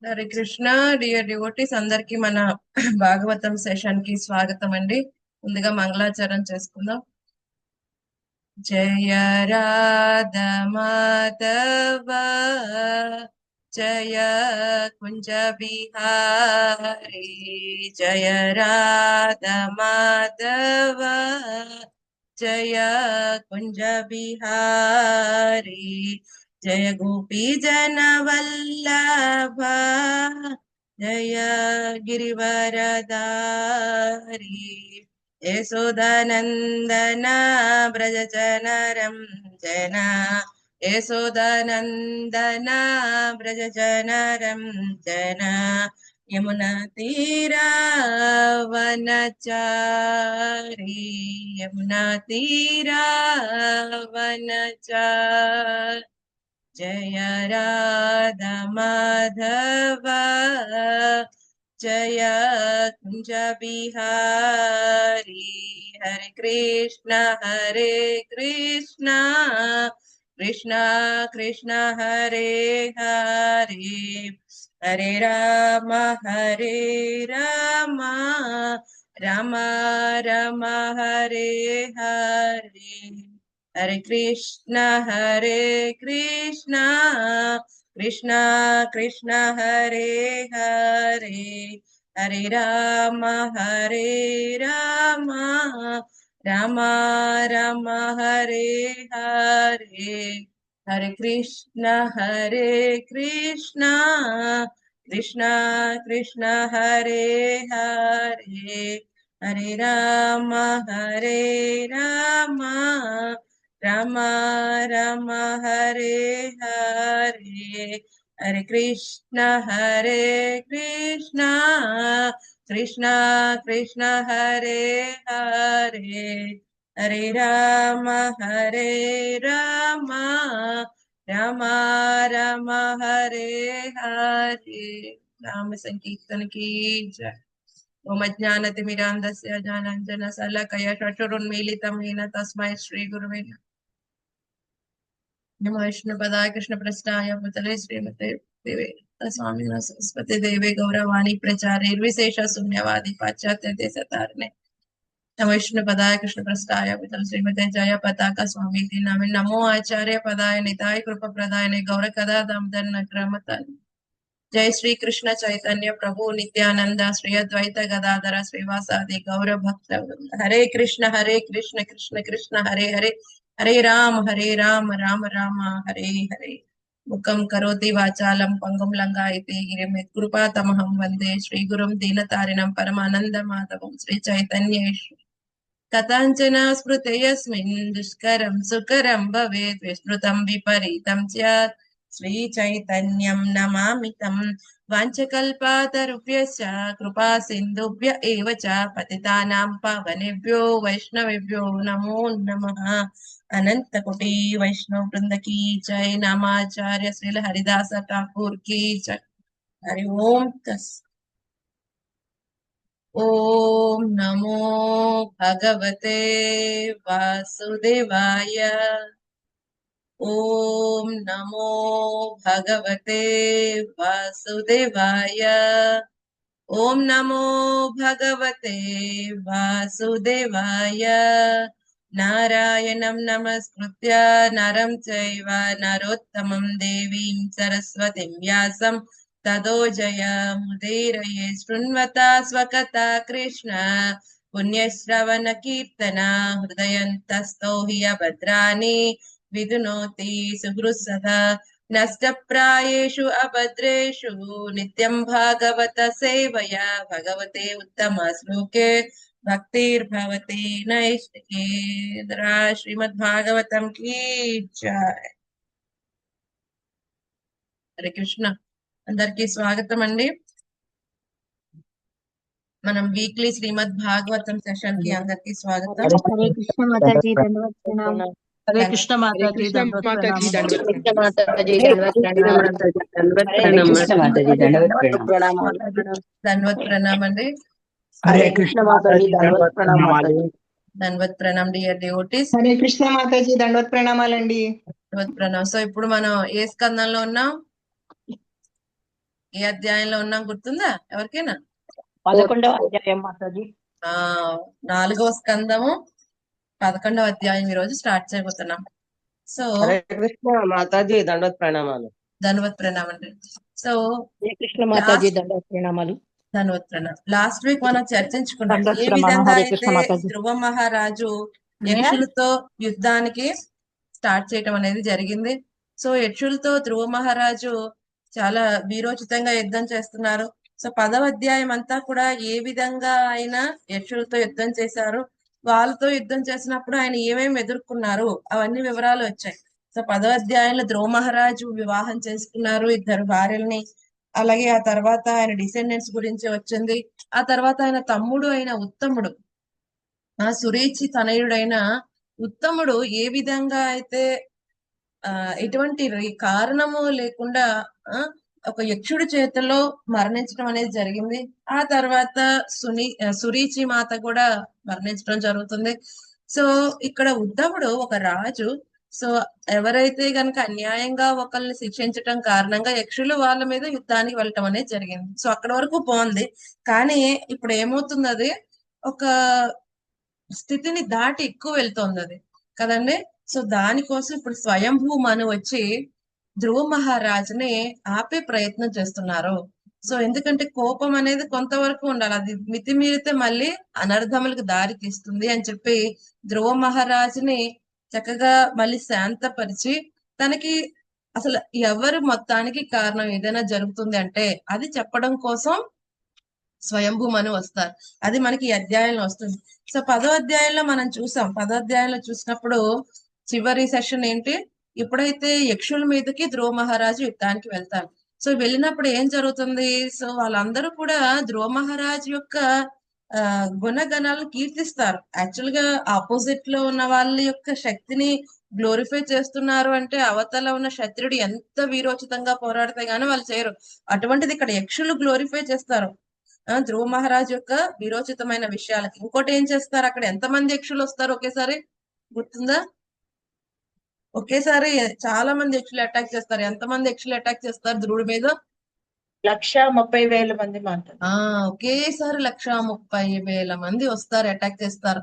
Hare Krishna. Dear devotees అందరికి మన Bhagavatam session కి స్వాగతం అండి. ముందుగా మంగళాచరణ చేసుకుందాం. జయ రాధ మాధవ జయ కుంజ బిహారీ జయ రాధ మాధవ జయ కుంజ బిహారీ జయ గోపీ జన వల్లభ జయ గిరివరదారి యశోదానందన వ్రజజనరం జన యశోదానందన వ్రజజనరం జన యమున తీరావనచారి యమున తీరావనచారి జయ రాధ మాధవ జయ కుంజ బిహారీ హరే కృష్ణ కృష్ణ కృష్ణ హరే హరే హరే రామ రామ రామ హరే హరే హరే కృష్ణ కృష్ణ కృష్ణ హరే హరే హరే రామ రామ రామ రామ హరే హరే హరే కృష్ణ కృష్ణ కృష్ణ హరే హరే హరే రామ రామ రామ రామ హరే హరే హరే కృష్ణ కృష్ణ కృష్ణ హరే హరే హరే రామ రామ రామ రామ హరే హరే రామ సంకీర్తన की जय। ओम अज्ञानतिमिरान्धस्य ज्ञानाञ्जनशलाकया चक्षुरुन्मीलितं येन तस्मै श्रीगुरुवे नमः। विष्णुपदाय कृष्णप्रेष्ठाय भूतले श्रीमते वेदान्त स्वामिनः सरस्वती देवे गौरवाणी प्रचारैर्विशेष शून्यवादी पाश्चात्य देशतारिणे नमः। विष्णुपदाय कृष्णप्रेष्ठाय भूतले श्रीमते जय पताका स्वामी नामे नमो आचार्य पदाय निताय कृपप्रदाय गौरकदा दामोदर नग्रमतन। जय श्री कृष्ण चैतन्य प्रभु नित्यानंद श्री अद्वैत गदाधर श्रीवासादि गौर भक्त हरे कृष्ण कृष्ण कृष्ण हरे हरे हरे राम राम राम हरे हरे। मुखं करोति वाचालं पंगुं लंघयति गिरिं यत्कृपातमहं वन्दे श्रीगुरुं दीनतारिणं परमानन्दमाधवं श्री चैतन्य कथञ्चन स्मृते यस्मिन् दुष्करं सुकरं भवेत् विस्मृतं विपरीतं स्यात् श्रीचैतन्यं नमामि तं। वाञ्छकल्पतरुभ्यश्च कृपा सिन्धुभ्य एव च पतितानां पावनेभ्यो वैष्णवेभ्यो नमो नमः। अनंतकोटि वैष्णव वृंद की जय। नामाचार्य श्रील हरिदास ठाकुर की जय। हरि ओम तस् ओम नमो भगवते वासुदेवाय। ओम नमो भगवते वासुदेवाय। ओम नमो भगवते वासुदेवाय। नारायणं नमस्कृत्य नरं चैव नरोत्तमं देवीं सरस्वतीं व्यासं ततो जयमुदीरये। शृण्वता स्वकथा कृष्ण पुण्यश्रवण कीर्तन हृदयन्तस्थो हि अभद्राणि विदुनोति सुहृत्सदा। नष्टप्रायेषु अभद्रेषु नित्यं भागवत सेवया भगवते उत्तम श्लोके भक्तिर्भवति नैष्टिकी। श्रीमद्भागवतम की जय। హరే కృష్ణ అందరికీ స్వాగతం అండి. మనం వీక్లీ శ్రీమద్ భాగవతం సెషన్ కి అందరికీ స్వాగతం. हरे कृष्ण माता जी दंडवत प्रणाम। हरे कृष्ण माता जी दंडवत प्रणाम। దండవత్ ప్రణామ్ అండి. हरे कृष्ण माता जी दंडवत प्रणाम। దండవత్ ప్రణామ్ డియర్ డివోటీస్. हरे कृष्ण माता जी दंडवत प्रणामाలండి. దండవత్ ప్రణామ్. సో ఇప్పుడు మనం ఏ స్కందంలో ఉన్నాం? ఏ అధ్యాయంలో ఉన్నాం గుర్తుందా ఎవరికైనా? 11వ అధ్యాయం మాతాజీ. ఆ 4వ స్కందము 11వ అధ్యాయం ఈ రోజు స్టార్ట్ చేయబోతున్నాం. సో హరే కృష్ణ మాతాజీ దండోత్ ప్రణామాలు. ధన్వత్ ప్రణామం అండి. సో హరే కృష్ణ మాతాజీ లాస్ట్ దండోత్ ప్రణామాలు. ధన్వత్ ప్రణామం. లాస్ట్ వీక్ మనం చర్చించుకున్నాం దండోత్ ఏ ప్రణామం. విధంగా హరే కృష్ణ అయితే మాతాజీ. ధ్రువ మహారాజు యక్షులతో యుద్ధానికి స్టార్ట్ చేయటం అనేది జరిగింది. సో యక్షులతో ధ్రువ మహారాజు చాలా వీరోచితంగా యుద్ధం చేస్తున్నారు. సో 10వ అధ్యాయం అంతా కూడా ఏ విధంగా ఆయన యక్షులతో యుద్ధం చేశారు, వాళ్ళతో యుద్ధం చేసినప్పుడు ఆయన ఏమేమి ఎదుర్కొన్నారు, అవన్నీ వివరాలు వచ్చాయి. సో 10వ అధ్యాయంలో ధ్రువ మహారాజు వివాహం చేసుకున్నారు 2 భార్యల్ని. అలాగే ఆ తర్వాత ఆయన డిసెండెంట్స్ గురించి వచ్చింది. ఆ తర్వాత ఆయన తమ్ముడు అయిన ఉత్తముడు, ఆ సురేచి తనయుడైన ఉత్తముడు ఏ విధంగా అయితే ఎటువంటి కారణము లేకుండా ఆ ఒక యక్షుడి చేతిలో మరణించడం అనేది జరిగింది. ఆ తర్వాత సురీచి మాత కూడా మరణించడం జరుగుతుంది. సో ఇక్కడ ఉద్ధవుడు ఒక రాజు. సో ఎవరైతే గనక అన్యాయంగా ఒకరిని శిక్షించటం కారణంగా యక్షులు వాళ్ళ మీద యుద్ధానికి వెళ్ళటం అనేది జరిగింది. సో అక్కడ వరకు బాగుంది. కానీ ఇప్పుడు ఏమవుతుంది, అది ఒక స్థితిని దాటి ఎక్కువ వెళ్తోంది అది కదండి. సో దానికోసం ఇప్పుడు స్వయంభూ మను వచ్చి ధ్రువ మహారాజుని ఆపే ప్రయత్నం చేస్తున్నారు. సో ఎందుకంటే కోపం అనేది కొంతవరకు ఉండాలి, అది మితిమీరితే మళ్ళీ అనర్థములకు దారి తీస్తుంది అని చెప్పి ధ్రువ మహారాజుని చక్కగా మళ్ళీ శాంతపరిచి, తనకి అసలు ఎవరు మొత్తానికి కారణం ఏదైనా జరుగుతుంది అంటే అది చెప్పడం కోసం స్వయంభూ మను వస్తారు. అది మనకి ఈ అధ్యాయంలో వస్తుంది. సో 10వ అధ్యాయంలో మనం చూసాం. 10వ అధ్యాయంలో చూసినప్పుడు చివరి సెషన్ ఏంటి, ఎప్పుడైతే యక్షుల మీదకి ధ్రువ మహారాజు యుద్ధానికి వెళ్తారు. సో వెళ్ళినప్పుడు ఏం జరుగుతుంది, సో వాళ్ళందరూ కూడా ధ్రువ మహారాజు యొక్క గుణగణాలను కీర్తిస్తారు. యాక్చువల్ గా ఆపోజిట్ లో ఉన్న వాళ్ళ యొక్క శక్తిని గ్లోరిఫై చేస్తున్నారు అంటే అవతల ఉన్న క్షత్రుడు ఎంత వీరోచితంగా పోరాడితే గానీ వాళ్ళు చేయరు. అటువంటిది ఇక్కడ యక్షులు గ్లోరిఫై చేస్తారు ధ్రువ మహారాజు యొక్క వీరోచితమైన విషయాలకి. ఇంకోటి ఏం చేస్తారు, అక్కడ ఎంతమంది యక్షులు వస్తారు ఒకేసారి గుర్తుందా? ఒకేసారి చాలా మంది యక్షులు అటాక్ చేస్తారు. ఎంతమంది యక్షులు అటాక్ చేస్తారు ధ్రువుడి మీద? 130,000 మంది మాతాజీ. ఒకేసారి 130,000 మంది వస్తారు, అటాక్ చేస్తారు.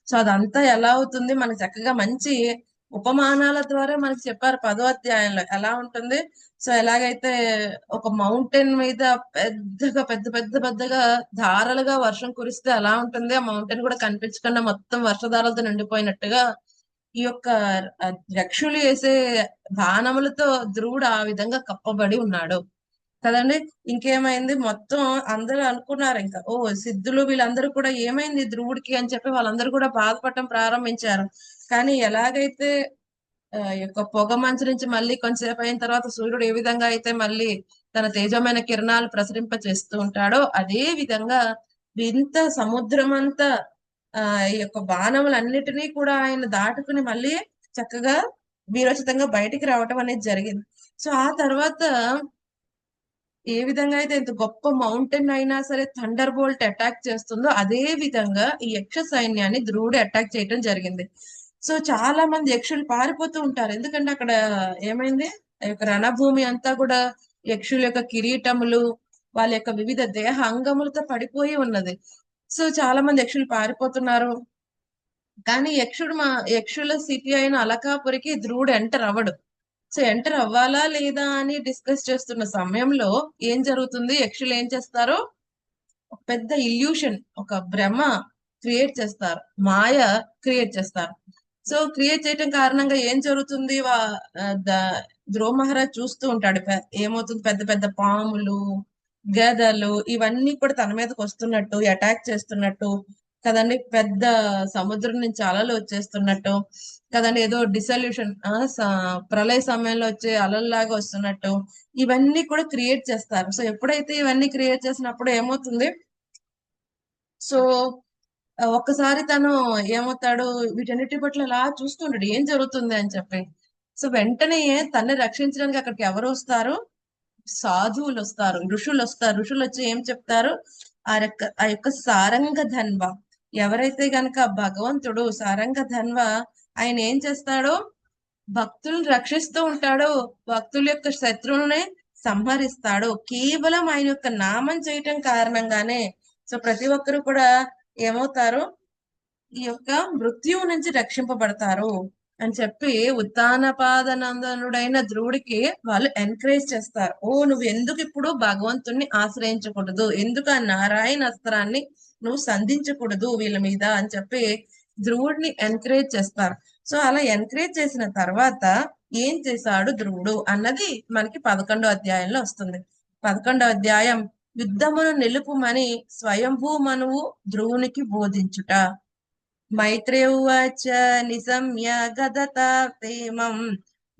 సో అదంతా ఎలా అవుతుంది, మనకి చక్కగా మంచి ఉపమానాల ద్వారా మనకి చెప్పారు 10వ అధ్యాయంలో ఎలా ఉంటుంది. సో ఎలాగైతే ఒక మౌంటైన్ మీద పెద్దగా ధారలుగా వర్షం కురిస్తే ఎలా ఉంటుంది, ఆ మౌంటైన్ కూడా కనిపించకుండా మొత్తం వర్షధారలతో నిండిపోయినట్టుగా ఈ యొక్క యక్షులు వేసే బాణములతో ధ్రువుడు ఆ విధంగా కప్పబడి ఉన్నాడు కదండి. ఇంకేమైంది, మొత్తం అందరూ అనుకున్నారు ఇంకా ఓ సిద్ధులు వీళ్ళందరూ కూడా ఏమైంది ధ్రువుడికి అని చెప్పి వాళ్ళందరూ కూడా బాధపడటం ప్రారంభించారు. కానీ ఎలాగైతే ఈ యొక్క పొగ మంచు నుంచి మళ్ళీ కొంచెంసేపు అయిన తర్వాత సూర్యుడు ఏ విధంగా అయితే మళ్ళీ తన తేజమైన కిరణాలు ప్రసరింప చేస్తూ ఉంటాడో అదే విధంగా ఇంత సముద్రం అంతా ఈ యొక్క బాణములన్నిటినీ కూడా ఆయన దాటుకుని మళ్ళీ చక్కగా వీరోచితంగా బయటికి రావటం అనేది జరిగింది. సో ఆ తర్వాత ఏ విధంగా అయితే ఇంత గొప్ప మౌంటైన్ అయినా సరే థండర్ బోల్ట్ అటాక్ చేస్తుందో అదే విధంగా ఈ యక్ష సైన్యాన్ని ధ్రువుడు అటాక్ చేయటం జరిగింది. సో చాలా మంది యక్షులు పారిపోతూ ఉంటారు. ఎందుకంటే అక్కడ ఏమైంది, ఆ యొక్క రణభూమి అంతా కూడా యక్షుల యొక్క కిరీటములు, వాళ్ళ యొక్క వివిధ దేహ అంగములతో పడిపోయి ఉన్నది. సో చాలా మంది యక్షులు పారిపోతున్నారు. కానీ యక్షుల సిటీ అయిన అలకాపురికి ధ్రువుడు ఎంటర్ అవ్వడు. సో ఎంటర్ అవ్వాలా లేదా అని డిస్కస్ చేస్తున్న సమయంలో ఏం జరుగుతుంది, యక్షులు ఏం చేస్తారు, ఒక పెద్ద ఇల్యూషన్, ఒక భ్రమ క్రియేట్ చేస్తారు, మాయ క్రియేట్ చేస్తారు. సో క్రియేట్ చేయటం కారణంగా ఏం జరుగుతుంది, ధ్రువ మహారాజ్ చూస్తూ ఉంటాడు ఏమవుతుంది, పెద్ద పెద్ద పాములు గదలు ఇవన్నీ కూడా తన మీదకి వస్తున్నట్టు, అటాక్ చేస్తున్నట్టు కదండి, పెద్ద సముద్రం నుంచి అలలు వచ్చేస్తున్నట్టు కదండి, ఏదో డిసల్యూషన్ ప్రళయ సమయంలో వచ్చే అలల్లాగా వస్తున్నట్టు ఇవన్నీ కూడా క్రియేట్ చేస్తారు. సో ఎప్పుడైతే ఇవన్నీ క్రియేట్ చేసినప్పుడు ఏమవుతుంది, సో ఒక్కసారి తను ఏమవుతాడు, వీటన్నిటి పట్ల అలా చూస్తుంటాడు ఏం జరుగుతుంది అని చెప్పి. సో వెంటనే తన్ని రక్షించడానికి అక్కడికి ఎవరు వస్తారు, సాధువులు వస్తారు, ఋషులు వస్తారు. ఋషులు వచ్చి ఏం చెప్తారు, ఆ యొక్క సారంగ ధన్వ ఎవరైతే గనక భగవంతుడు సారంగ ధన్వ ఆయన ఏం చేస్తాడో భక్తులను రక్షిస్తూ ఉంటాడో, భక్తుల యొక్క శత్రువునే సంహరిస్తాడో కేవలం ఆయన యొక్క నామం చేయటం కారణంగానే. సో ప్రతి ఒక్కరు కూడా ఏమవుతారు, ఈ యొక్క మృత్యువు నుంచి రక్షింపబడతారు అని చెప్పి ఉత్తానపాదనందనుడైన ధ్రువుడికి వాళ్ళు ఎంకరేజ్ చేస్తారు. ఓ నువ్వు ఎందుకు ఇప్పుడు భగవంతుణ్ణి ఆశ్రయించకూడదు, ఎందుకు ఆ నారాయణ అస్త్రాన్ని నువ్వు సంధించకూడదు వీళ్ళ మీద అని చెప్పి ధ్రువుడిని ఎంకరేజ్ చేస్తారు. సో అలా ఎంకరేజ్ చేసిన తర్వాత ఏం చేశాడు ధ్రువుడు అన్నది మనకి 11వ అధ్యాయంలో వస్తుంది. 11వ అధ్యాయం యుద్ధమును నిలుపుమని స్వయంభూ మనువు ధ్రువునికి బోధించుట. మైత్రేయ ఉవాచ నిశమ్య గదతామం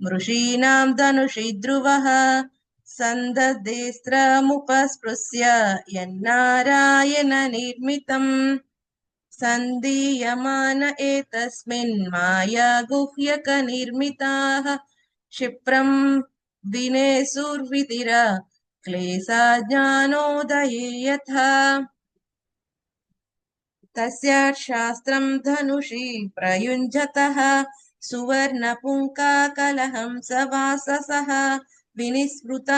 మృషీణాం ధనుషి ధ్రువః సందదేస్త్రముపస్పృశ్య యన్నారాయణ నిర్మితం సందీయమాన ఏతస్మిన్ మాయా గుహ్యక నిర్మితాః క్షిప్రం వినేసుర్వితిర క్లేశా జ్ఞానోదయే యథా తస్యాత్ శాస్త్రం ధనుషి ప్రయుంజతః సువర్ణ పుంకా కలహం సవాససః వినిస్మృత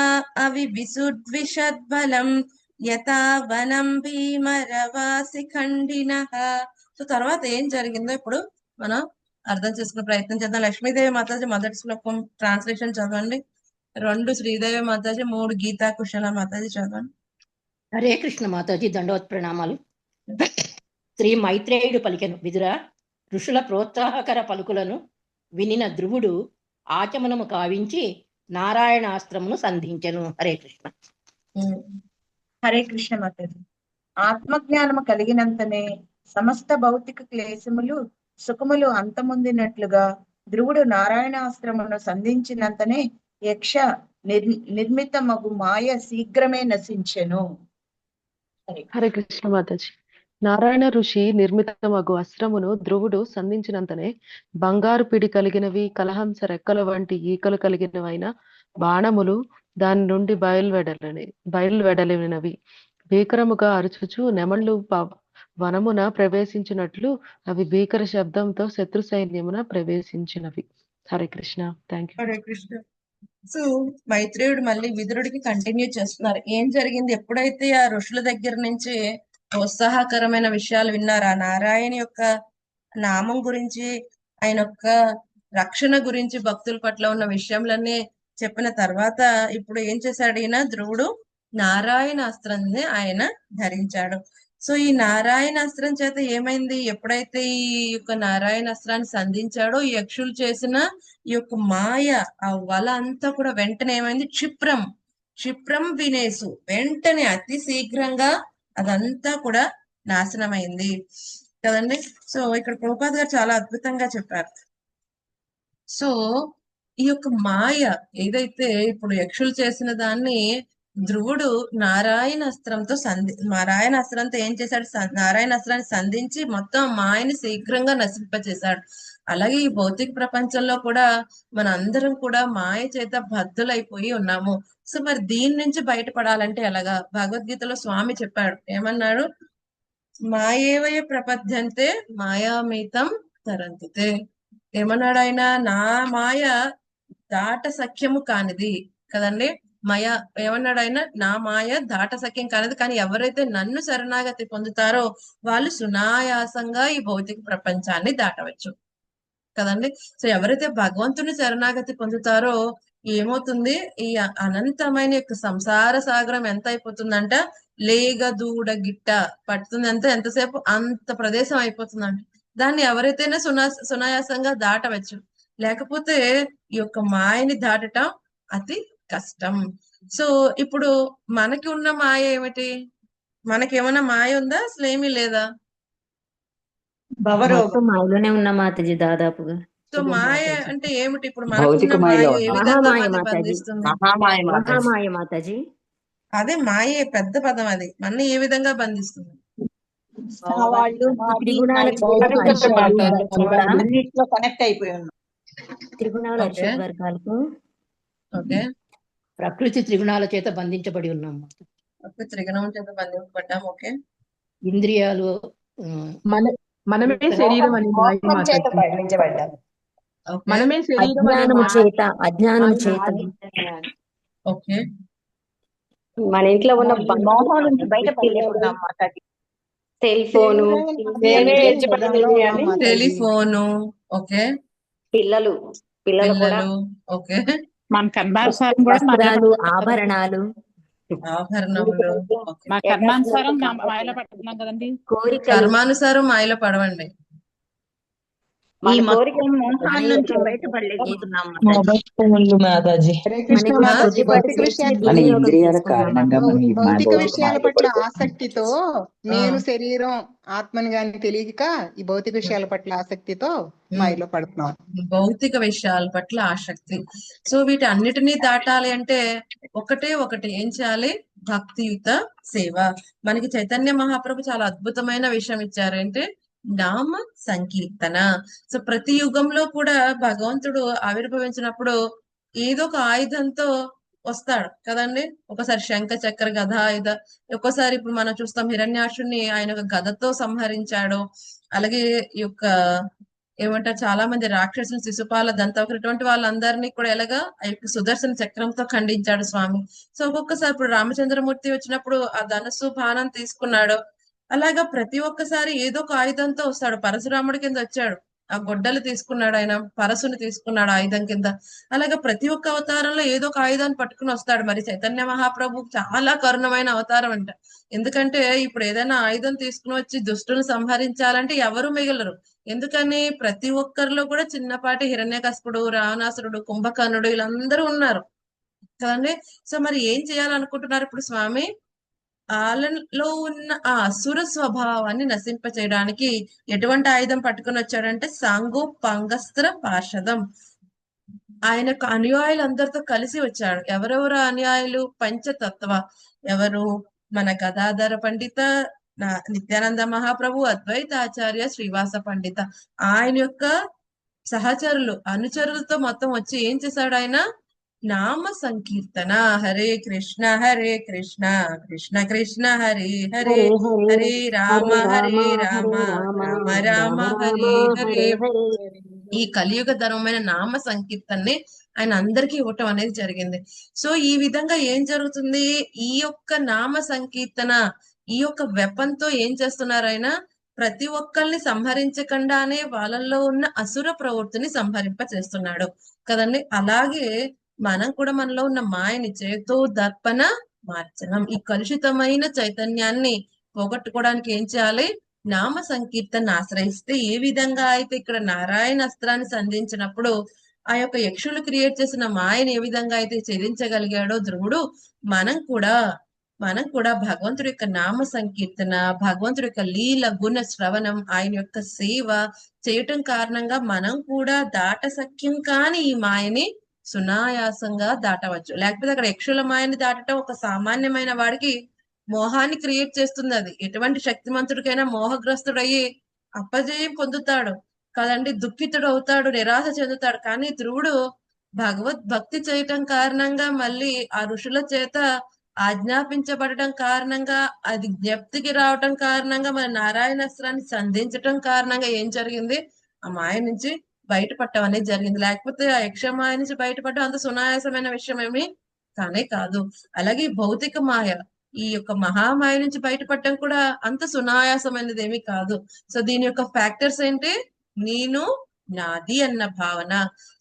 అవివిసుద్విషద్బలం యథా వనం భీమరవాసి ఖండినః. సో తర్వాత ఏం జరిగిందో ఇప్పుడు మనం అర్థం చేసుకునే ప్రయత్నం చేద్దాం. లక్ష్మీదేవి మాతాజీ మొదటి శ్లోకం ట్రాన్స్లేషన్ చదవండి. 2 శ్రీదేవి మాతాజీ, 3 గీతా కుశల మాతాజీ చదవండి. హరే కృష్ణ మాతాజీ దండవత్ ప్రణామాలు. శ్రీ మైత్రేయుడు పలికెను, విదురా, ఋషుల ప్రోత్సాహకర పలుకులను వినిన ధ్రువుడు ఆచమనము కావించి నారాయణాస్త్రమును సంధించెను. హరే కృష్ణ. హరే కృష్ణ మాతాజీ. ఆత్మజ్ఞానము కలిగినంతనే సమస్త భౌతిక క్లేశములు సుఖములు అంతమొందినట్లుగా ధ్రువుడు నారాయణాస్త్రమును సంధించినంతనే యక్ష నిర్మితమగు మాయ శీఘ్రమే నశించెను. హరే కృష్ణ మాతాజీ. నారాయణ ఋషి నిర్మితమగు అస్త్రమును ధ్రువుడు సంధించినంతనే బంగారు పిడి కలిగినవి, కలహంస రెక్కల వంటి ఈకలు కలిగినవైన బాణములు దాని నుండి బయలువెడలినవి. భీకరముగా అరుచుచు నెమళ్ళు వనమున ప్రవేశించినట్లు అవి భీకర శబ్దంతో శత్రు సైన్యమున ప్రవేశించినవి. Hare Krishna. Thank you. Hare Krishna. So మైత్రేయుడు మళ్ళీ విదురుడికి కంటిన్యూ చేస్తున్నారు. ఏం జరిగింది, ఎప్పుడైతే ఆ ఋషుల దగ్గర నుంచి ప్రోత్సాహకరమైన విషయాలు విన్నారు, ఆ నారాయణ యొక్క నామం గురించి, ఆయన యొక్క రక్షణ గురించి, భక్తుల పట్ల ఉన్న విషయంలన్నీ చెప్పిన తర్వాత ఇప్పుడు ఏం చేశాడు ఈయన ధ్రువుడు, నారాయణ అస్త్రాన్ని ఆయన ధరించాడు. సో ఈ నారాయణ అస్త్రం చేత ఏమైంది, ఎప్పుడైతే ఈ యొక్క నారాయణ అస్త్రాన్ని సంధించాడో ఈ యక్షులు చేసిన ఈ యొక్క మాయ, ఆ వల అంతా కూడా వెంటనే ఏమైంది, క్షిప్రం వినేసు, వెంటనే అతి శీఘ్రంగా అదంతా కూడా నాశనమైంది కదండి. సో ఇక్కడ ప్రభుపాద్ గారు చాలా అద్భుతంగా చెప్పారు. సో ఈ యొక్క మాయ ఏదైతే ఇప్పుడు యక్షులు చేసిన దాన్ని ధ్రువుడు నారాయణ అస్త్రంతో నారాయణ అస్త్రంతో ఏం చేశాడు, నారాయణ అస్త్రాన్ని సంధించి మొత్తం మాయని శీఘ్రంగా నశింపచేశాడు. అలాగే ఈ భౌతిక ప్రపంచంలో కూడా మన అందరం కూడా మాయ చేత బద్ధులైపోయి ఉన్నాము. సో మరి దీని నుంచి బయటపడాలంటే ఎలాగా, భగవద్గీతలో స్వామి చెప్పాడు, ఏమన్నాడు, మాయేవయ ప్రపద్యంతే మాయామీతం తరంతుతే. ఏమన్నాడు ఆయన, నా మాయ దాట సఖ్యము కానిది కదండి. ఏమన్నాడు ఆయన, నా మాయ దాట సఖ్యం కానిది, కానీ ఎవరైతే నన్ను శరణాగతి పొందుతారో వాళ్ళు సునాయాసంగా ఈ భౌతిక ప్రపంచాన్ని దాటవచ్చు కదండి. సో ఎవరైతే భగవంతుని శరణాగతి పొందుతారో ఏమవుతుంది, ఈ అనంతమైన యొక్క సంసార సాగరం ఎంత అయిపోతుందంట, లేగ దూడ గిట్ట పడుతుంది, ఎంతసేపు అంత ప్రదేశం అయిపోతుందంట. దాన్ని ఎవరైతేనే సునాయాసంగా దాటవచ్చు, లేకపోతే ఈ యొక్క మాయని దాటటం అతి కష్టం. సో ఇప్పుడు మనకి ఉన్న మాయ ఏమిటి, మనకేమన్నా మాయ ఉందా, అసలు ఏమీ లేదా? భవరోగం మాయలోనే ఉన్న మాతాజీ దాదాపుగా. సో మాయ అంటే ఏమిటి, ఇప్పుడు మనకున్న మాయ ఏ విధంగా మనల్ని బంధిస్తుంది? మహామాయ మాతాజీ. అదే మాయే పెద్ద పదం, అది మన ఏ విధంగా బంధిస్తుంది? కనెక్ట్ అయిపోయి ఉన్నాం త్రిగుణాల వర్గాలకు. ఓకే, ప్రకృతి త్రిగుణాల చేత బంధించబడి ఉన్నాం. త్రిగుణం చేత బంధింపబడ్డాం. ఓకే, ఇంద్రియాలు మనమే శరీరం అని మనమే శరీరం అజ్ఞానము చేత ఓకే. మన ఇంట్లో ఉన్న మోహం నుంచి బయటపడలేకున్నాం మాతాజీ. సెల్ ఫోను, నేనే అదే యజమానిని ఉన్నాం అని మాతాజీ. టెలిఫోను, ఓకే, పిల్లలు పిల్లలు కూడా పిల్లలు, ఓకే, మన కర్మానుసారం కూడా వస్త్రాలు, ఆభరణాలు, ఆభరణములు, ఓకే. మా కర్మానుసారం మాయలో పడుతున్నాం కదండి. కోరికలు, కర్మానుసారం మాయలో పడవండి. ఈ మన కోరికల మోహాల నుంచి కోరికలు బయటపడలేకపోతున్నాం మాతాజీ. హరే కృష్ణ మనకి మాతాజీ. కొద్దిపాటి భౌతిక చేసి విషయాలు మన దుర్వినియోగం ఇంద్రియాల చేసుకుంటున్నాం కారణంగా మాతాజీ. మనం ఈ భౌతిక భౌతిక విషయాల మాయలో పట్ల పడిపోతున్నాం. ఆసక్తితో నేను శరీరం ఆత్మని గాని తెలియక ఈ భౌతిక విషయాల పట్ల ఆసక్తితో మాయలో పడుతున్నాం. భౌతిక విషయాల పట్ల ఆసక్తి. సో వీటి అన్నిటినీ దాటాలి అంటే ఒకటే ఒకటి ఏం చేయాలి? భక్తియుత సేవ. మనకి చైతన్య మహాప్రభు చాలా అద్భుతమైన విషయం ఇచ్చారు, అంటే నామ సంకీర్తన. సో ప్రతి యుగంలో కూడా భగవంతుడు ఆవిర్భవించినప్పుడు ఏదో ఒక ఆయుధంతో వస్తాడు కదండి. ఒకసారి శంఖ చక్ర గద ఆయుధ, ఒక్కోసారి ఇప్పుడు మనం చూస్తాం హిరణ్యాక్షుని ఆయన ఒక గదతో సంహరించాడు. అలాగే ఈ యొక్క ఏమంటారు, చాలా మంది రాక్షసులు, శిశుపాల, దంతవక్ర, ఇటువంటి వాళ్ళందరినీ కూడా ఎలాగా ఆ యొక్క సుదర్శన చక్రంతో ఖండించాడు స్వామి. సో ఒక్కొక్కసారి ఇప్పుడు రామచంద్రమూర్తి వచ్చినప్పుడు ఆ ధనుసు బాణం తీసుకున్నాడు. అలాగా ప్రతి ఒక్కసారి ఏదో ఒక ఆయుధంతో వస్తాడు. పరశురాముడి కింద వచ్చాడు, ఆ గొడ్డలు తీసుకున్నాడు, ఆయన పరశుని తీసుకున్నాడు ఆయుధం కింద. అలాగా ప్రతి ఒక్క అవతారంలో ఏదో ఒక ఆయుధాన్ని పట్టుకుని వస్తాడు. మరి చైతన్య మహాప్రభు చాలా కరుణమైన అవతారం అంట. ఎందుకంటే ఇప్పుడు ఏదైనా ఆయుధం తీసుకుని వచ్చి దుష్టుని సంహరించాలంటే ఎవరు మిగలరు. ఎందుకని ప్రతి ఒక్కరిలో కూడా చిన్నపాటి హిరణ్యకశిపుడు, రావణాసురుడు, కుంభకర్ణుడు వీళ్ళందరూ ఉన్నారు కదండి. సో మరి ఏం చేయాలనుకుంటున్నారు ఇప్పుడు స్వామి? వాళ్ళలో ఉన్న ఆ అసుర స్వభావాన్ని నశింప చేయడానికి ఎటువంటి ఆయుధం పట్టుకుని వచ్చాడంటే సాంగు పంగస్త్ర పార్షదం. ఆయనకు అనుయాయులు అందరితో కలిసి వచ్చాడు. ఎవరెవరు అనుయాయులు? పంచతత్వ. ఎవరు? మన గదాధర పండిత, నిత్యానంద మహాప్రభు, అద్వైతాచార్య, శ్రీవాస పండిత. ఆయన యొక్క సహచరులు, అనుచరులతో మొత్తం వచ్చి ఏం చేశాడు ఆయన? నామ సంకీర్తన. హరే కృష్ణ కృష్ణ కృష్ణ హరే హరే, హరే రామ రామ రామ హరే హరే. ఈ కలియుగ ధర్మమైన నామ సంకీర్తనని ఆయన అందరికీ ఇవ్వటం అనేది జరిగింది. సో ఈ విధంగా ఏం జరుగుతుంది? ఈ యొక్క నామ సంకీర్తన, ఈ యొక్క వెపంతో ఏం చేస్తున్నారు ఆయన? ప్రతి ఒక్కరిని సంహరించకుండానే వాళ్ళల్లో ఉన్న అసుర ప్రవృత్తిని సంహరింప చేస్తున్నాడు కదండి. అలాగే మనం కూడా మనలో ఉన్న మాయని చేతో దర్పణ మార్చనం, ఈ కలుషితమైన చైతన్యాన్ని పోగొట్టుకోవడానికి ఏం చేయాలి? నామ సంకీర్తన ఆశ్రయిస్తే. ఏ విధంగా అయితే ఇక్కడ నారాయణ అస్త్రాన్ని సంధించినప్పుడు ఆ యొక్క యక్షులు క్రియేట్ చేసిన మాయని ఏ విధంగా అయితే ఛేదించగలిగాడో ధ్రువుడు, మనం కూడా భగవంతుడి యొక్క నామ సంకీర్తన, భగవంతుడి యొక్క లీల గుణ శ్రవణం, ఆయన యొక్క సేవ చేయటం కారణంగా మనం కూడా దాటసఖ్యం కాని ఈ మాయని సునాయాసంగా దాటవచ్చు. లేకపోతే అక్కడ యక్షుల మాయని దాటడం ఒక సామాన్యమైన వాడికి మోహాన్ని క్రియేట్ చేస్తుంది. అది ఎటువంటి శక్తిమంతుడికైనా మోహగ్రస్తుడయ్యి అపజయం పొందుతాడు కదండి, దుఃఖితుడు అవుతాడు, నిరాశ చెందుతాడు. కానీ ధ్రువుడు భక్తి చేయటం కారణంగా, మళ్ళీ ఆ ఋషుల చేత ఆజ్ఞాపించబడటం కారణంగా, అది జ్ఞప్తికి రావటం కారణంగా, మన నారాయణాస్త్రాన్ని సంధించటం కారణంగా ఏం జరిగింది? ఆ మాయ నుంచి బయటపడటం అనేది జరిగింది. లేకపోతే ఆ యక్షమాయ నుంచి బయటపడటం అంత సునాయాసమైన విషయం ఏమి కానే కాదు. అలాగే భౌతిక మాయ, ఈ యొక్క మహామాయ నుంచి బయటపడటం కూడా అంత సునాయాసమైనది ఏమీ కాదు. సో దీని యొక్క ఫ్యాక్టర్స్ ఏంటి? నేను, నాది అన్న భావన.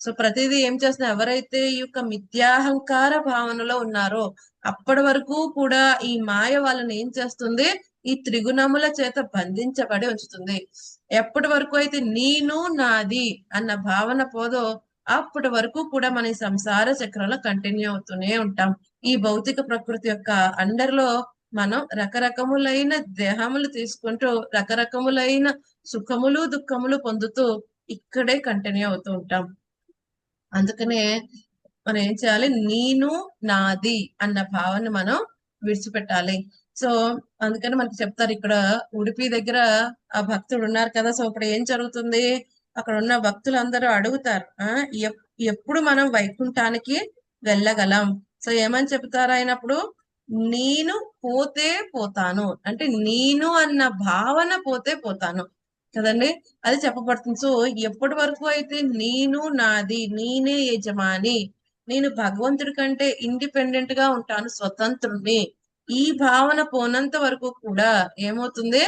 సో ప్రతిదీ ఏం చేస్తున్నా, ఎవరైతే ఈ యొక్క మిథ్యాహంకార భావనలో ఉన్నారో అప్పటి వరకు కూడా ఈ మాయ వాళ్ళని ఏం చేస్తుంది? ఈ త్రిగుణముల చేత బంధించబడి ఉంచుతుంది. ఎప్పటి వరకు అయితే నేను, నాది అన్న భావన పోదో అప్పటి వరకు కూడా మన ఈ సంసార చక్రంలో కంటిన్యూ అవుతూనే ఉంటాం. ఈ భౌతిక ప్రకృతి యొక్క అండర్లో మనం రకరకములైన దేహములు తీసుకుంటూ రకరకములైన సుఖములు దుఃఖములు పొందుతూ ఇక్కడే కంటిన్యూ అవుతూ ఉంటాం. అందుకనే మనం ఏం చేయాలి? నేను, నాది అన్న భావన మనం విడిచిపెట్టాలి. సో అందుకని మనకి చెప్తారు, ఇక్కడ ఉడిపి దగ్గర ఆ భక్తుడు ఉన్నారు కదా. సో ఇప్పుడు ఏం జరుగుతుంది? అక్కడ ఉన్న భక్తులందరూ అడుగుతారు, ఎప్పుడు మనం వైకుంఠానికి వెళ్ళగలం? సో ఏమని చెప్తారు అయినప్పుడు? నేను పోతే పోతాను, అంటే నేను అన్న భావన పోతే పోతాను కదండి, అది చెప్పబడుతుంది. సో ఎప్పటి వరకు అయితే నేను, నాది, నేనే యజమాని, నేను భగవంతుడి కంటే ఇండిపెండెంట్ గా ఉంటాను, స్వతంత్రుడిని. ఈ భావన పోనంత వరకు కూడా ఏమవుతుంది,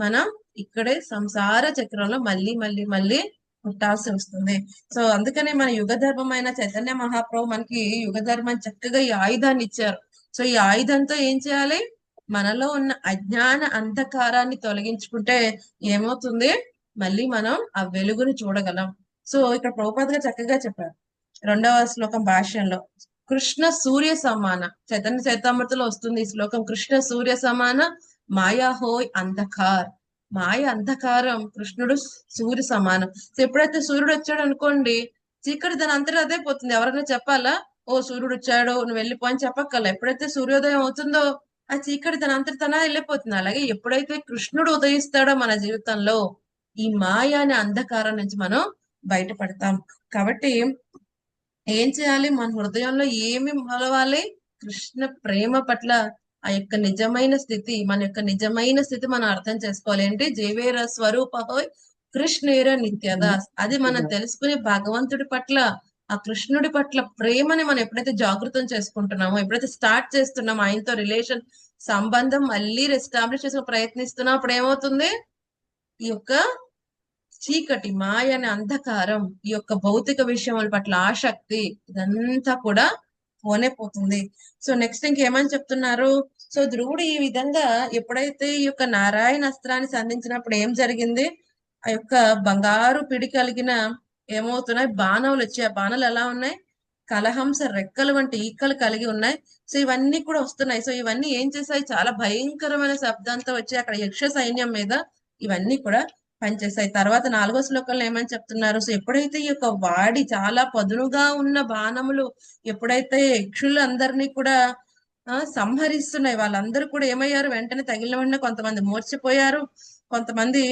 మనం ఇక్కడే సంసార చక్రంలో మళ్ళీ మళ్ళీ మళ్ళీ పుట్టాల్సి వస్తుంది. సో అందుకనే మన యుగ ధర్మమైన చైతన్య మహాప్రభు మనకి యుగ ధర్మం చక్కగా ఈ ఆయుధాన్ని ఇచ్చారు. సో ఈ ఆయుధంతో ఏం చేయాలి, మనలో ఉన్న అజ్ఞాన అంధకారాన్ని తొలగించుకుంటే ఏమవుతుంది, మళ్ళీ మనం ఆ వెలుగుని చూడగలం. సో ఇక్కడ ప్రభుపాద గారు చక్కగా చెప్పారు 2వ శ్లోకం భాష్యంలో, కృష్ణ సూర్య సమాన, చైతన్య చైతామృతిలో వస్తుంది ఈ శ్లోకం, కృష్ణ సూర్య సమాన మాయా హోయ్ అంధకార్. మాయ అంధకారం, కృష్ణుడు సూర్య సమానం. సో ఎప్పుడైతే సూర్యుడు వచ్చాడు అనుకోండి, చీకటి దాని అంతటా అదే పోతుంది. ఎవరైనా చెప్పాలా, ఓ సూర్యుడు వచ్చాడు నువ్వు వెళ్ళిపో అని చెప్పక్కల. ఎప్పుడైతే సూర్యోదయం అవుతుందో ఆ చీకటి తన అంతటా వెళ్ళిపోతుంది. అలాగే ఎప్పుడైతే కృష్ణుడు ఉదయిస్తాడో మన జీవితంలో ఈ మాయ అనే అంధకారం నుంచి మనం బయటపడతాం. కాబట్టి ఏం చేయాలి, మన హృదయంలో ఏమి మొలవాలి, కృష్ణ ప్రేమ పట్ల ఆ యొక్క నిజమైన స్థితి, మన యొక్క నిజమైన స్థితి మనం అర్థం చేసుకోవాలి. ఏంటి, జీవేర స్వరూప హోయ్ కృష్ణేర నిత్యదాస్. అది మనం తెలుసుకుని భగవంతుడి పట్ల, ఆ కృష్ణుడి పట్ల ప్రేమని మనం ఎప్పుడైతే జాగృతం చేసుకుంటున్నామో, ఎప్పుడైతే స్టార్ట్ చేస్తున్నామో ఆయనతో రిలేషన్ సంబంధం మళ్ళీ ఎస్టాబ్లిష్ చేసే ప్రయత్నిస్తున్నాం, అప్పుడు ఏమవుతుంది, ఈ యొక్క చీకటి మాయ అనే అంధకారం, ఈ యొక్క భౌతిక విషయముల పట్ల ఆసక్తి, ఇదంతా కూడా పోనే పోతుంది. సో నెక్స్ట్ ఇంకేమని చెప్తున్నారు, సో ధ్రువుడు ఈ విధంగా ఎప్పుడైతే ఈ యొక్క నారాయణ అస్త్రాన్ని సంధించినప్పుడు ఏం జరిగింది, ఆ యొక్క బంగారు పిడి కలిగిన ఏమవుతున్నాయి, బాణములు వచ్చాయి. ఆ బాణాలు ఎలా ఉన్నాయి, కలహంస రెక్కలు వంటి ఈకలు కలిగి ఉన్నాయి. సో ఇవన్నీ కూడా వస్తున్నాయి. సో ఇవన్నీ ఏం చేశాయి, చాలా భయంకరమైన శబ్దంతో వచ్చి అక్కడ యక్ష సైన్యం మీద ఇవన్నీ కూడా పనిచేస్తాయి. తర్వాత 4వ శ్లోకంలో ఏమని చెప్తున్నారు, సో ఎప్పుడైతే ఈ యొక్క వాడి చాలా పదునుగా ఉన్న బాణములు ఎప్పుడైతే యక్షులు అందరినీ కూడా సంహరిస్తున్నాయి, వాళ్ళందరూ కూడా ఏమయ్యారు, వెంటనే తగిలిన వెంటనే కొంతమంది మూర్చిపోయారు, కొంతమంది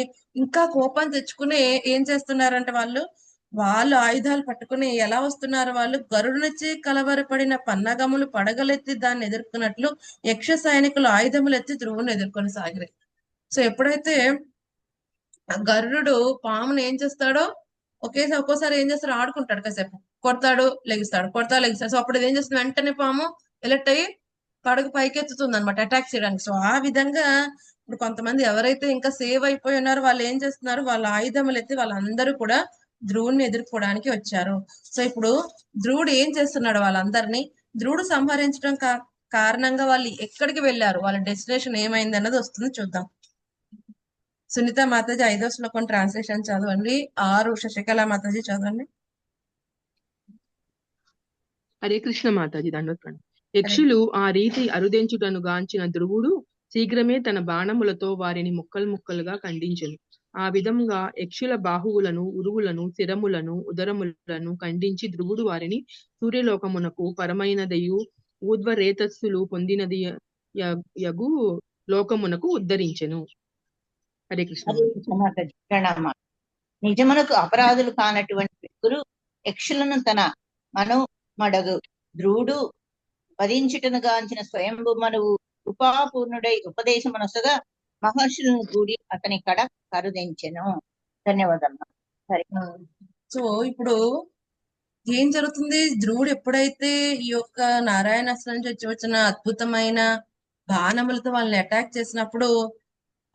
ఇంకా కోపం తెచ్చుకుని ఏం చేస్తున్నారంటే వాళ్ళు ఆయుధాలు పట్టుకుని ఎలా వస్తున్నారు, వాళ్ళు గరుడునొచ్చి కలవరపడిన పన్నగములు పడగలెత్తి దాన్ని ఎదుర్కొన్నట్లు యక్ష సైనికులు ఆయుధములు ఎత్తి ధ్రువుని ఎదుర్కొని సాగిరి. సో ఎప్పుడైతే గరుడు పామును ఏం చేస్తాడో ఒక్కోసారి ఏం చేస్తాడు, ఆడుకుంటాడు, కాసేపు కొడతాడు లెగిస్తాడు, కొడతాడు లెగిస్తాడు. సో అప్పుడు ఏం చేస్తుంది, వెంటనే పాము ఎలర్ట్ అయ్యి పడగ పైకెత్తుతుంది అనమాట అటాక్ చేయడానికి. సో ఆ విధంగా ఇప్పుడు కొంతమంది ఎవరైతే ఇంకా సేవ్ అయిపోయి ఉన్నారో వాళ్ళు ఏం చేస్తున్నారు, వాళ్ళ ఆయుధములు ఎత్తి వాళ్ళందరూ కూడా ధ్రువుడిని ఎదుర్కోవడానికి వచ్చారు. సో ఇప్పుడు ధ్రువుడు ఏం చేస్తున్నాడు, వాళ్ళందరినీ ధ్రువుడు సంహరించడం కారణంగా వాళ్ళు ఎక్కడికి వెళ్ళారు, వాళ్ళ డెస్టినేషన్ ఏమైంది అన్నది వస్తుంది, చూద్దాం. సునీత మాతాజీ 5వ శ్లోకం ట్రాన్స్లేషన్ చదవండి. 6 శశికళ మాతాజీ చదవండి. హరే కృష్ణ మాతాజీ దండోత్ప్రణామం. యక్షులు ఆ రీతి అరుదెంచుటను గాంచిన ధ్రువుడు శీఘ్రమే తన బాణములతో వారిని ముక్కలు ముక్కలుగా ఖండించెను. ఆ విధంగా యక్షుల బాహువులను, ఉరువులను, శిరములను, ఉదరములను ఖండించి ధ్రువుడు వారిని సూర్యలోకమునకు పరమైనదయు ఊర్ధ్వరేతస్సులు పొందినది యగు లోకమునకు ఉద్ధరించెను. హరే కృష్ణ. ప్రణామ. నిజమునకు అపరాధులు కానటువంటి వ్యక్తులు యక్షులను తన మనుమడగు ధ్రువుడు వధించుటను గాంచిన స్వయంభు మనువు కృపాపూర్ణుడై ఉపదేశమనొసగా మహర్షులను కూడి అతని కడ కరుదించెను. ధన్యవాదాలు. సరే, సో ఇప్పుడు ఏం జరుగుతుంది, ధ్రువుడు ఎప్పుడైతే ఈ యొక్క నారాయణాస్త్రం నుంచి వచ్చిన అద్భుతమైన బాణములతో వాళ్ళని అటాక్ చేసినప్పుడు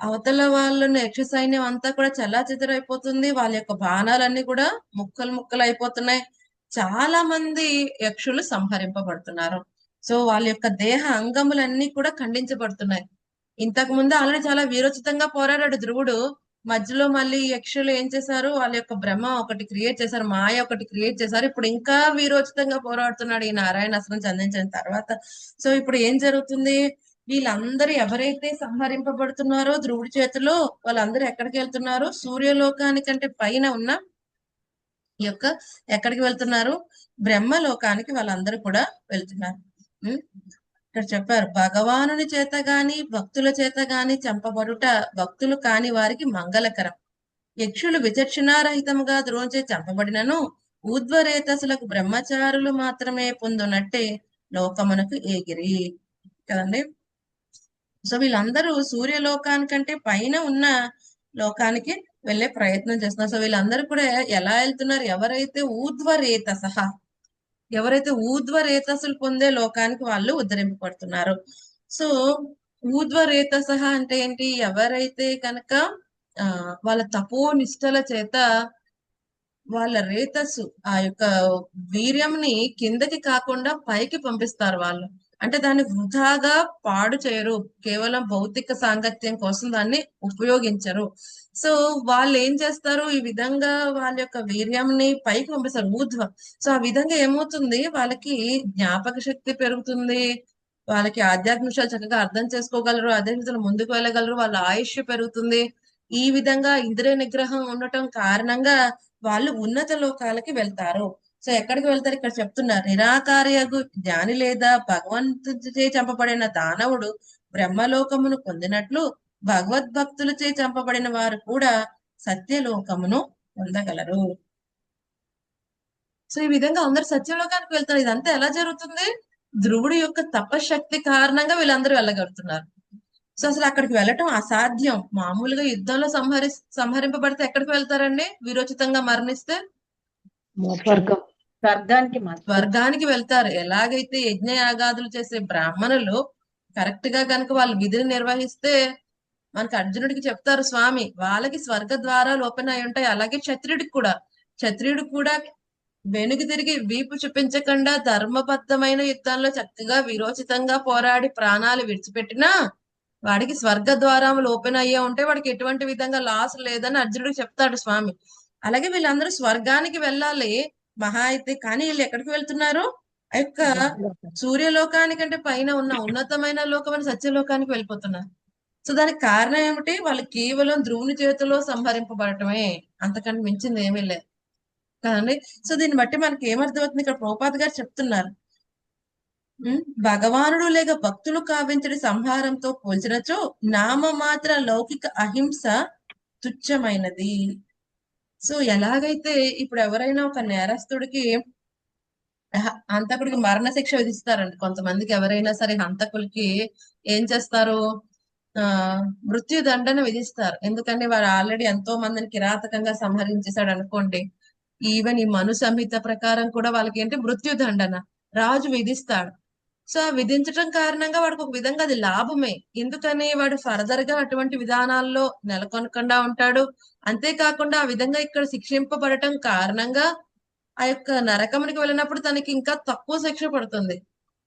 అవతల వాళ్ళని యక్ష సైన్యం అంతా కూడా చెల్లాచెదరైపోతుంది, వాళ్ళ యొక్క బాణాలన్నీ కూడా ముక్కలు ముక్కలు అయిపోతున్నాయి, చాలా మంది యక్షులు సంహరింపబడుతున్నారు. సో వాళ్ళ యొక్క దేహ అంగములన్నీ కూడా ఖండించబడుతున్నాయి. ఇంతకు ముందు ఆల్రెడీ చాలా వీరోచితంగా పోరాడాడు ధ్రువుడు, మధ్యలో మళ్ళీ యక్షులు ఏం చేశారు, వాళ్ళ యొక్క బ్రహ్మ ఒకటి క్రియేట్ చేశారు, మాయ ఒకటి క్రియేట్ చేశారు. ఇప్పుడు ఇంకా వీరోచితంగా పోరాడుతున్నాడు ఈ నారాయణాస్త్రం చందించిన తర్వాత. సో ఇప్పుడు ఏం జరుగుతుంది, వీళ్ళందరూ ఎవరైతే సంహరింపబడుతున్నారో ధ్రువుడి చేతిలో, వాళ్ళందరూ ఎక్కడికి వెళ్తున్నారు, సూర్యలోకానికంటే పైన ఉన్న ఈ యొక్క ఎక్కడికి వెళ్తున్నారు, బ్రహ్మలోకానికి వాళ్ళందరూ కూడా వెళ్తున్నారు. ఇక్కడ చెప్పారు, భగవానుని చేత గాని భక్తుల చేత గాని చంపబడుట భక్తులు కాని వారికి మంగళకరం. యక్షులు విచక్షణారహితముగా ద్రోణచే చంపబడినను ఊర్ధ్వరేతసులకు బ్రహ్మచారులు మాత్రమే పొందునట్టే లోకమునకు ఏగిరి కదండి. సో వీళ్ళందరూ సూర్యలోకానికంటే పైన ఉన్న లోకానికి వెళ్ళే ప్రయత్నం చేస్తున్నారు. సో వీళ్ళందరూ కూడా ఎలా వెళ్తున్నారు, ఎవరైతే ఊర్ధ్వరేత సహా ఎవరైతే ఊర్ధ్వ రేతస్సులు పొందే లోకానికి వాళ్ళు ఉద్ధరింపబడుతున్నారు. సో ఊర్ధ్వ రేతసహ అంటే ఏంటి? ఎవరైతే కనుక వాళ్ళ తపో నిష్టల చేత వాళ్ళ రేతస్సు ఆ యొక్క వీర్యంని కిందకి కాకుండా పైకి పంపిస్తారు వాళ్ళు. అంటే దాన్ని వృధాగా పాడు చేయరు, కేవలం భౌతిక సాంగత్యం కోసం దాన్ని ఉపయోగించరు. సో వాళ్ళు ఏం చేస్తారు? ఈ విధంగా వాళ్ళ యొక్క వీర్యంని పైకి పంపిస్తారు, ఊర్ధ్వ. సో ఆ విధంగా ఏమవుతుంది? వాళ్ళకి జ్ఞాపక శక్తి పెరుగుతుంది, వాళ్ళకి ఆధ్యాత్మిక విషయాలు చక్కగా అర్థం చేసుకోగలరు, అదే విధంగా ముందుకు వెళ్ళగలరు, వాళ్ళ ఆయుష్ పెరుగుతుంది. ఈ విధంగా ఇంద్రియ నిగ్రహం ఉండటం కారణంగా వాళ్ళు ఉన్నత లోకాలకి వెళ్తారు. సో ఎక్కడికి వెళ్తారు? ఇక్కడ చెప్తున్నారు, నిరాకార్యగు జ్ఞాని లేదా భగవంతుడిచే చంపబడిన దానవుడు బ్రహ్మలోకమును పొందినట్లు భగవద్భక్తులచే చంపబడిన వారు కూడా సత్యలోకమును పొందగలరు. సో ఈ విధంగా అందరు సత్యలోకానికి వెళ్తారు. ఇదంతా ఎలా జరుగుతుంది? ధ్రువుడి యొక్క తపశక్తి కారణంగా వీళ్ళందరూ వెళ్ళగలుగుతున్నారు. సో అసలు అక్కడికి వెళ్ళటం అసాధ్యం. మామూలుగా యుద్ధంలో సంహరింపబడితే ఎక్కడికి వెళ్తారండి? వీరోచితంగా మరణిస్తే స్వర్గానికి వెళ్తారు. ఎలాగైతే యజ్ఞ యాగాదులు చేసే బ్రాహ్మణులు కరెక్ట్ గా కనుక వాళ్ళు విధిని నిర్వహిస్తే, మనకి అర్జునుడికి చెప్తారు స్వామి, వాళ్ళకి స్వర్గ ద్వారాలు ఓపెన్ అయి ఉంటాయి. అలాగే క్షత్రియుడు కూడా వెనుక తిరిగి వీపు చూపించకుండా ధర్మబద్ధమైన యుద్ధంలో చక్కగా వీరోచితంగా పోరాడి ప్రాణాలు విడిచిపెట్టినా వాడికి స్వర్గ ద్వారాలు ఓపెన్ అయ్యే ఉంటే వాడికి ఎటువంటి విధంగా లాస్ లేదని అర్జునుడికి చెప్తాడు స్వామి. అలాగే వీళ్ళందరూ స్వర్గానికి వెళ్ళాలి మహా అయితే, కానీ వీళ్ళు ఎక్కడికి వెళ్తున్నారు? ఆ యొక్క సూర్యలోకానికంటే పైన ఉన్న ఉన్నతమైన లోకమైన సత్యలోకానికి వెళ్ళిపోతున్నారు. సో దానికి కారణం ఏమిటి? వాళ్ళు కేవలం ధ్రువుని చేతిలో సంహరింపబడటమే, అంతకంటే మించింది ఏమీ లేదు కదండి. సో దీన్ని బట్టి మనకి ఏమర్థమవుతుంది? ఇక్కడ ప్రభుపాద గారు చెప్తున్నారు, భగవానుడు లేక భక్తులు కావించడి సంహారంతో పోల్చినచో నామమాత్ర లౌకిక అహింస తుచ్చమైనది. సో ఎలాగైతే ఇప్పుడు ఎవరైనా ఒక నేరస్తుడికి హంతకుడికి మరణ శిక్ష విధిస్తారండి. కొంతమందికి ఎవరైనా సరే హంతకులకి ఏం చేస్తారు? మృత్యు దండన విధిస్తారు. ఎందుకంటే వాడు ఆల్రెడీ ఎంతో మందిని కిరాతకంగా సంహరించేశాడు అనుకోండి. ఈవెన్ ఈ మను సంహిత ప్రకారం కూడా వాళ్ళకి ఏంటి? మృత్యు దండన రాజు విధిస్తాడు. సో ఆ విధించటం కారణంగా వాడికి ఒక విధంగా అది లాభమే. ఎందుకని? వాడు ఫర్దర్ గా అటువంటి విధానాల్లో నెలకొనకుండా ఉంటాడు. అంతేకాకుండా ఆ విధంగా ఇక్కడ శిక్షింపబడటం కారణంగా ఆ యొక్క నరకమునికి వెళ్ళినప్పుడు తనకి ఇంకా తక్కువ శిక్ష పడుతుంది.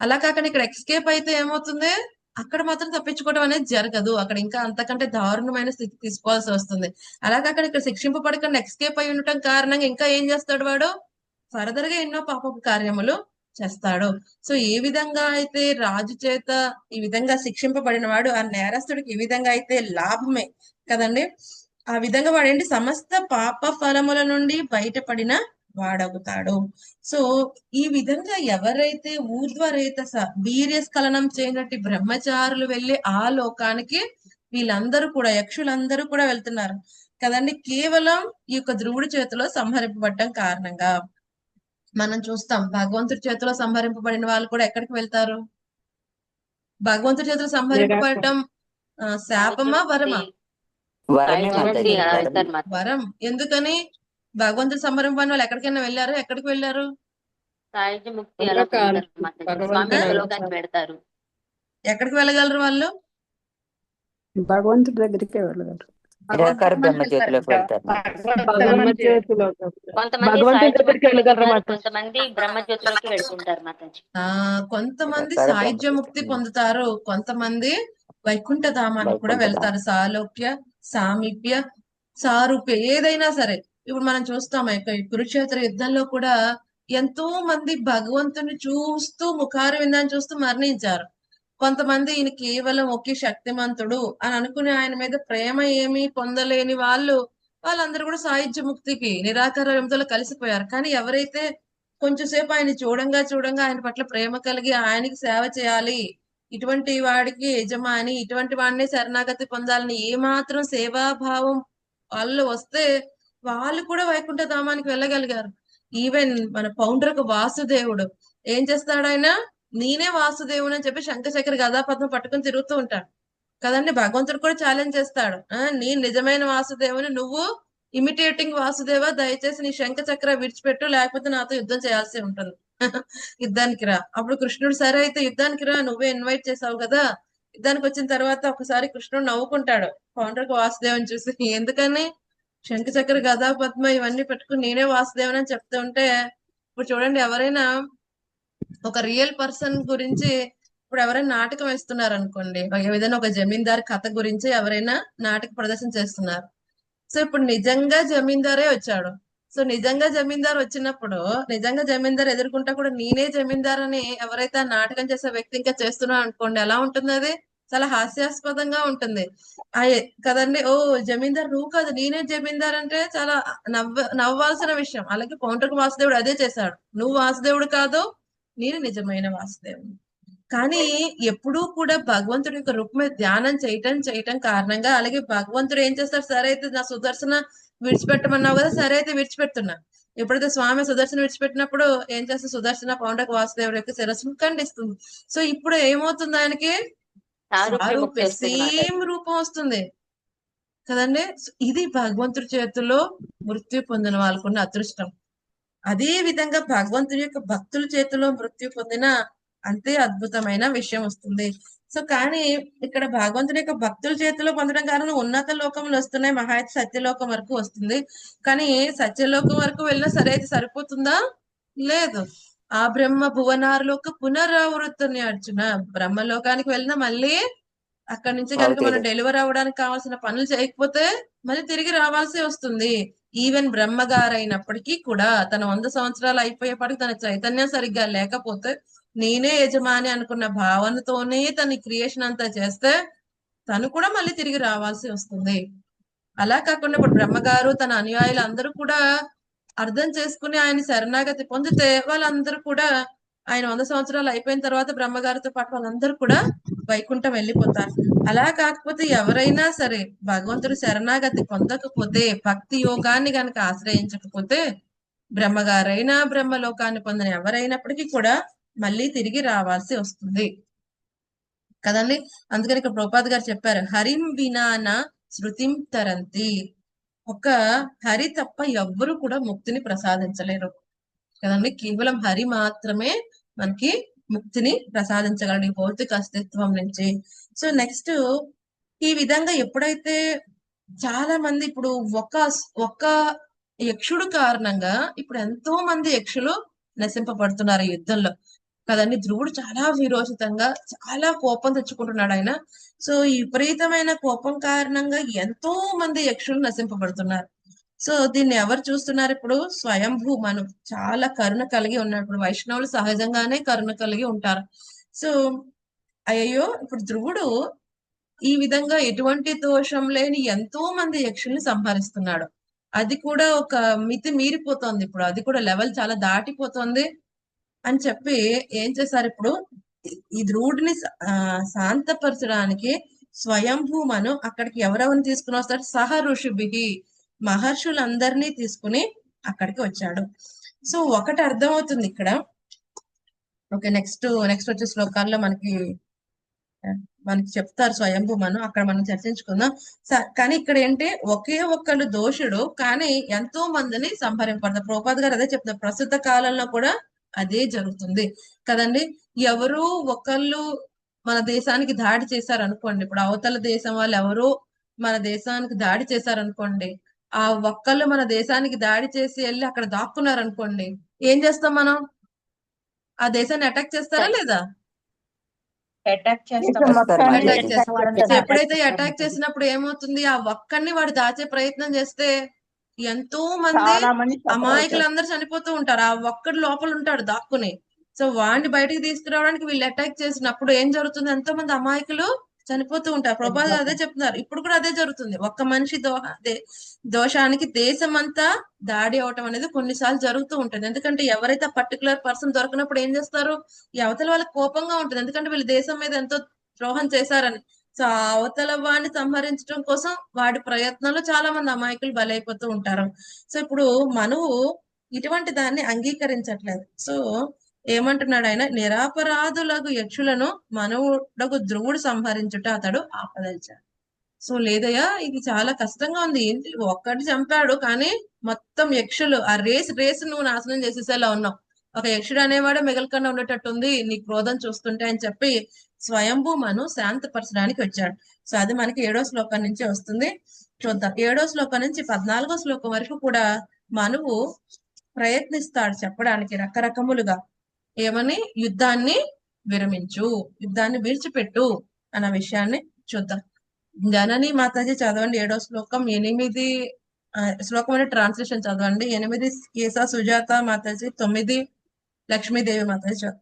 అలా కాకుండా ఇక్కడ ఎస్కేప్ అయితే ఏమవుతుంది? అక్కడ మాత్రం తప్పించుకోవడం అనేది జరగదు, అక్కడ ఇంకా అంతకంటే దారుణమైన స్థితి తీసుకోవాల్సి వస్తుంది. అలా కాకుండా ఇక్కడ శిక్షింపబడకుండా ఎస్కేప్ అయి ఉండటం కారణంగా ఇంకా ఏం చేస్తాడు? వాడు ఫర్దర్ గా ఎన్నో పాపపు కార్యములు చేస్తాడు. సో ఏ విధంగా అయితే రాజు చేత ఈ విధంగా శిక్షింపబడిన వాడు, ఆ నేరస్తుడికి ఈ విధంగా అయితే లాభమే కదండి. ఆ విధంగా వాడేంటి? సమస్త పాప ఫలముల నుండి బయటపడిన వాడవుతాడు. సో ఈ విధంగా ఎవరైతే ఊర్ధ్వరేతస వీర్యస్ఖలనం చేయనట్టి బ్రహ్మచారులు వెళ్ళి ఆ లోకానికి వీళ్ళందరూ కూడా, యక్షులందరూ కూడా వెళ్తున్నారు కదండి, కేవలం ఈ యొక్క ధ్రువుడి చేతిలో సంహరింపబడటం కారణంగా. మనం చూస్తాం భగవంతుడి చేతిలో సంహరింపబడిన వాళ్ళు కూడా ఎక్కడికి వెళ్తారు? భగవంతుడి చేతిలో సంహరింపబడటం శాపమా వరమా? వరం. ఎందుకని? భగవంతుడు సంహరింపబడిన వాళ్ళు ఎక్కడికైనా వెళ్ళారు? ఎక్కడికి వెళ్ళారు? ఎక్కడికి వెళ్ళగలరు వాళ్ళు? భగవంతుడి దగ్గరికే వెళ్ళగలరు. కొంతమంది సాయుధ్య ముక్తి పొందుతారు, కొంతమంది వైకుంఠ ధామానికి కూడా వెళ్తారు. సాలోక్య, సామీప్య, సారూప్య ఏదైనా సరే. ఇప్పుడు మనం చూస్తాం కురుక్షేత్ర యుద్ధంలో కూడా ఎంతో మంది భగవంతుని చూస్తూ ముఖారు విందాన్ని చూస్తూ మరణించారు. కొంతమంది ఈయన కేవలం ఒకే శక్తిమంతుడు అని అనుకుని ఆయన మీద ప్రేమ ఏమీ పొందలేని వాళ్ళందరూ కూడా సాయుధ్య ముక్తికి నిరాకార విముక్తిలో కలిసిపోయారు. కానీ ఎవరైతే కొంచెంసేపు ఆయన చూడంగా ఆయన పట్ల ప్రేమ కలిగి ఆయనకి సేవ చేయాలి, ఇటువంటి వాడికి యజమాని, ఇటువంటి వాడిని శరణాగతి పొందాలని ఏమాత్రం సేవాభావం వాళ్ళు వస్తే వాళ్ళు కూడా వైకుంఠ ధామానికి వెళ్ళగలిగారు. ఈవెన్ మన పౌండ్రకు వాసుదేవుడు ఏం చేస్తాడు? ఆయన నేనే వాసుదేవుని అని చెప్పి శంఖచక్ర గదాపద్మం పట్టుకుని తిరుగుతూ ఉంటాడు కదండి. భగవంతుడు కూడా ఛాలెంజ్ చేస్తాడు, నేను నిజమైన వాసుదేవుని, నువ్వు ఇమిటేటింగ్ వాసుదేవ, దయచేసి నీ శంఖచక్ర విడిచిపెట్టు, లేకపోతే నాతో యుద్ధం చేయాల్సి ఉంటుంది. యుద్ధానికి రా. అప్పుడు కృష్ణుడు సరే అయితే యుద్ధానికి రా, నువ్వే ఇన్వైట్ చేసావు కదా. యుద్ధానికి వచ్చిన తర్వాత ఒకసారి కృష్ణుడు నవ్వుకుంటాడు పౌండ్రక వాసుదేవని చూసి. ఎందుకని? శంఖ చక్ర గదా పద్మ ఇవన్నీ పెట్టుకుని నేనే వాసుదేవన్ అని చెప్తూ ఉంటే, ఇప్పుడు చూడండి ఎవరైనా ఒక రియల్ పర్సన్ గురించి ఇప్పుడు ఎవరైనా నాటకం వేస్తున్నారు అనుకోండి, ఏదైనా ఒక జమీందార్ కథ గురించి ఎవరైనా నాటక ప్రదర్శన చేస్తున్నారు. సో ఇప్పుడు నిజంగా జమీందారే వచ్చాడు. సో నిజంగా జమీందార్ వచ్చినప్పుడు నిజంగా జమీందార్ ఎదుర్కొంటా కూడా నేనే జమీందార్ అని ఎవరైతే ఆ నాటకం చేసే వ్యక్తి ఇంకా చేస్తున్నా అనుకోండి, ఎలా ఉంటుంది? అది చాలా హాస్యాస్పదంగా ఉంటుంది. కదండి. ఓ జమీందార్ నువ్వు కాదు నేనే జమీందార్ అంటే చాలా నవ్వాల్సిన విషయం. అలాగే పౌండ్రక వాసుదేవుడు అదే చేశాడు. నువ్వు వాసుదేవుడు కాదు, నేను నిజమైన వాసుదేవుడు. కానీ ఎప్పుడూ కూడా భగవంతుడి యొక్క రూపం మీద ధ్యానం చేయటం కారణంగా, అలాగే భగవంతుడు ఏం చేస్తాడు, సరే అయితే నా సుదర్శన విడిచిపెట్టమన్నావు కదా, సరే అయితే విడిచిపెడుతున్నా. ఎప్పుడైతే స్వామి సుదర్శన విడిచిపెట్టినప్పుడు ఏం చేస్తే సుదర్శన పౌండ్రక వాసుదేవుడి యొక్క శిరస్సును ఖండిస్తుంది. సో ఇప్పుడు ఏమవుతుంది? ఆయనకి సేమ్ రూపం వస్తుంది కదండి. ఇది భగవంతుడి చేతుల్లో మృత్యు పొందిన వాళ్ళకున్న అదృష్టం. అదే విధంగా భగవంతుడి యొక్క భక్తుల చేతిలో మృత్యు పొందిన అంతే అద్భుతమైన విషయం వస్తుంది. సో కానీ ఇక్కడ భగవంతుడి యొక్క భక్తుల చేతిలో పొందడం కారణం ఉన్నత లోకములు వస్తున్నాయి, మహా అయితే సత్యలోకం వరకు వస్తుంది. కానీ సత్యలోకం వరకు వెళ్ళినా సరే అయితే సరిపోతుందా? లేదు. ఆ బ్రహ్మ భువనారులోక పునరావృత్తుని అర్జున. బ్రహ్మలోకానికి వెళ్ళినా మళ్ళీ అక్కడి నుంచి కనుక మనం డెలివర్ అవ్వడానికి కావాల్సిన పనులు చేయకపోతే మళ్ళీ తిరిగి రావాల్సి వస్తుంది. ఈవెన్ బ్రహ్మగారైనప్పటికీ కూడా తన 100 సంవత్సరాలు అయిపోయేప్పటికి తన చైతన్యం సరిగ్గా లేకపోతే, నేనే యజమాని అనుకున్న భావనతోనే తన క్రియేషన్ అంతా చేస్తే తను కూడా మళ్ళీ తిరిగి రావాల్సి వస్తుంది. అలా కాకుండా ఇప్పుడు బ్రహ్మగారు తన అనుయాయులు అందరూ కూడా అర్థం చేసుకుని ఆయన శరణాగతి పొందితే వాళ్ళందరూ కూడా ఆయన 100 సంవత్సరాలు అయిపోయిన తర్వాత బ్రహ్మగారితో పాటు వాళ్ళందరూ కూడా వైకుంఠం వెళ్ళిపోతారు. అలా కాకపోతే ఎవరైనా సరే భగవంతుడు శరణాగతి పొందకపోతే, భక్తి యోగాన్ని గనక ఆశ్రయించకపోతే, బ్రహ్మగారైనా బ్రహ్మలోకాన్ని పొందిన ఎవరైనప్పటికీ కూడా మళ్ళీ తిరిగి రావాల్సి వస్తుంది కదండి. అందుకని ఇక్కడ ప్రభుపాద గారు చెప్పారు, హరిం వినాన శృతిం తరంతి. ఒక హరి తప్ప ఎవ్వరు కూడా ముక్తిని ప్రసాదించలేరు కదండి. కేవలం హరి మాత్రమే మనకి ముక్తిని ప్రసాదించగలడు ఈ భౌతిక అస్తిత్వం నుంచి. సో నెక్స్ట్ ఈ విధంగా ఎప్పుడైతే చాలా మంది ఇప్పుడు ఒక యక్షుడు కారణంగా ఇప్పుడు ఎంతో మంది యక్షులు నశింపబడుతున్నారు యుద్ధంలో కదండి. ధ్రువుడు చాలా విరోచితంగా చాలా కోపం తెచ్చుకుంటున్నాడు ఆయన. సో ఈ విపరీతమైన కోపం కారణంగా ఎంతో మంది యక్షులు నశింపబడుతున్నారు. సో దీన్ని ఎవరు చూస్తున్నారు? ఇప్పుడు స్వయంభూ మను చాలా కరుణ కలిగి ఉన్నాడు. ఇప్పుడు వైష్ణవులు సహజంగానే కరుణ కలిగి ఉంటారు. సో అయ్యో ఇప్పుడు ధ్రువుడు ఈ విధంగా ఎటువంటి దోషం లేని ఎంతో మంది యక్షుల్ని సంహరిస్తున్నాడు. అది కూడా ఒక మితి మీరిపోతుంది. ఇప్పుడు అది కూడా లెవెల్ చాలా దాటిపోతుంది అని చెప్పి ఏం చేశారు, ఇప్పుడు ఈ ధ్రువుడిని శాంతపరచడానికి స్వయంభూమను అక్కడికి ఎవరెవరిని తీసుకుని వస్తాడు? సహ ఋషిభిహి, మహర్షులందరినీ తీసుకుని అక్కడికి వచ్చాడు. సో ఒకటి అర్థమవుతుంది ఇక్కడ. ఓకే, నెక్స్ట్ వచ్చే శ్లోకాల్లో మనకి చెప్తారు స్వయంభూమను, అక్కడ మనం చర్చించుకుందాం. కానీ ఇక్కడ ఏంటి, ఒకే ఒక్కళ్ళు దోషుడు కానీ ఎంతో మందిని సంహరింపడతారు. ప్రభుపాద గారు అదే చెప్తున్నారు, ప్రస్తుత కాలంలో కూడా అదే జరుగుతుంది కదండి. ఎవరు ఒకళ్ళు మన దేశానికి దాడి చేశారనుకోండి, ఇప్పుడు అవతల దేశం వాళ్ళు ఎవరు మన దేశానికి దాడి చేశారనుకోండి, ఆ ఒక్కళ్ళు మన దేశానికి దాడి చేసి వెళ్ళి అక్కడ దాక్కున్నారనుకోండి, ఏం చేస్తాం మనం? ఆ దేశాన్ని అటాక్ చేస్తారా లేదా? అటాక్ చేస్తాం. ఎప్పుడైతే అటాక్ చేసినప్పుడు ఏమవుతుంది, ఆ ఒక్కడిని వాడు దాచే ప్రయత్నం చేస్తే ఎంతో మంది అమాయకులందరూ చనిపోతూ ఉంటారు. ఆ ఒక్కడు లోపల ఉంటాడు దాక్కుని. సో వాడిని బయటికి తీసుకురావడానికి వీళ్ళు అటాక్ చేసినప్పుడు ఏం జరుగుతుంది, ఎంతో మంది అమాయకులు చనిపోతూ ఉంటారు. ప్రభుపాద అదే చెప్తున్నారు, ఇప్పుడు కూడా అదే జరుగుతుంది. ఒక్క మనిషి దోషానికి దేశం అంతా దాడి అవటం అనేది కొన్నిసార్లు జరుగుతూ ఉంటుంది. ఎందుకంటే ఎవరైతే పర్టికులర్ పర్సన్ దొరకనప్పుడు ఏం చేస్తారు, ఈ అవతల వాళ్ళకి కోపంగా ఉంటుంది, ఎందుకంటే వీళ్ళు దేశం మీద ఎంతో ద్రోహం చేశారని. సో ఆ అవతల వాడిని సంహరించడం కోసం వాడి ప్రయత్నంలో చాలా మంది అమాయకులు బలైపోతూ ఉంటారు. సో ఇప్పుడు మనువు ఇటువంటి దాన్ని అంగీకరించట్లేదు. సో ఏమంటున్నాడు ఆయన, నిరాపరాధులకు యక్షులను మనువుడకు ధ్రువుడు సంహరించుట అతడు ఆపదలిచాడు. సో లేదయ్యా ఇది చాలా కష్టంగా ఉంది, ఏంటి ఒక్కటి చంపాడు కానీ మొత్తం యక్షులు ఆ రేస్ నువ్వు నాశనం చేసేసేలా ఉన్నావు. ఒక యక్షుడు అనేవాడు మిగలకుండా ఉండేటట్టుంది నీ క్రోధం చూస్తుంటే అని చెప్పి స్వయంభూ మను శాంతపరచడానికి వచ్చాడు. సో అది మనకి 7వ శ్లోకం నుంచి వస్తుంది. చూద్దాం. 7వ శ్లోకం నుంచి 14వ శ్లోకం వరకు కూడా మనువు ప్రయత్నిస్తాడు చెప్పడానికి రకరకములుగా. ఏమని? యుద్ధాన్ని విరమించు, యుద్ధాన్ని విడిచిపెట్టు అన్న విషయాన్ని చూద్దాం. జనని మాతాజీ చదవండి 7వ శ్లోకం. 8 శ్లోకం అనే ట్రాన్స్లేషన్ చదవండి. 8 కేశా సుజాత మాతాజీ, 9 లక్ష్మీదేవి మాతాజీ చదవండి.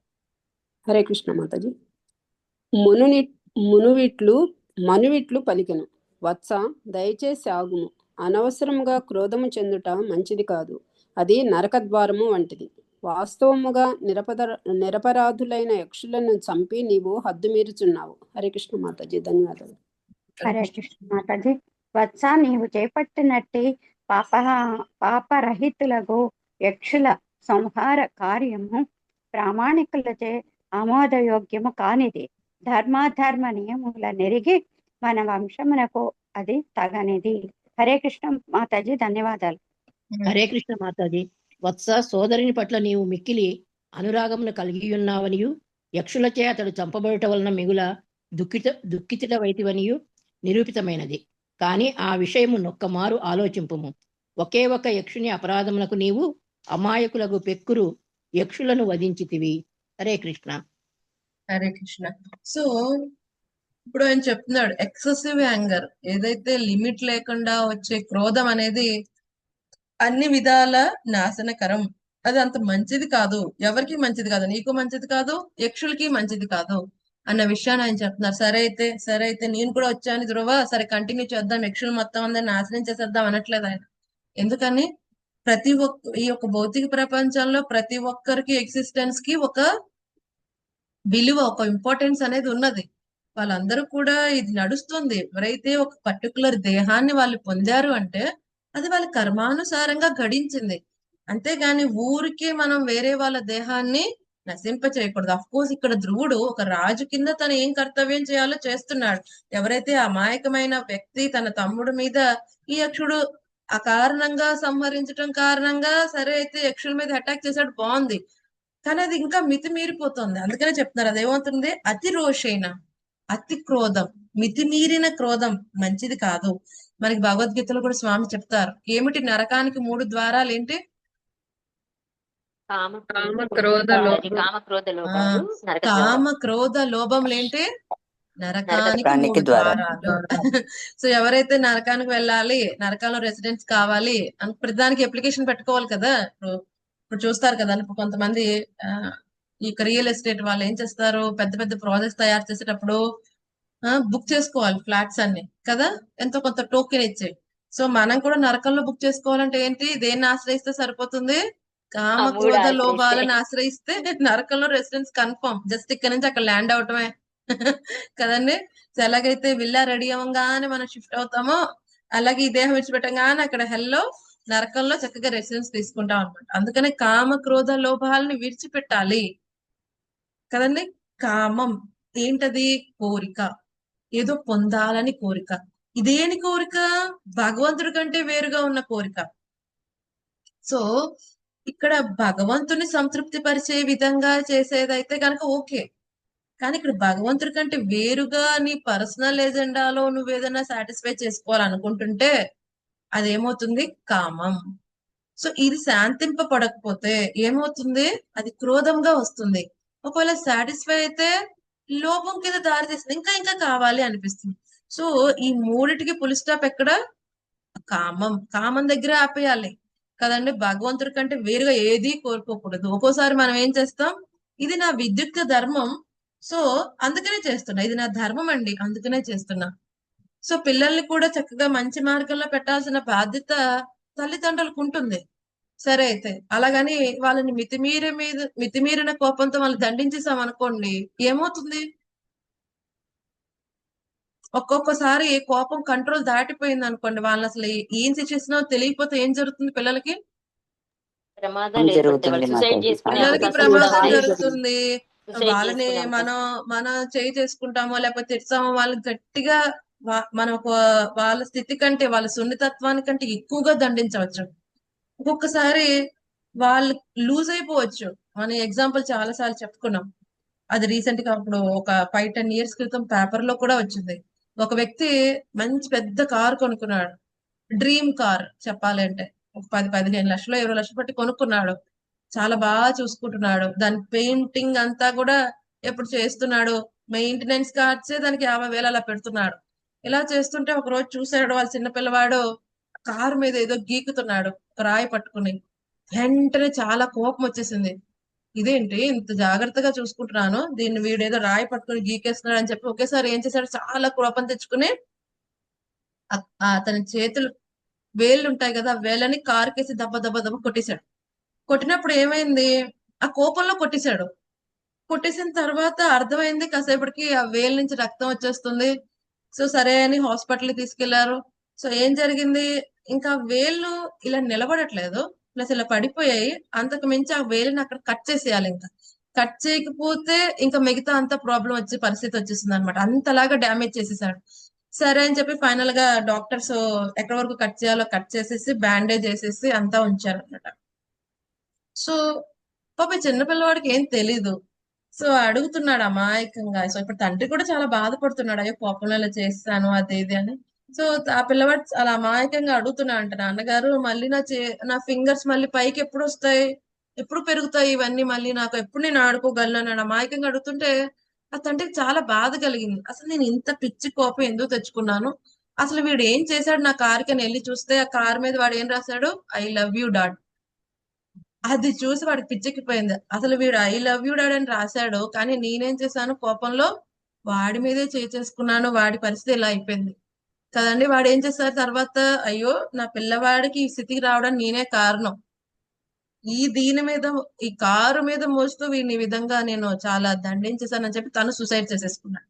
హరే కృష్ణ మాతాజీ. మనువిట్లు పలికెను, వత్స దయచేసి ఆగుము. అనవసరముగా క్రోధము చెందుట మంచిది కాదు, అది నరకద్వారము వంటిది. వాస్తవముగా నిరపరాధులైన యక్షులను చంపి నీవు హద్దు మీరుచున్నావు. హరే కృష్ణ మాతాజీ. ధన్యవాదాలు. హరే కృష్ణ మాతాజీ. వత్స, నీవు చేపట్టినట్టి పాపరహితులకు యక్షుల సంహార కార్యము ప్రామాణికులచే ఆమోదయోగ్యము కానిది. ధర్మాధర్మ నియముల నెరిగి మన వంశమునకు అది తగనిది. హరే కృష్ణ మాతాజీ. ధన్యవాదాలు. హరే కృష్ణ మాతాజీ. వత్స, సోదరుని పట్ల నీవు మిక్కిలి అనురాగమును కలిగి ఉన్నావనియు యక్షులచే అతడు చంపబడట వలన మిగుల దుఃఖితుడవైతివనియు నిరూపితమైనది. కాని ఆ విషయము నొక్కమారు ఆలోచింపుము. ఒకే ఒక యక్షుని అపరాధమునకు నీవు అమాయకులకు పెక్కురు యక్షులను వధించితివి. హరే కృష్ణ. హరే కృష్ణ. సో ఇప్పుడు ఆయన చెప్తున్నాడు ఎక్సెసివ్ యాంగర్, ఏదైతే లిమిట్ లేకుండా వచ్చే క్రోధం అనేది అన్ని విధాల నాశనకరం. అది అంత మంచిది కాదు, ఎవరికి మంచిది కాదు, నీకు మంచిది కాదు, యక్షులకి మంచిది కాదు అన్న విషయాన్ని ఆయన చెప్తున్నారు. సరే అయితే నేను కూడా వచ్చాను ధ్రువ, సరే కంటిన్యూ చేద్దాం, యక్షులు మొత్తం అందరిని నాశనం చేసేద్దాం అనట్లేదు ఆయన. ఎందుకని? ఈ యొక్క భౌతిక ప్రపంచంలో ప్రతి ఒక్కరికి ఎగ్జిస్టెన్స్ కి ఒక విలువ, ఒక ఇంపార్టెన్స్ అనేది ఉన్నది. వాళ్ళందరూ కూడా ఇది నడుస్తుంది. ఎవరైతే ఒక పర్టికులర్ దేహాన్ని వాళ్ళు పొందారు అంటే అది వాళ్ళ కర్మానుసారంగా గడించింది. అంతేగాని ఊరికే మనం వేరే వాళ్ళ దేహాన్ని నశింప చేయకూడదు. అఫ్ కోర్స్ ఇక్కడ ధ్రువుడు ఒక రాజు కింద తను ఏం కర్తవ్యం చేయాలో చేస్తున్నాడు. ఎవరైతే అమాయకమైన వ్యక్తి తన తమ్ముడు మీద ఈ యక్షుడు అకారణంగా సంహరించడం కారణంగా సరే అయితే యక్షుల మీద అటాక్ చేశాడు, బాగుంది. కానీ అది ఇంకా మితిమీరిపోతుంది. అందుకనే చెప్తున్నారు అదేమవుతుంది, అతి రోషైన, అతి క్రోధం, మితిమీరిన క్రోధం మంచిది కాదు. మనకి భగవద్గీతలో కూడా స్వామి చెప్తారు ఏమిటి నరకానికి 3 ద్వారాలు ఏంటి? కామ క్రోధ లోభములేంటి? నరకానికి 3 ద్వారాలు. సో ఎవరైతే నరకానికి వెళ్ళాలి, నరకంలో రెసిడెంట్స్ కావాలి అని ప్రతిదానికి అప్లికేషన్ పెట్టుకోవాలి కదా. ఇప్పుడు చూస్తారు కదా, ఇప్పుడు కొంతమంది ఈ రియల్ ఎస్టేట్ వాళ్ళు ఏం చేస్తారు, పెద్ద పెద్ద ప్రాజెక్ట్స్ తయారు చేసేటప్పుడు బుక్ చేసుకోవాలి ఫ్లాట్స్ అన్ని కదా, ఎంతో కొంత టోకెన్ ఇచ్చి. సో మనం కూడా నరకంలో బుక్ చేసుకోవాలంటే ఏంటి, దేన్ని ఆశ్రయిస్తే సరిపోతుంది? కామ క్రోధ లోభాలను ఆశ్రయిస్తే నరకంలో రెసిడెన్స్ కన్ఫర్మ్. జస్ట్ ఇక్కడ నుంచి అక్కడ ల్యాండ్ అవటమే కదండి. సో ఎలాగైతే విల్లా రెడీ అవ్వగానే మనం షిఫ్ట్ అవుతామో అలాగే ఈ దేహం విడిచిపెట్టగానే అక్కడ హెల్లో నరకంలో చక్కగా రెసిడెన్స్ తీసుకుంటాం అనమాట. అందుకనే కామ క్రోధ లోభాలని విడిచిపెట్టాలి కదండి. కామం ఏంటది? కోరిక, ఏదో పొందాలని కోరిక. ఇదేని కోరిక? భగవంతుడి కంటే వేరుగా ఉన్న కోరిక. సో ఇక్కడ భగవంతుని సంతృప్తి పరిచే విధంగా చేసేదైతే కనుక ఓకే. కానీ ఇక్కడ భగవంతుడి కంటే వేరుగా నీ పర్సనల్ ఎజెండాలో నువ్వు ఏదైనా సాటిస్ఫై చేసుకోవాలనుకుంటుంటే అదేమవుతుంది? కామం. సో ఇది శాంతింపబడకపోతే ఏమవుతుంది? అది క్రోధంగా వస్తుంది. ఒకవేళ సాటిస్ఫై అయితే లోభం కింద దారి తీస్తుంది, ఇంకా ఇంకా కావాలి అనిపిస్తుంది. సో ఈ మూడిటికి పులి స్టాప్ ఎక్కడ? కామం. కామం దగ్గర ఆపేయాలి కదండి. భగవంతుడి కంటే వేరుగా ఏది కోరుకోకూడదు. ఒక్కోసారి మనం ఏం చేస్తాం, ఇది నా విద్యుక్త ధర్మం, సో అందుకనే చేస్తున్నా, ఇది నా ధర్మం అండి అందుకనే చేస్తున్నా. సో పిల్లల్ని కూడా చక్కగా మంచి మార్గంలో పెట్టాల్సిన బాధ్యత తల్లిదండ్రులకు ఉంటుంది. సరే అయితే అలాగని వాళ్ళని మితిమీరిన కోపంతో వాళ్ళు దండించేసాం అనుకోండి, ఏమవుతుంది? ఒక్కొక్కసారి కోపం కంట్రోల్ దాటిపోయింది అనుకోండి, వాళ్ళని అసలు ఏం శిక్షిస్తున్నారో తెలియకపోతే ఏం జరుగుతుంది? పిల్లలకి పిల్లలకి ప్రమాదం జరుగుతుంది. వాళ్ళని మనం చేయి చేసుకుంటామో లేకపోతే తిడతామో, వాళ్ళని గట్టిగా మనం వాళ్ళ స్థితి కంటే వాళ్ళ సున్నితత్వానికంటే ఎక్కువగా దండించవచ్చు. ఒక్కొక్కసారి వాళ్ళు లూజ్ అయిపోవచ్చు. మన ఎగ్జాంపుల్ చాలా సార్లు చెప్పుకున్నాం. అది రీసెంట్ గా అప్పుడు ఒక 5-10 ఇయర్స్ క్రితం పేపర్ లో కూడా వచ్చింది. ఒక వ్యక్తి మంచి పెద్ద కార్ కొనుక్కున్నాడు, డ్రీమ్ కార్ చెప్పాలంటే. ఒక 10-15 లక్షలు 20 లక్షలు పెట్టి కొనుక్కున్నాడు. చాలా బాగా చూసుకుంటున్నాడు. దాని పెయింటింగ్ అంతా కూడా ఎప్పుడు చేస్తున్నాడు, మెయింటెనెన్స్ కార్డ్సే దానికి 50,000 అలా పెడుతున్నాడు. ఇలా చేస్తుంటే ఒక రోజు చూసాడు వాళ్ళ చిన్న పిల్లవాడు కారు మీద ఏదో గీకుతున్నాడు ఒక రాయి పట్టుకుని. వెంటనే చాలా కోపం వచ్చేసింది. ఇదేంటి ఇంత జాగ్రత్తగా చూసుకుంటున్నాను, దీన్ని వీడేదో రాయి పట్టుకుని గీకేస్తున్నాడు అని చెప్పి ఒకేసారి ఏం చేశాడు, చాలా కోపం తెచ్చుకుని అతని చేతులు వేళ్ళు ఉంటాయి కదా, వేళ్ళని కారుకేసి దెబ్బ దెబ్బ దెబ్బ కొట్టేశాడు. కొట్టినప్పుడు ఏమైంది, ఆ కోపంలో కొట్టేశాడు. కొట్టేసిన తర్వాత అర్థమైంది కాసేపటికి ఆ వేలు నుంచి రక్తం వచ్చేస్తుంది. సో సరే అని హాస్పిటల్ తీసుకెళ్లారు. సో ఏం జరిగింది, ఇంకా వేళ్ళు ఇలా నిలబడట్లేదు, ప్లస్ ఇలా పడిపోయాయి. అంతకు మించి ఆ వేలుని అక్కడ కట్ చేసేయాలి. ఇంకా కట్ చేయకపోతే ఇంకా మిగతా అంతా ప్రాబ్లం వచ్చే పరిస్థితి వచ్చేసింది అనమాట. అంతలాగా డ్యామేజ్ చేసేసాడు. సరే అని చెప్పి ఫైనల్ గా డాక్టర్స్ ఎక్కడి వరకు కట్ చేయాలో కట్ చేసేసి బ్యాండేజ్ వేసేసి అంతా ఉంచారు అనమాట. సో పాప చిన్నపిల్లవాడికి ఏం తెలీదు. సో అడుగుతున్నాడు అమాయకంగా. సో ఇప్పుడు తండ్రి కూడా చాలా బాధపడుతున్నాడు, అయ్యో కోపంలో ఇలా చేస్తాను అది ఇది అని. సో ఆ పిల్లవాడు అలా అమాయకంగా అడుగుతున్నా అంట, నాన్నగారు మళ్ళీ నా ఫింగర్స్ మళ్ళీ పైకి ఎప్పుడు వస్తాయి, ఎప్పుడు పెరుగుతాయి ఇవన్నీ, మళ్ళీ నాకు ఎప్పుడు నేను ఆడుకోగలను అని అమాయకంగా అడుగుతుంటే ఆ తండ్రికి చాలా బాధ కలిగింది. అసలు నేను ఇంత పిచ్చి కోపం ఎందుకు తెచ్చుకున్నాను, అసలు వీడు ఏం చేశాడు నా కారుకి అని వెళ్ళి చూస్తే ఆ కారు మీద వాడు ఏం రాశాడు, ఐ లవ్ యూ డాడ్. అది చూసి వాడికి పిచ్చెక్కిపోయింది. అసలు వీడు ఐ లవ్ యూ డాడ్ అని రాశాడు, కానీ నేనేం చేశాను కోపంలో వాడి మీదే చేసుకున్నాను, వాడి పరిస్థితి ఇలా అయిపోయింది కదండి. వాడు ఏం చేశారు తర్వాత, అయ్యో నా పిల్లవాడికి ఈ స్థితికి రావడానికి నేనే కారణం, దీని మీద ఈ కారు మీద మోస్తూ వీడిని ఈ విధంగా నేను చాలా దండించేశానని చెప్పి తను సూసైడ్ చేసేసుకున్నాడు.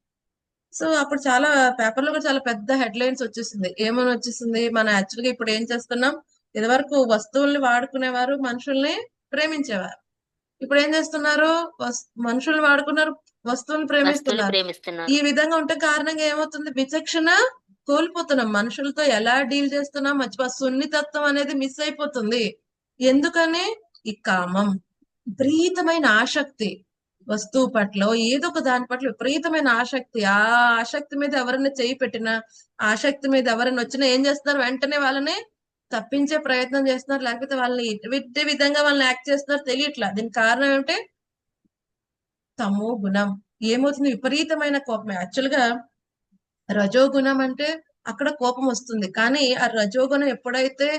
సో అప్పుడు చాలా పేపర్లో కూడా చాలా పెద్ద హెడ్లైన్స్ వచ్చేసింది. ఏమని వచ్చేసింది, మనం యాక్చువల్గా ఇప్పుడు ఏం చేస్తున్నాం, ఇదివరకు వస్తువుల్ని వాడుకునేవారు, మనుషుల్ని ప్రేమించేవారు. ఇప్పుడు ఏం చేస్తున్నారు, మనుషుల్ని వాడుకున్నారు, వస్తువుల్ని ప్రేమిస్తున్నారు. ఈ విధంగా ఉంటే కారణంగా ఏమవుతుంది, విచక్షణ కోల్పోతున్నాం. మనుషులతో ఎలా డీల్ చేస్తున్నాం, మర్చిపో సున్నితత్వం అనేది మిస్ అయిపోతుంది. ఎందుకని, ఈ కామం, విపరీతమైన ఆసక్తి, వస్తువు పట్ల ఏదో ఒక దాని పట్ల విపరీతమైన ఆసక్తి. ఆ ఆసక్తి మీద ఎవరైనా చేయి పెట్టినా, ఆసక్తి మీద ఎవరైనా వచ్చినా ఏం చేస్తున్నారు, వెంటనే వాళ్ళని తప్పించే ప్రయత్నం చేస్తున్నారు, లేకపోతే వాళ్ళని ఇదే విధంగా వాళ్ళని యాక్ట్ చేస్తున్నారు తెలియట్లా. దీనికి కారణం ఏమిటి, తమో గుణం. ఏమవుతుంది, విపరీతమైన కోపం. యాక్చువల్ గా రజోగుణం అంటే అక్కడ కోపం వస్తుంది, కానీ ఆ రజోగుణం ఎప్పుడైతే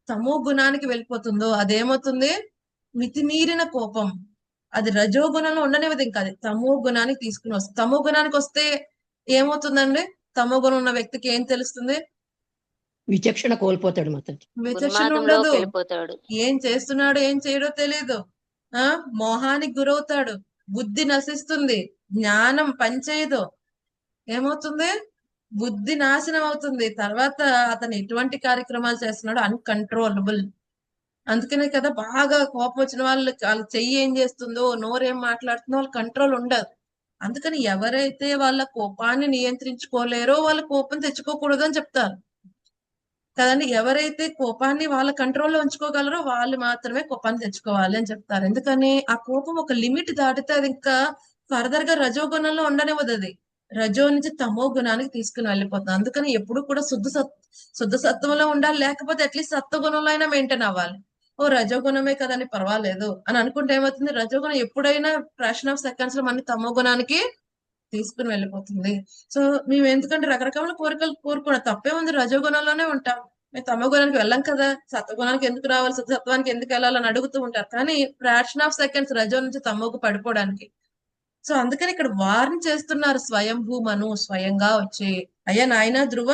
తమో గుణానికి వెళ్ళిపోతుందో అదేమవుతుంది, మితిమీరిన కోపం. అది రజోగుణంలో ఉండనివ్వదు, ఇంకా అది తమో గుణానికి తీసుకుని వస్తుంది. తమో గుణానికి వస్తే ఏమవుతుందండి, తమో గుణం ఉన్న వ్యక్తికి ఏం తెలుస్తుంది, విచక్షణ కోల్పోతాడు మాత్రం. విచక్షణ ఉండదు, ఏం చేస్తున్నాడో ఏం చేయడో తెలీదు, మోహానికి గురవుతాడు, బుద్ధి నశిస్తుంది, జ్ఞానం పనిచేయదు. ఏమవుతుంది, బుద్ధి నాశనం అవుతుంది. తర్వాత అతను ఎటువంటి కార్యక్రమాలు చేస్తున్నాడు, అన్కంట్రోలబుల్. అందుకనే కదా బాగా కోపం వచ్చిన వాళ్ళ చెయ్యి ఏం చేస్తుందో, నోరు ఏం మాట్లాడుతుందో వాళ్ళ కంట్రోల్ ఉండదు. అందుకని ఎవరైతే వాళ్ళ కోపాన్ని నియంత్రించుకోలేరో వాళ్ళ కోపం తెచ్చుకోకూడదు అని చెప్తారు కదండి. ఎవరైతే కోపాన్ని వాళ్ళ కంట్రోల్లో ఉంచుకోగలరో వాళ్ళు మాత్రమే కోపాన్ని తెచ్చుకోవాలి అని చెప్తారు. ఎందుకని, ఆ కోపం ఒక లిమిట్ దాటితే అది ఇంకా ఫర్దర్ గా రజోగుణంలో ఉండనివ్వదు. అది రజో నుంచి తమో గుణానికి తీసుకుని వెళ్ళిపోతుంది. అందుకని ఎప్పుడు కూడా శుద్ధ సత్వంలో ఉండాలి, లేకపోతే అట్లీస్ట్ సత్వగుణంలో అయినా మెయింటైన్ అవ్వాలి. ఓ రజోగుణమే కదని పర్వాలేదు అని అనుకుంటే ఏమవుతుంది, రజోగుణం ఎప్పుడైనా ఫ్రాక్షన్ ఆఫ్ సెకండ్స్ లో మన తమో గుణానికి తీసుకుని వెళ్ళిపోతుంది. సో మేము ఎందుకంటే రకరకాల కోరికలు కోరుకున్నాం, తప్పే ఉంది, రజోగుణంలోనే ఉంటాం, మేము తమో గుణానికి వెళ్ళాం కదా, సత్వగుణానికి ఎందుకు రావాలి, సత్వానికి ఎందుకు వెళ్ళాలని అడుగుతూ ఉంటారు. కానీ ఫ్రాక్షన్ ఆఫ్ సెకండ్స్ రజో నుంచి తమోకు పడిపోవడానికి. సో అందుకని ఇక్కడ వార్న్ చేస్తున్నారు స్వయంభూ మను, స్వయంగా వచ్చి, అయ్యా నాయన ధ్రువ,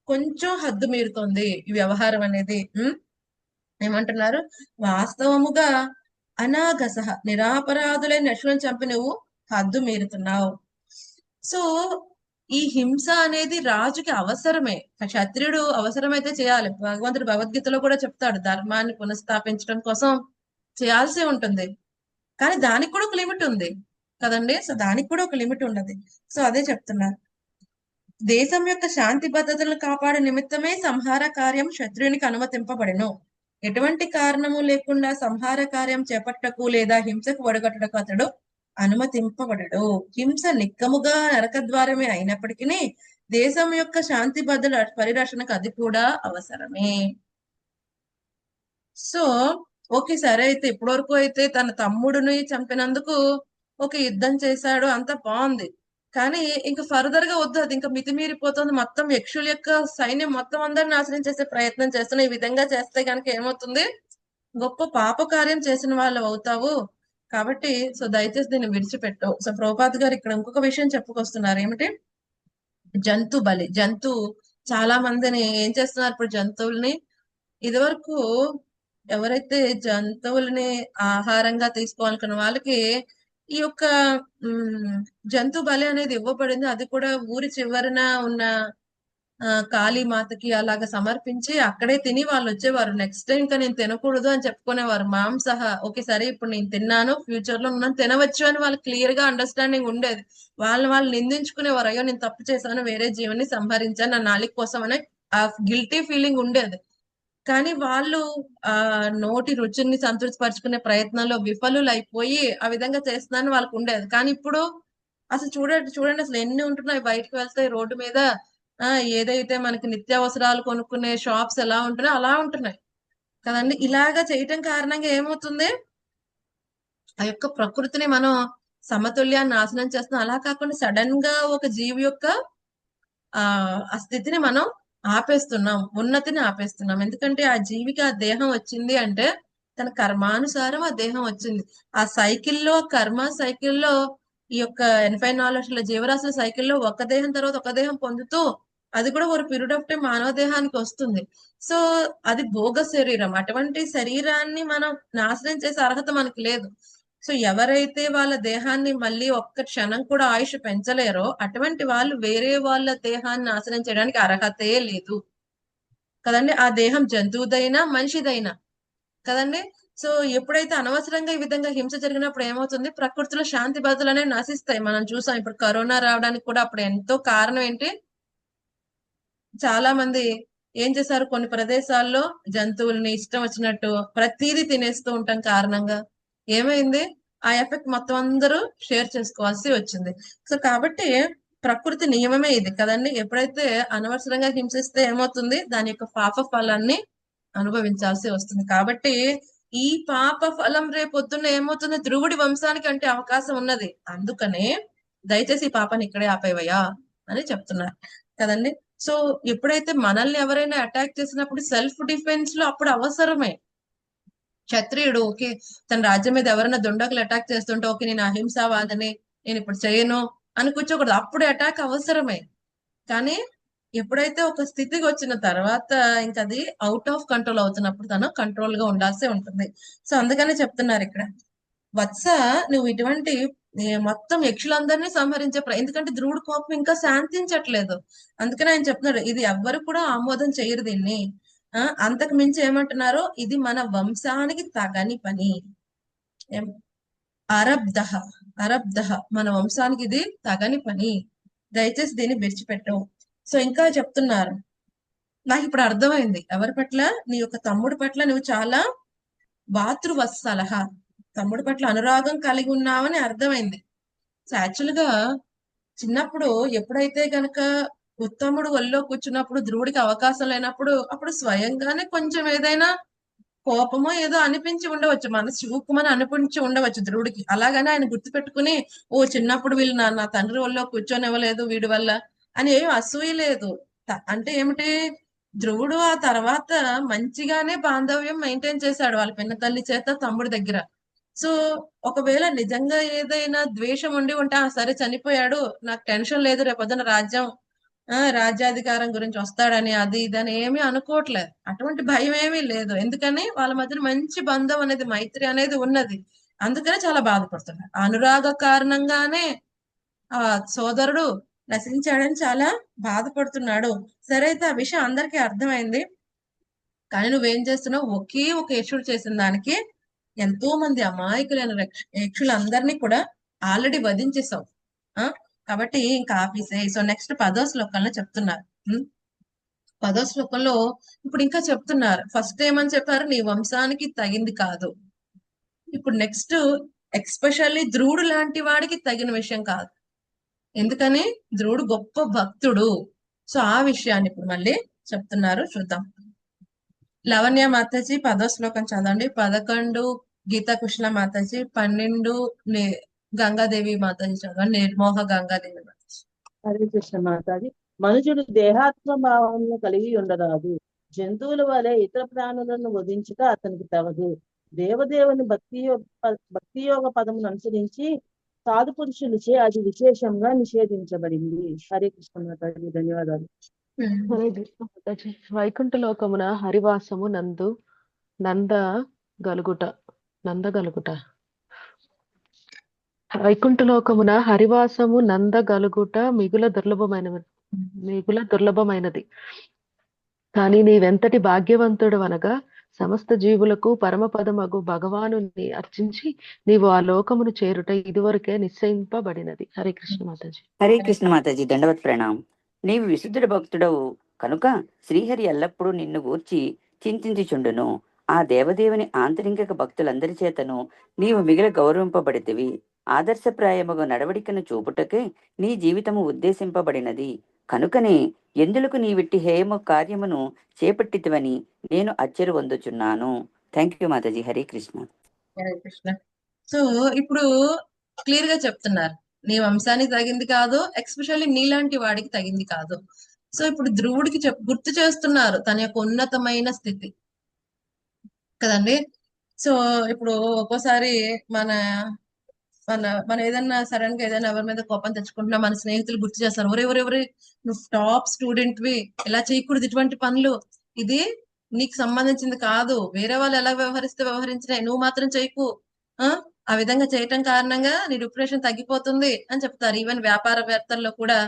కొంచెం హద్దు మీరుతోంది ఈ వ్యవహారం అనేది. ఏమంటున్నారు, వాస్తవముగా అనాగసహ, నిరాపరాధులైన నటులను చంపి నువ్వు హద్దు మీరుతున్నావు. సో ఈ హింస అనేది రాజుకి అవసరమే, క్షత్రియుడు అవసరమైతే చేయాలి. భగవంతుడు భగవద్గీతలో కూడా చెప్తాడు, ధర్మాన్ని పునఃస్థాపించడం కోసం చేయాల్సి ఉంటుంది, కానీ దానికి కూడా ఒక లిమిట్ ఉంది కదండి. సో దానికి కూడా ఒక లిమిట్ ఉన్నది. సో అదే చెప్తున్నారు, దేశం యొక్క శాంతి భద్రతలను కాపాడే నిమిత్తమే సంహార కార్యం క్షత్రియునికి అనుమతింపబడెను. ఎటువంటి కారణము లేకుండా సంహార కార్యం చేపట్టకు లేదా హింసకు ఒడగట్టుటకు అతడు అనుమతింపబడడు. హింస నిక్కముగా నరకద్వారమే అయినప్పటికీ దేశం యొక్క శాంతి భద్రత పరిరక్షణకు అది కూడా అవసరమే. సో ఓకే, సరే, అయితే ఇప్పటి వరకు అయితే తన తమ్ముడిని చంపినందుకు ఒక యుద్ధం చేశాడు, అంత బాగుంది. కానీ ఇంకా ఫర్దర్ గా వద్దు, అది ఇంకా మితిమీరిపోతుంది. మొత్తం యక్షుల యొక్క సైన్యం మొత్తం అందరిని నాశనం చేసే ప్రయత్నం చేస్తున్నా. ఈ విధంగా చేస్తే కనుక ఏమవుతుంది, గొప్ప పాప కార్యం చేసిన వాళ్ళు అవుతావు. కాబట్టి సో దయచేసి దీన్ని విడిచిపెట్టు. సో ప్రభుపాద్ గారు ఇక్కడ ఇంకొక విషయం చెప్పుకొస్తున్నారు. ఏమిటి? జంతు బలి. చాలా మందిని ఏం చేస్తున్నారు ఇప్పుడు జంతువుల్ని. ఇదివరకు ఎవరైతే జంతువుల్ని ఆహారంగా తీసుకోవాలనుకున్న వాళ్ళకి ఈ యొక్క జంతు బలి అనేది ఇవ్వబడింది. అది కూడా ఊరి చివరన ఉన్న కాళీమాతకి అలాగా సమర్పించి అక్కడే తిని వాళ్ళు వచ్చేవారు. నెక్స్ట్ టైం ఇంకా నేను తినకూడదు అని చెప్పుకునేవారు. మాంసహ ఓకే సరే, ఇప్పుడు నేను తిన్నాను, ఫ్యూచర్ లో నన్ను తినవచ్చు అని వాళ్ళు క్లియర్ గా అండర్స్టాండింగ్ ఉండేది. వాళ్ళు నిందించుకునేవారు, అయ్యో నేను తప్పు చేశాను, వేరే జీవుని సంహరించాను నా నాలిక కోసం అనే ఆ గిల్టీ ఫీలింగ్ ఉండేది. కానీ వాళ్ళు ఆ నోటి రుచిని సంతృప్తిపరచుకునే ప్రయత్నంలో విఫలులు అయిపోయి ఆ విధంగా చేస్తున్నాను వాళ్ళకు ఉండేది. కానీ ఇప్పుడు అసలు చూడండి అసలు ఎన్ని ఉంటున్నాయి. బయటకు వెళ్తే రోడ్డు మీద ఏదైతే మనకి నిత్యావసరాలు కొనుక్కునే షాప్స్ ఎలా ఉంటున్నాయో అలా ఉంటున్నాయి కదండి. ఇలాగా చేయటం కారణంగా ఏమవుతుంది, ఆ యొక్క ప్రకృతిని మనం సమతుల్యాన్ని నాశనం చేస్తున్నాం. అలా కాకుండా సడన్ గా ఒక జీవి యొక్క ఆ స్థితిని మనం ఆపేస్తున్నాం, ఉన్నతిని ఆపేస్తున్నాం. ఎందుకంటే ఆ జీవికి ఆ దేహం వచ్చింది అంటే తన కర్మానుసారం ఆ దేహం వచ్చింది. ఆ సైకిల్లో కర్మ సైకిల్లో ఈ యొక్క 84 లక్షల జీవరాశుల సైకిల్లో ఒక దేహం తర్వాత ఒక దేహం పొందుతూ అది కూడా ఒక పీరియడ్ ఆఫ్ టైం మానవ దేహానికి వస్తుంది. సో అది భోగ శరీరం. అటువంటి శరీరాన్ని మనం నాశనం చేసే అర్హత మనకి లేదు. సో ఎవరైతే వాళ్ళ దేహాన్ని మళ్ళీ ఒక్క క్షణం కూడా ఆయుష్ పెంచలేరో అటువంటి వాళ్ళు వేరే వాళ్ళ దేహాన్ని నాశనం చేయడానికి అర్హతే లేదు కదండి. ఆ దేహం జంతువుదైనా మనిషిదైనా కదండి. సో ఎప్పుడైతే అనవసరంగా ఈ విధంగా హింస జరిగినప్పుడు ఏమవుతుంది, ప్రకృతిలో శాంతి భద్రతలు అనేవి నశిస్తాయి. మనం చూసాం ఇప్పుడు కరోనా రావడానికి కూడా అప్పుడు ఎంతో కారణం ఏంటి, చాలా మంది ఏం చేశారు, కొన్ని ప్రదేశాల్లో జంతువుల్ని ఇష్టం వచ్చినట్టు ప్రతిదీ తినేస్తూ ఉంటాం కారణంగా ఏమైంది, ఆ ఎఫెక్ట్ మొత్తం అందరూ షేర్ చేసుకోవాల్సి వచ్చింది. సో కాబట్టి ప్రకృతి నియమమే ఇది కదండి. ఎప్పుడైతే అనవసరంగా హింసిస్తే ఏమవుతుంది, దాని యొక్క పాప ఫలాన్ని అనుభవించాల్సి వస్తుంది. కాబట్టి ఈ పాప ఫలం రేపొద్దున్న ఏమవుతుంది, ధ్రువుడి వంశానికి అంటే అవకాశం ఉన్నది. అందుకనే దయచేసి ఈ పాపని ఇక్కడే ఆపేవయ్యా అని చెప్తున్నారు కదండి. సో ఎప్పుడైతే మనల్ని ఎవరైనా అటాక్ చేసినప్పుడు సెల్ఫ్ డిఫెన్స్ లో అప్పుడు అవసరమే. క్షత్రియుడు ఓకే తన రాజ్యం మీద ఎవరైనా దుండగులు అటాక్ చేస్తుంటే ఓకే నేను అహింసావాదని నేను ఇప్పుడు చేయను అని కూర్చోకూడదు. అప్పుడు అటాక్ అవసరమే. కానీ ఎప్పుడైతే ఒక స్థితికి వచ్చిన తర్వాత ఇంకా అది అవుట్ ఆఫ్ కంట్రోల్ అవుతున్నప్పుడు తను కంట్రోల్ గా ఉండాల్సి ఉంటుంది. సో అందుకనే చెప్తున్నారు ఇక్కడ, వత్స నువ్వు ఇటువంటి మొత్తం యక్షులందరినీ సంహరించే ఎందుకంటే ధ్రువుడు కోపం ఇంకా శాంతించట్లేదు. అందుకని ఆయన చెప్తున్నాడు ఇది ఎవ్వరు కూడా ఆమోదం చేయరు దీన్ని. అంతకు మించి ఏమంటున్నారు, ఇది మన వంశానికి తగని పని. అరబ్దహ మన వంశానికి ఇది తగని పని, దయచేసి దీన్ని విడిచిపెట్టవు. సో ఇంకా చెప్తున్నారు, నాకు ఇప్పుడు అర్థమైంది ఎవరి పట్ల, నీ యొక్క తమ్ముడి పట్ల నువ్వు చాలా భాతృవత్సలహ, తమ్ముడి పట్ల అనురాగం కలిగి ఉన్నావని అర్థమైంది. సో యాక్చువల్ గా చిన్నప్పుడు ఎప్పుడైతే గనక ఉత్తముడు ఒళ్ళో కూర్చున్నప్పుడు ధ్రువుడికి అవకాశం లేనప్పుడు అప్పుడు స్వయంగానే కొంచెం ఏదైనా కోపమో ఏదో అనిపించి ఉండవచ్చు, మనసు చూపుమని అనిపించి ఉండవచ్చు ధ్రువుడికి. అలాగని ఆయన గుర్తుపెట్టుకుని ఓ చిన్నప్పుడు వీళ్ళు నా తండ్రి ఒళ్ళో కూర్చొనివ్వలేదు వీడి వల్ల అని ఏం అసూయ లేదు. అంటే ఏమిటి, ధ్రువుడు ఆ తర్వాత మంచిగానే బాంధవ్యం మెయింటైన్ చేశాడు వాళ్ళ పిన్న తల్లి చేత తమ్ముడి దగ్గర. సో ఒకవేళ నిజంగా ఏదైనా ద్వేషం ఉండి ఉంటే సరే చనిపోయాడు నాకు టెన్షన్ లేదు, రేపొద్దున రాజ్యాధికారం గురించి వస్తాడని అది ఇదని ఏమీ అనుకోవట్లేదు. అటువంటి భయం ఏమీ లేదు. ఎందుకని వాళ్ళ మధ్య మంచి బంధం అనేది మైత్రి అనేది ఉన్నది. అందుకనే చాలా బాధపడుతున్నాడు. అనురాగ కారణంగానే ఆ సోదరుడు నశించాడని చాలా బాధపడుతున్నాడు. సరే అయితే ఆ విషయం అందరికీ అర్థమైంది. కానీ నువ్వేం చేస్తున్నావు, ఒకే ఒక యక్షుడు చేసిన దానికి ఎంతో మంది అమాయకులైన యక్షులందరినీ కూడా ఆల్రెడీ వధించేసావు. కాబట్టి ఇంకా ఆపేసే. సో నెక్స్ట్ 10వ శ్లోకంలో చెప్తున్నారు, 10వ శ్లోకంలో ఇప్పుడు ఇంకా చెప్తున్నారు. ఫస్ట్ ఏమని చెప్పారు, నీ వంశానికి తగింది కాదు. ఇప్పుడు నెక్స్ట్ ఎక్స్పెషల్లీ ధ్రువుడు లాంటి వాడికి తగిన విషయం కాదు. ఎందుకని, ధ్రువుడు గొప్ప భక్తుడు. సో ఆ విషయాన్ని ఇప్పుడు మళ్ళీ చెప్తున్నారు, చూద్దాం. లవణ్య మాతాజీ 10వ శ్లోకం చదవండి. 11 గీతా కుశల మాతాజీ, 12 గంగాదేవి మాతాజీ చదవండి. నిర్మోహ గంగాదేవి మాతాజీ. హరే కృష్ణ మాతాజీ. మనుషుడు దేహాత్మ భావంలో కలిగి ఉండరాదు. జంతువుల వలె ఇతర ప్రాణులను వధించుట అతనికి తగదు. దేవదేవుని భక్తియోగ పదమును అనుసరించి సాధు పురుషులచే అది విశేషంగా నిషేధించబడింది. హరే కృష్ణ మాతాజీ. ధన్యవాదాలు. హరే కృష్ణ మాతాజీ. వైకుంఠ లోకమున హరివాసము నందగలుగుట వైకుంఠ లోకమున హరివాసము నందగలుగుట మిగుల దుర్లభమైనది. కానీ నీవెంతటి భాగ్యవంతుడు అనగా సమస్త జీవులకు పరమపదమగు భగవానుని అర్చించి నీవు ఆ లోకమును చేరుట ఇదివరకే నిశ్చయింపబడినది. హరే కృష్ణ మాతాజీ. హరే కృష్ణ మాతాజీ. దండవత్ ప్రణామం. నీవు విశుద్ధుడ భక్తుడవు కనుక శ్రీహరి ఎల్లప్పుడూ నిన్ను గూర్చి చింతించుచుండును. ఆ దేవదేవుని ఆంతరింగిక భక్తులందరి చేతను నీవు మిగిల గౌరవింపబడితివి. ఆదర్శప్రాయముగా నడవడికను చూపుటకే నీ జీవితము ఉద్దేశింపబడినది. కనుకనే ఎందులకు నీవిట్టి హేమ కార్యమును చేపట్టితివని నేను అచ్చరు పొందుచున్నాను. Thank you Mataji. Hare Krishna. Hare Krishna. So ఇప్పుడు క్లియర్ గా చెప్తున్నారు, నీ వంశానికి తగింది కాదు, ఎక్స్పెషల్లీ నీలాంటి వాడికి తగింది కాదు. సో ఇప్పుడు ధ్రువుడికి గుర్తు చేస్తున్నారు తన యొక్క ఉన్నతమైన స్థితి కదండి. సో ఇప్పుడు ఒక్కోసారి మన మన మనం ఏదన్నా సడన్ గా ఏదైనా ఎవరి మీద కోపం తెచ్చుకుంటున్నా మన స్నేహితులు గుర్తు చేస్తారు, ఎవరెవరెవరి నువ్వు టాప్ స్టూడెంట్ వి, ఎలా చేయకూడదు ఇటువంటి పనులు, ఇది నీకు సంబంధించింది కాదు, వేరే వాళ్ళు ఎలా వ్యవహరించినా నువ్వు మాత్రం చేయకు, ఆ విధంగా చేయటం కారణంగా నీ రిప్యుటేషన్ తగ్గిపోతుంది అని చెప్తారు. ఈవెన్ వ్యాపారవేత్తల్లో కూడా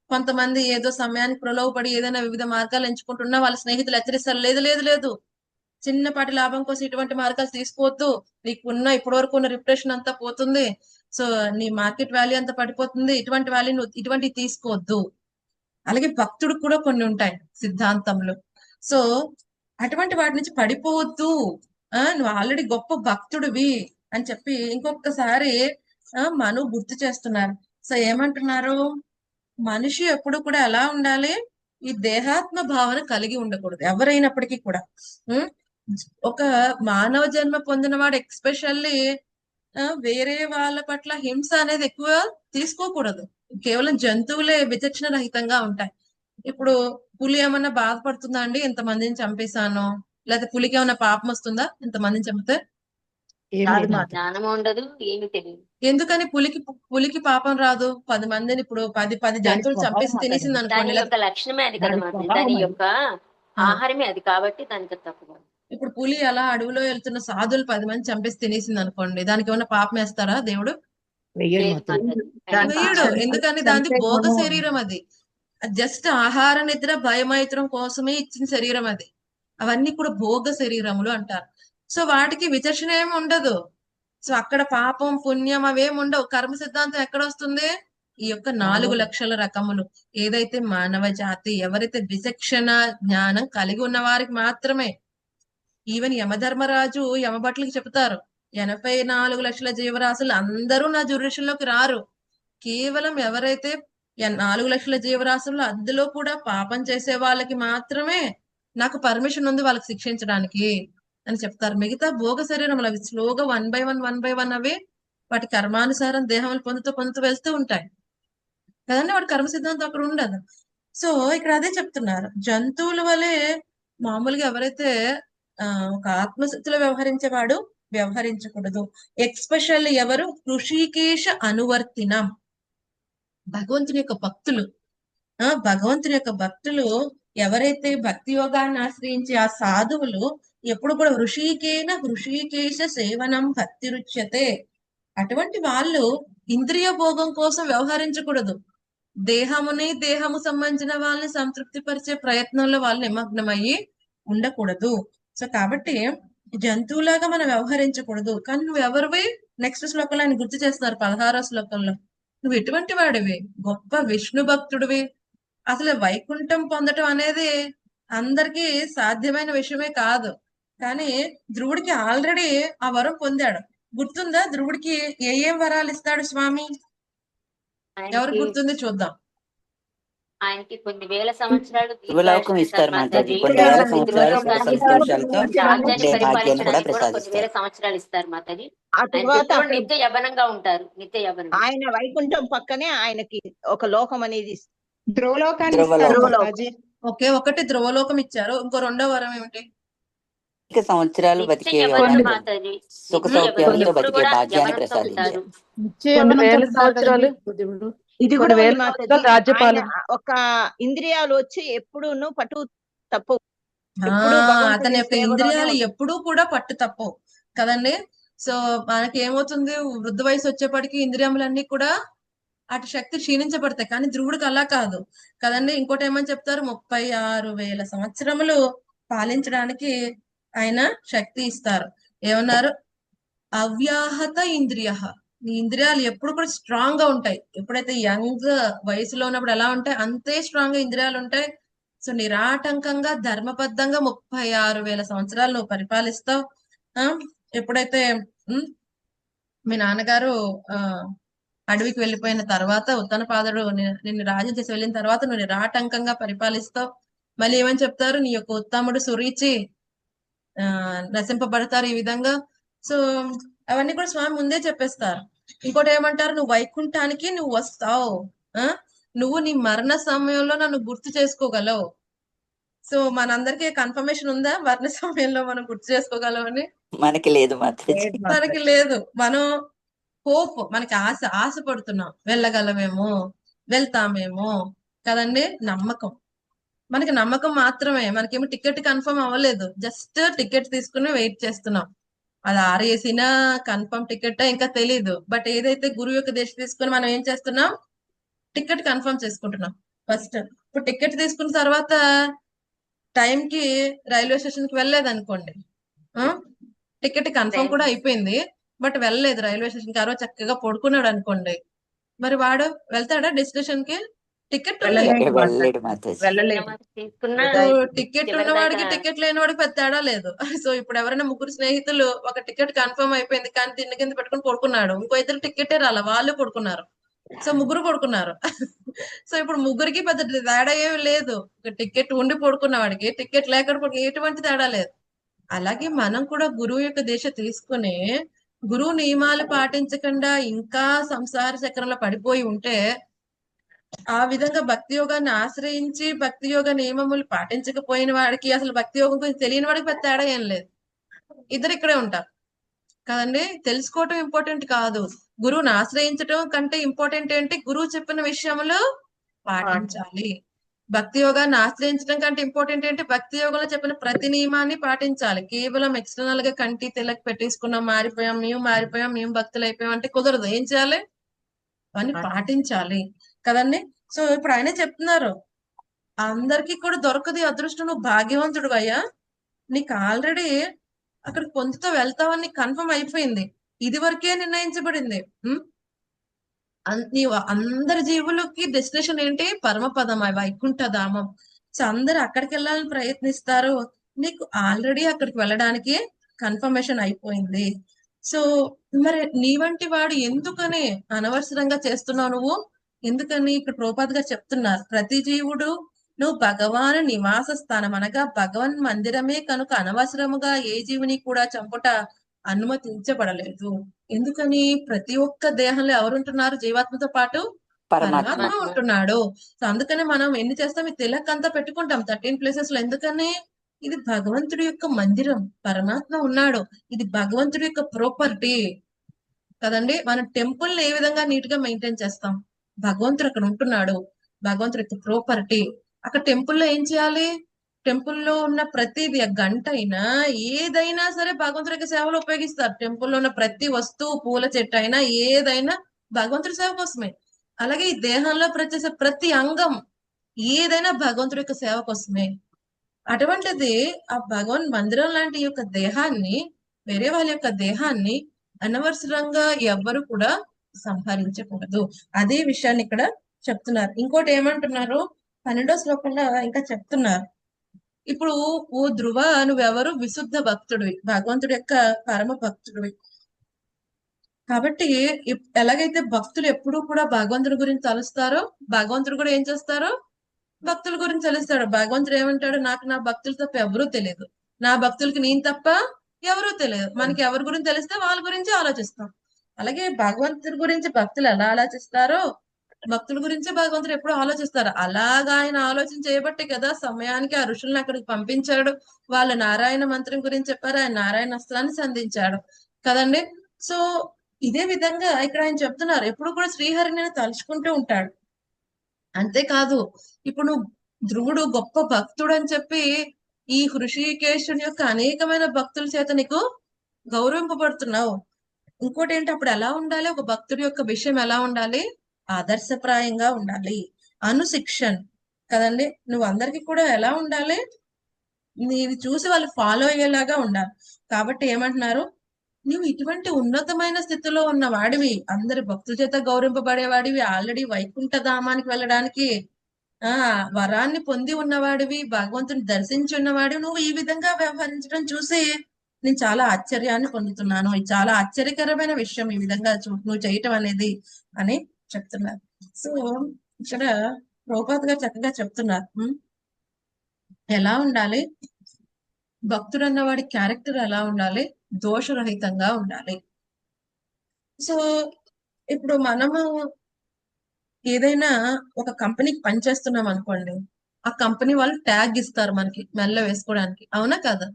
కొంతమంది ఏదో సమయానికి ప్రలోభపడి ఏదైనా వివిధ మార్గాలు ఎంచుకుంటున్నా వాళ్ళ స్నేహితులు హెచ్చరిస్తారు, లేదు లేదు లేదు, చిన్నపాటి లాభం కోసం ఇటువంటి మార్గాలు తీసుకోవద్దు, నీకున్న ఇప్పటి వరకు ఉన్న రిప్యుటేషన్ అంతా పోతుంది, సో నీ మార్కెట్ వాల్యూ అంతా పడిపోతుంది, ఇటువంటి వాల్యూ నువ్వు ఇటువంటివి తీసుకోవద్దు. అలాగే భక్తుడికి కూడా కొన్ని ఉంటాయి సిద్ధాంతంలో. సో అటువంటి వాటి నుంచి పడిపోవద్దు, నువ్వు ఆల్రెడీ గొప్ప భక్తుడివి అని చెప్పి ఇంకొకసారి మను గుర్తు చేస్తున్నారు. సో ఏమంటున్నారు, మనిషి ఎప్పుడు కూడా ఎలా ఉండాలి, ఈ దేహాత్మ భావన కలిగి ఉండకూడదు ఎవరైనప్పటికీ కూడా. ఒక మానవ జన్మ పొందిన వాడు ఎక్స్పెషల్లీ వేరే వాళ్ళ పట్ల హింస అనేది ఎక్కువ తీసుకోకూడదు. కేవలం జంతువులే విచక్షణ రహితంగా ఉంటాయి. ఇప్పుడు పులి ఏమన్నా బాధపడుతుందా అండి, ఇంతమందిని చంపేశాను, లేకపోతే పులికి ఏమన్నా పాపం వస్తుందా ఇంతమందిని చంపితే? జ్ఞానం ఉండదు, ఏమి తెలియదు. ఎందుకని పులికి పాపం రాదు? 10 మందిని ఇప్పుడు 10 జంతువులు చంపేసి తినేసింది అనుకోండి, దాని యొక్క లక్షణమే అది కదా మాత్రం, దాని యొక్క ఆహారమే అది కాబట్టి దానికి తప్పు. ఇప్పుడు పులి అలా అడవిలో వెళ్తున్న సాధువులు 10 మంది చంపేసి తినేసింది అనుకోండి, దానికి ఏమన్నా పాపం వేస్తారా దేవుడు? వేయడు. ఎందుకని దాని భోగ శరీరం అది, జస్ట్ ఆహార నిద్ర భయమైత్రం కోసమే ఇచ్చిన శరీరం అది. అవన్నీ కూడా భోగ శరీరములు అంటారు. సో వాటికి విచక్షణ ఏమి ఉండదు. సో అక్కడ పాపం పుణ్యం అవేమి ఉండవు. కర్మ సిద్ధాంతం ఎక్కడ వస్తుంది? ఈ యొక్క 4 లక్షల రకములు ఏదైతే మానవ జాతి ఎవరైతే విచక్షణ జ్ఞానం కలిగి ఉన్న వారికి మాత్రమే. ఈవెన్ యమధర్మరాజు యమభట్లకి చెప్తారు, 84 లక్షల జీవరాశులు అందరూ నా జ్యురిడిక్షన్లోకి రారు, కేవలం ఎవరైతే 4 లక్షల జీవరాశులు అందులో కూడా పాపం చేసే వాళ్ళకి మాత్రమే నాకు పర్మిషన్ ఉంది వాళ్ళకి శిక్షించడానికి అని చెప్తారు. మిగతా భోగ శరీరములు అవి స్లోగా 1 by 1 అవి వాటి కర్మానుసారం దేహములు పొందుతూ వెళ్తూ ఉంటాయి కదండి. వాటి కర్మ సిద్ధాంతం అక్కడ ఉండదు. సో ఇక్కడ అదే చెప్తున్నారు, జంతువుల వలె మామూలుగా ఎవరైతే ఒక ఆత్మశక్తిలో వ్యవహరించకూడదు. ఎక్స్పెషల్లీ ఎవరు? ఋషికేశ అనువర్తినం, భగవంతుని యొక్క భక్తులు ఎవరైతే భక్తి యోగాన్ని ఆశ్రయించి ఆ సాధువులు ఎప్పుడు కూడా హృషికేశ సేవనం భక్తి రుచ్యతే. అటువంటి వాళ్ళు ఇంద్రియ భోగం కోసం వ్యవహరించకూడదు. దేహము సంబంధించిన వాళ్ళని సంతృప్తి పరిచే ప్రయత్నంలో వాళ్ళు నిమగ్నమయ్యి ఉండకూడదు. సో కాబట్టి జంతువులాగా మనం వ్యవహరించకూడదు. కానీ నువ్వు ఎవరివి? నెక్స్ట్ శ్లోకంలో ఆయన గుర్తు చేస్తున్నారు 16వ శ్లోకంలో, నువ్వు ఎటువంటి వాడివి? గొప్ప విష్ణు భక్తుడివి. అసలు వైకుంఠం పొందటం అనేది అందరికీ సాధ్యమైన విషయమే కాదు. కానీ ధ్రువుడికి ఆల్రెడీ ఆ వరం పొందాడు. గుర్తుందా ధ్రువుడికి ఏం వరాలు ఇస్తాడు స్వామి? ఎవరికి ఆయనకి గుర్తుంది చూద్దాం. ఆయనకి కొన్ని వేల సంవత్సరాలు ధ్రువలోకం దీర్ఘాయుష్ని ఇస్తారు ఇస్తారు మాతాజీ. మాతాజీ. కొన్ని వేల సంవత్సరాలు సుఖ ధ్రువలోకాన్ని సంతోషాలతో రాజ్యాన్ని ఉండే భాగ్యాన్ని కూడా పరిపాలించడానికి కూడా కొన్ని ప్రసాదిస్తారు. వేల సంవత్సరాలు ఇస్తారు మాతాజీ. ఆ ఆయన తర్వాత ఎప్పుడు అక్కడ నిత్య యవ్వనంగా ఉంటారు, నిత్య యవ్వనం. ఆయన వైకుంఠం పక్కనే ఆయనకి ఒక లోకం అనేది ధ్రువలోకాన్ని ఇస్తారు ధ్రువలోకం మాతాజీ. ఓకే, ఒకటి ధ్రువలోకం ఇచ్చారు. ఇంకో రెండో వరం ఏమిటి? ఇక సంవత్సరాలు నిత్య బతికే యవ్వనం యోగాన్ని మాతాజీ. సుఖ నిత్య యవ్వనం సౌఖ్యాలతో ఎప్పుడు బతికే కూడా భాగ్యాన్ని యవ్వనంతో ప్రసాదించారు. ఉంటారు. కొన్ని వేల సంవత్సరాలు ఇది కొన్ని కూడా వేల ఉంది మాతాజీ. సంవత్సరాలు ఆయన రాజ్యపాలన. ఒక ఇంద్రియాలు వచ్చి ఎప్పుడూను పట్టు తప్పవు. ఆ ఎప్పుడు భగవంతుడి అతని యొక్క సేవలోనే ఇంద్రియాలు ఉంటుంది. ఎప్పుడూ కూడా పట్టు తప్పవు కదండి. సో మనకి ఏమవుతుంది, వృద్ధ వయసు వచ్చేప్పటికి ఇంద్రియములన్నీ కూడా అటు శక్తి క్షీణించబడతాయి. కానీ ధ్రువుడికి అలా కాదు కదండి. ఇంకోటి ఏమని చెప్తారు, 36,000 సంవత్సరములు పాలించడానికి ఆయన శక్తి ఇస్తారు. ఏమన్నారు? అవ్యాహత ఇంద్రియ. నీ ఇంద్రియాలు ఎప్పుడు కూడా స్ట్రాంగ్ గా ఉంటాయి. ఎప్పుడైతే యంగ్ వయసులో ఉన్నప్పుడు ఎలా ఉంటాయి అంతే స్ట్రాంగ్ గా ఇంద్రియాలు ఉంటాయి. సో నిరాటంకంగా ధర్మబద్ధంగా 36,000 సంవత్సరాలు నువ్వు పరిపాలిస్తావు. ఆ ఎప్పుడైతే ఉమ్, మీ నాన్నగారు అడవికి వెళ్ళిపోయిన తర్వాత ఉత్తనపాదుడు నిన్ను రాజ్యం చేసి వెళ్ళిన తర్వాత నువ్వు నిరాటంకంగా పరిపాలిస్తావు. మళ్ళీ ఏమని చెప్తారు, నీ యొక్క ఉత్తముడు సురీచి నశింపబడతారు ఈ విధంగా. సో అవన్నీ కూడా స్వామి ముందే చెప్పేస్తారు. ఇంకోటి ఏమంటారు, నువ్వు వైకుంఠానికి నువ్వు వస్తావు. నువ్వు నీ మరణ సమయంలో నన్ను గుర్తు చేసుకోగలవు. సో మనందరికీ కన్ఫర్మేషన్ ఉందా మరణ సమయంలో మనం గుర్తు చేసుకోగలమని? మనకి లేదు మాతాజీ. మనకి లేదు. మనం హోప్, మనకి ఆశ పడుతున్నాం, వెళ్ళగలమేమో, వెళ్తామేమో కదండి. నమ్మకం, మనకి నమ్మకం మాత్రమే. మనకేమో టికెట్ కన్ఫర్మ్ అవ్వలేదు, జస్ట్ టికెట్ తీసుకుని వెయిట్ చేస్తున్నాం. అది ఆర్ఏసీనా కన్ఫర్మ్ టికెట్ ఇంకా తెలీదు. బట్ ఏదైతే గురువు యొక్క దేశ తీసుకుని మనం ఏం చేస్తున్నాం, టికెట్ కన్ఫర్మ్ చేసుకుంటున్నాం ఫస్ట్. ఇప్పుడు టికెట్ తీసుకున్న తర్వాత టైం కి రైల్వే స్టేషన్ కి వెళ్ళలేదు అనుకోండి, టికెట్ కన్ఫర్మ్ కూడా అయిపోయింది బట్ వెళ్ళలేదు రైల్వే స్టేషన్ కి, ఆ రోజు చక్కగా పడుకున్నాడు అనుకోండి, మరి వాడు వెళ్తాడా డెస్టినేషన్ కి? టికెట్ వెళ్ళలేడు మాతాజీ. టికెట్ ఉన్నవాడికి టికెట్ లేని వాడికి పెద్ద తేడా లేదు. సో ఇప్పుడు ఎవరైనా ముగ్గురు స్నేహితులు ఒక టికెట్ కన్ఫర్మ్ అయిపోయింది కానీ తిండి కింద పెట్టుకుని పడుకున్నాడు, ఇంకో ఇద్దరు టికెటే రాల, వాళ్ళు పడుకున్నారు. సో ముగ్గురు పడుకున్నారు. సో ఇప్పుడు ముగ్గురికి పెద్ద తేడా ఏమి లేదు. ఒక టికెట్ ఉండి పడుకున్న వాడికి టికెట్ లేకుండా ఎటువంటి తేడా లేదు. అలాగే మనం కూడా గురువు యొక్క దీక్ష తీసుకుని గురువు నియమాలు పాటించకుండా ఇంకా సంసార చక్రంలో పడిపోయి ఉంటే, ఆ విధంగా భక్తి యోగాన్ని ఆశ్రయించి భక్తి యోగ నియమములు పాటించకపోయిన వాడికి, అసలు భక్తి యోగం గురించి తెలియని వాడికి పెద్ద తేడా ఏం లేదు. ఇద్దరు ఇక్కడే ఉంటారు కదండి. తెలుసుకోవటం ఇంపార్టెంట్ కాదు, గురువుని ఆశ్రయించటం కంటే ఇంపార్టెంట్ ఏంటి, గురువు చెప్పిన విషయములు పాటించాలి. భక్తి యోగాన్ని ఆశ్రయించడం కంటే ఇంపార్టెంట్ ఏంటి, భక్తి యోగంలో చెప్పిన ప్రతి నియమాన్ని పాటించాలి. కేవలం ఎక్స్టర్నల్ గా కంటి తెల్లకి పెట్టేసుకున్నాం, మారిపోయాం, మేము భక్తులు అయిపోయాం అంటే కుదరదు. ఏం చేయాలి, అవన్నీ పాటించాలి కదండి. సో ఇప్పుడు ఆయనే చెప్తున్నారు, అందరికీ కూడా దొరకదు అదృష్టం, నువ్వు భాగ్యవంతుడు అయ్యా, నీకు ఆల్రెడీ అక్కడ పొందుతూ వెళ్తావని కన్ఫర్మ్ అయిపోయింది, ఇది వరకే నిర్ణయించబడింది. అందరి జీవులకి డెస్టినేషన్ ఏంటి, పరమపదం, వైకుంఠ ధామం. సో అందరు అక్కడికి వెళ్ళాలని ప్రయత్నిస్తారు, నీకు ఆల్రెడీ అక్కడికి వెళ్ళడానికి కన్ఫర్మేషన్ అయిపోయింది. సో మరి నీ వంటి వాడు ఎందుకని అనవసరంగా చేస్తున్నావు నువ్వు? ఎందుకని ఇక్కడ ప్రోపాద్ గారు చెప్తున్నారు, ప్రతి జీవుడు నువ్వు భగవాను నివాస స్థానం అనగా భగవన్ మందిరమే కనుక అనవసరముగా ఏ జీవుని కూడా చంపుట అనుమతించబడలేదు. ఎందుకని, ప్రతి ఒక్క దేహంలో ఎవరుంటున్నారు, జీవాత్మతో పాటు పరమాత్మ ఉంటున్నాడు. సో అందుకనే మనం ఎన్ని చేస్తాం, ఈ తిలక్ అంతా పెట్టుకుంటాం 13 ప్లేసెస్ లో. ఎందుకని, ఇది భగవంతుడి యొక్క మందిరం, పరమాత్మ ఉన్నాడు, ఇది భగవంతుడి యొక్క ప్రాపర్టీ కదండి. మన టెంపుల్ ని ఏ విధంగా నీట్ గా మెయింటైన్ చేస్తాం, భగవంతుడు అక్కడ ఉంటున్నాడు, భగవంతుడి యొక్క ప్రాపర్టీ. అక్కడ టెంపుల్లో ఏం చేయాలి, టెంపుల్లో ఉన్న ప్రతిది, గంట అయినా ఏదైనా సరే భగవంతుడి యొక్క సేవలో ఉపయోగిస్తారు. టెంపుల్లో ఉన్న ప్రతి వస్తువు, పూల చెట్టు అయినా ఏదైనా భగవంతుడి సేవ కోసమే. అలాగే ఈ దేహంలో ప్రతి అంగం ఏదైనా భగవంతుడి యొక్క సేవ కోసమే. అటువంటిది ఆ భగవాన్ మందిరం లాంటి యొక్క దేహాన్ని, వేరే వాళ్ళ యొక్క దేహాన్ని అనవసరంగా ఎవ్వరు కూడా సంహరించకూడదు. అదే విషయాన్ని ఇక్కడ చెప్తున్నారు. ఇంకోటి ఏమంటున్నారు, 12వ శ్లోకంలో ఇంకా చెప్తున్నారు, ఇప్పుడు ఓ ధ్రువ, నువ్వెవరు? విశుద్ధ భక్తుడివి, భగవంతుడి యొక్క పరమ భక్తుడివి. కాబట్టి ఎలాగైతే భక్తులు ఎప్పుడూ కూడా భగవంతుడి గురించి తలుస్తారో, భగవంతుడు కూడా ఏం చేస్తారో భక్తుల గురించి తెలుస్తాడు. భగవంతుడు ఏమంటాడు? నాకు నా భక్తులు తప్ప ఎవరూ తెలియదు, నా భక్తులకి నేను తప్ప ఎవరూ తెలియదు. మనకి ఎవరి గురించి తెలిస్తే వాళ్ళ గురించి ఆలోచిస్తాం. అలాగే భగవంతుడి గురించి భక్తులు ఎలా ఆలోచిస్తారో భక్తుల గురించి భగవంతుడు ఎప్పుడు ఆలోచిస్తారు. అలాగా ఆయన ఆలోచన చేయబట్టే కదా సమయానికి ఆ ఋషుల్ని అక్కడికి పంపించాడు. వాళ్ళు నారాయణ మంత్రం గురించి చెప్పారు, ఆయన నారాయణ అస్త్రాన్ని సంధించాడు కదండి. సో ఇదే విధంగా ఇక్కడ ఆయన చెప్తున్నారు, ఎప్పుడు కూడా శ్రీహరిని తలుచుకుంటూ ఉంటాడు. అంతేకాదు, ఇప్పుడు నువ్వు ధ్రువుడు గొప్ప భక్తుడు అని చెప్పి ఈ హృషికేశుని యొక్క అనేకమైన భక్తుల చేత నీకు గౌరవింపబడుతున్నావు. ఇంకోటి ఏంటి, అప్పుడు ఎలా ఉండాలి? ఒక భక్తుడి యొక్క విషయం ఎలా ఉండాలి? ఆదర్శప్రాయంగా ఉండాలి, అనుశిక్షణ్ కదండి. నువ్వు అందరికి కూడా ఎలా ఉండాలి? నీది చూసి వాళ్ళు ఫాలో అయ్యేలాగా ఉండాలి. కాబట్టి ఏమంటున్నారు, నువ్వు ఇటువంటి ఉన్నతమైన స్థితిలో ఉన్న వాడివి, అందరి భక్తుల చేత గౌరవింపబడేవాడివి, ఆల్రెడీ వైకుంఠ ధామానికి వెళ్ళడానికి వరాన్ని పొంది ఉన్నవాడివి, భగవంతుని దర్శించి ఉన్నవాడివి. నువ్వు ఈ విధంగా వ్యవహరించడం చూసి నేను చాలా ఆశ్చర్యాన్ని పొందుతున్నాను. ఇది చాలా ఆశ్చర్యకరమైన విషయం ఈ విధంగా నువ్వు చేయటం అనేది అని చెప్తున్నారు. సో ఇక్కడ ప్రభుపాద గారు చక్కగా చెప్తున్నారు ఎలా ఉండాలి భక్తుడు అన్నవాడి క్యారెక్టర్, ఎలా ఉండాలి, దోషరహితంగా ఉండాలి. సో ఇప్పుడు మనము ఏదైనా ఒక కంపెనీకి పనిచేస్తున్నాం అనుకోండి, ఆ కంపెనీ వాళ్ళు ట్యాగ్ ఇస్తారు మనకి మెల్ల వేసుకోవడానికి, అవునా కదా?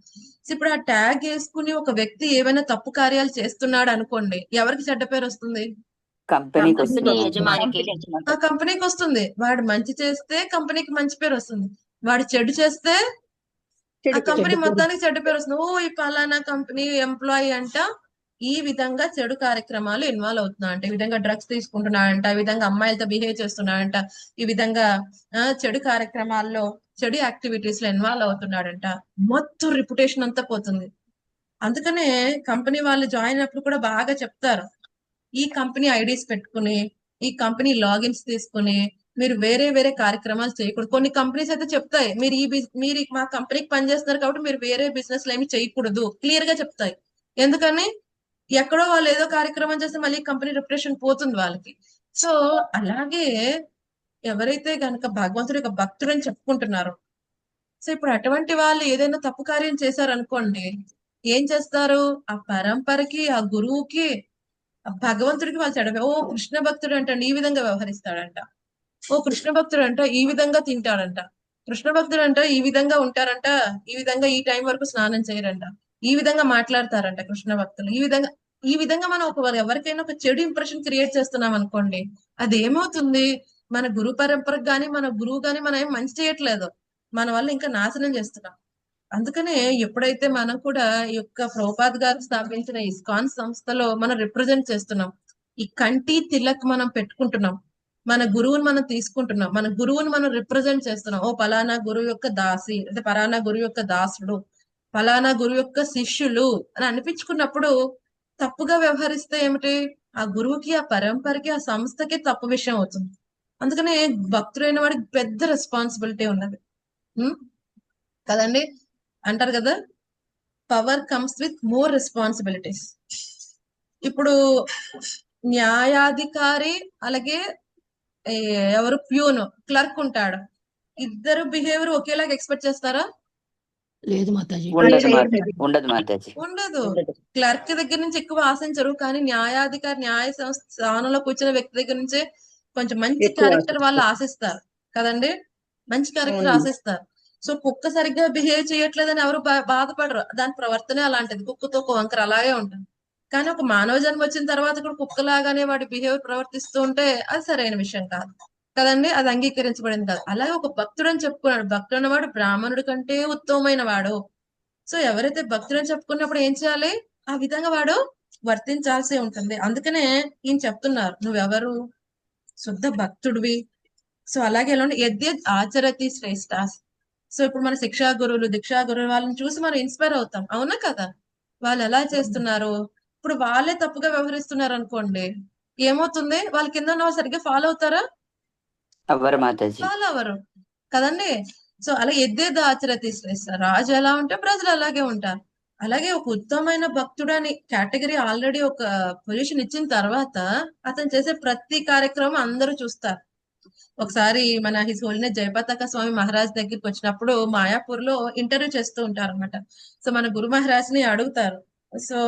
ఇప్పుడు ఆ ట్యాగ్ వేసుకుని ఒక వ్యక్తి ఏవైనా తప్పు కార్యాలు చేస్తున్నాడు అనుకోండి, ఎవరికి చెడ్డ పేరు వస్తుంది? ఆ కంపెనీకి వస్తుంది. వాడు మంచి చేస్తే కంపెనీకి మంచి పేరు వస్తుంది, వాడు చెడు చేస్తే ఆ కంపెనీ మొత్తానికి చెడ్డ పేరు వస్తుంది. ఓ ఈ పలానా కంపెనీ ఎంప్లాయీ అంట ఈ విధంగా చెడు కార్యక్రమాలు ఇన్వాల్వ్ అవుతున్నాడంట, ఈ విధంగా డ్రగ్స్ తీసుకుంటున్నాడంట, ఈ విధంగా అమ్మాయిలతో బిహేవ్ చేస్తున్నాడంట, ఈ విధంగా చెడు కార్యక్రమాల్లో చెడు యాక్టివిటీస్ లో ఇన్వాల్వ్ అవుతున్నాడంట, మొత్తం రిప్యుటేషన్ అంతా పోతుంది. అందుకనే కంపెనీ వాళ్ళు జాయిన్ అయినప్పుడు కూడా బాగా చెప్తారు, ఈ కంపెనీ ఐడీస్ పెట్టుకుని, ఈ కంపెనీ లాగిన్స్ తీసుకుని మీరు వేరే వేరే కార్యక్రమాలు చేయకూడదు. కొన్ని కంపెనీస్ అయితే చెప్తాయి, మీరు మా కంపెనీకి పనిచేస్తున్నారు కాబట్టి మీరు వేరే బిజినెస్ ఏమి చేయకూడదు, క్లియర్ గా చెప్తాయి. ఎందుకని ఎక్కడో వాళ్ళు ఏదో కార్యక్రమం చేస్తే మళ్ళీ కంపెనీ రిప్యుటేషన్ పోతుంది వాళ్ళకి. సో అలాగే ఎవరైతే గనక భగవంతుడి యొక్క భక్తుడు అని చెప్పుకుంటున్నారో, సో ఇప్పుడు అటువంటి వాళ్ళు ఏదైనా తప్పు కార్యం చేశారనుకోండి, ఏం చేస్తారు? ఆ పరంపరకి, ఆ గురువుకి, ఆ భగవంతుడికి వాళ్ళు చెడవే, ఓ కృష్ణ భక్తుడు అంట ఈ విధంగా వ్యవహరిస్తాడంట, ఓ కృష్ణ భక్తుడు అంట ఈ విధంగా తింటాడంట, కృష్ణ భక్తుడు అంట ఈ విధంగా ఉంటారంట, ఈ విధంగా ఈ టైం వరకు స్నానం చేయరంట, ఈ విధంగా మాట్లాడతారంట కృష్ణ భక్తులు. ఈ విధంగా మనం ఎవరికైనా ఒక చెడు ఇంప్రెషన్ క్రియేట్ చేస్తున్నాం అనుకోండి, అది ఏమవుతుంది? మన గురు పరంపరకు గాని, మన గురువు గాని మనం ఏం మంచి చేయట్లేదు, మన వల్ల ఇంకా నాశనం చేస్తున్నాం. అందుకనే ఎప్పుడైతే మనం కూడా ఈ యొక్క ప్రభుపాద్ గారు స్థాపించిన ఇస్కాన్ సంస్థలో మనం రిప్రజెంట్ చేస్తున్నాం, ఈ కంటి తిలక్ మనం పెట్టుకుంటున్నాం, మన గురువుని మనం తీసుకుంటున్నాం, మన గురువుని మనం రిప్రజెంట్ చేస్తున్నాం. ఓ పలానా గురువు యొక్క దాసి, అంటే పలానా గురువు యొక్క దాసుడు, పలానా గురువు యొక్క శిష్యులు అని అనిపించుకున్నప్పుడు తప్పుగా వ్యవహరిస్తే ఏమిటి? ఆ గురువుకి, ఆ పరంపరకి, ఆ సంస్థకి తప్పు విషయం అవుతుంది. అందుకనే భక్తుడైన వాడికి పెద్ద రెస్పాన్సిబిలిటీ ఉన్నది కదండి. అంటారు కదా, power comes with more responsibilities. ఇప్పుడు న్యాయాధికారి అలాగే ఎవరు ప్యూన్, క్లర్క్ ఉంటాడు, ఇద్దరు బిహేవియర్ ఒకేలాగా ఎక్స్పెక్ట్ చేస్తారా? లేదు మాతాజీ, ఉండదు. క్లర్క్ దగ్గర నుంచి ఎక్కువ ఆశించరు, కానీ న్యాయాధికారి, న్యాయ స్థానంలో కూర్చున్న వ్యక్తి దగ్గర నుంచే కొంచెం మంచి క్యారెక్టర్ వాళ్ళు ఆశిస్తారు కదండి, మంచి క్యారెక్టర్ ఆశిస్తారు. సో కుక్క సరిగ్గా బిహేవ్ చేయట్లేదని ఎవరు బాధపడరు, దాని ప్రవర్తనే అలాంటిది, కుక్కతో ఒక వంకర అలాగే ఉంటుంది. కానీ ఒక మానవ జన్మ వచ్చిన తర్వాత కూడా కుక్కలాగానే వాడి బిహేవియర్ ప్రవర్తిస్తూ ఉంటే అది సరైన విషయం కాదు కదండి, అది అంగీకరించబడింది కాదు. అలాగే ఒక భక్తుడు అని చెప్పుకున్నాడు, భక్తుడు అన్నవాడు బ్రాహ్మణుడి కంటే ఉత్తమమైన వాడు. సో ఎవరైతే భక్తుడు అని చెప్పుకున్నప్పుడు ఏం చేయాలి? ఆ విధంగా వాడు వర్తించాల్సి ఉంటుంది. అందుకనే ఈయన చెప్తున్నారు, నువ్వెవరు? శుద్ధ భక్తుడివి. సో అలాగే ఎలా యద్యద్ ఆచరతి శ్రేష్ఠ. సో ఇప్పుడు మన శిక్షా గురువులు, దీక్షా గురువులు వాళ్ళని చూసి మనం ఇన్స్పైర్ అవుతాం, అవునా కదా? వాళ్ళు ఎలా చేస్తున్నారు, ఇప్పుడు వాళ్ళే తప్పుగా వ్యవహరిస్తున్నారు అనుకోండి, ఏమవుతుంది? వాళ్ళ కింద ఉన్న వాళ్ళు సరిగ్గా ఫాలో అవుతారా? ఫాలో అవ్వరు కదండి. సో అలా ఎద్దేది ఆచరతి శ్రేష్ట. రాజు ఎలా ఉంటే ప్రజలు అలాగే ఉంటారు. అలాగే ఒక ఉత్తమమైన భక్తుడు అని కేటగిరీ ఆల్రెడీ ఒక పొజిషన్ ఇచ్చిన తర్వాత అతను చేసే ప్రతి కార్యక్రమం అందరూ చూస్తారు. ఒకసారి మన హిస్ హోలినెస్ జయపతాక స్వామి మహారాజ్ దగ్గరికి వచ్చినప్పుడు మాయాపూర్ లో ఇంటర్వ్యూ చేస్తూ ఉంటారు అనమాట. సో మన గురు మహారాజ్ ని అడుగుతారు. సో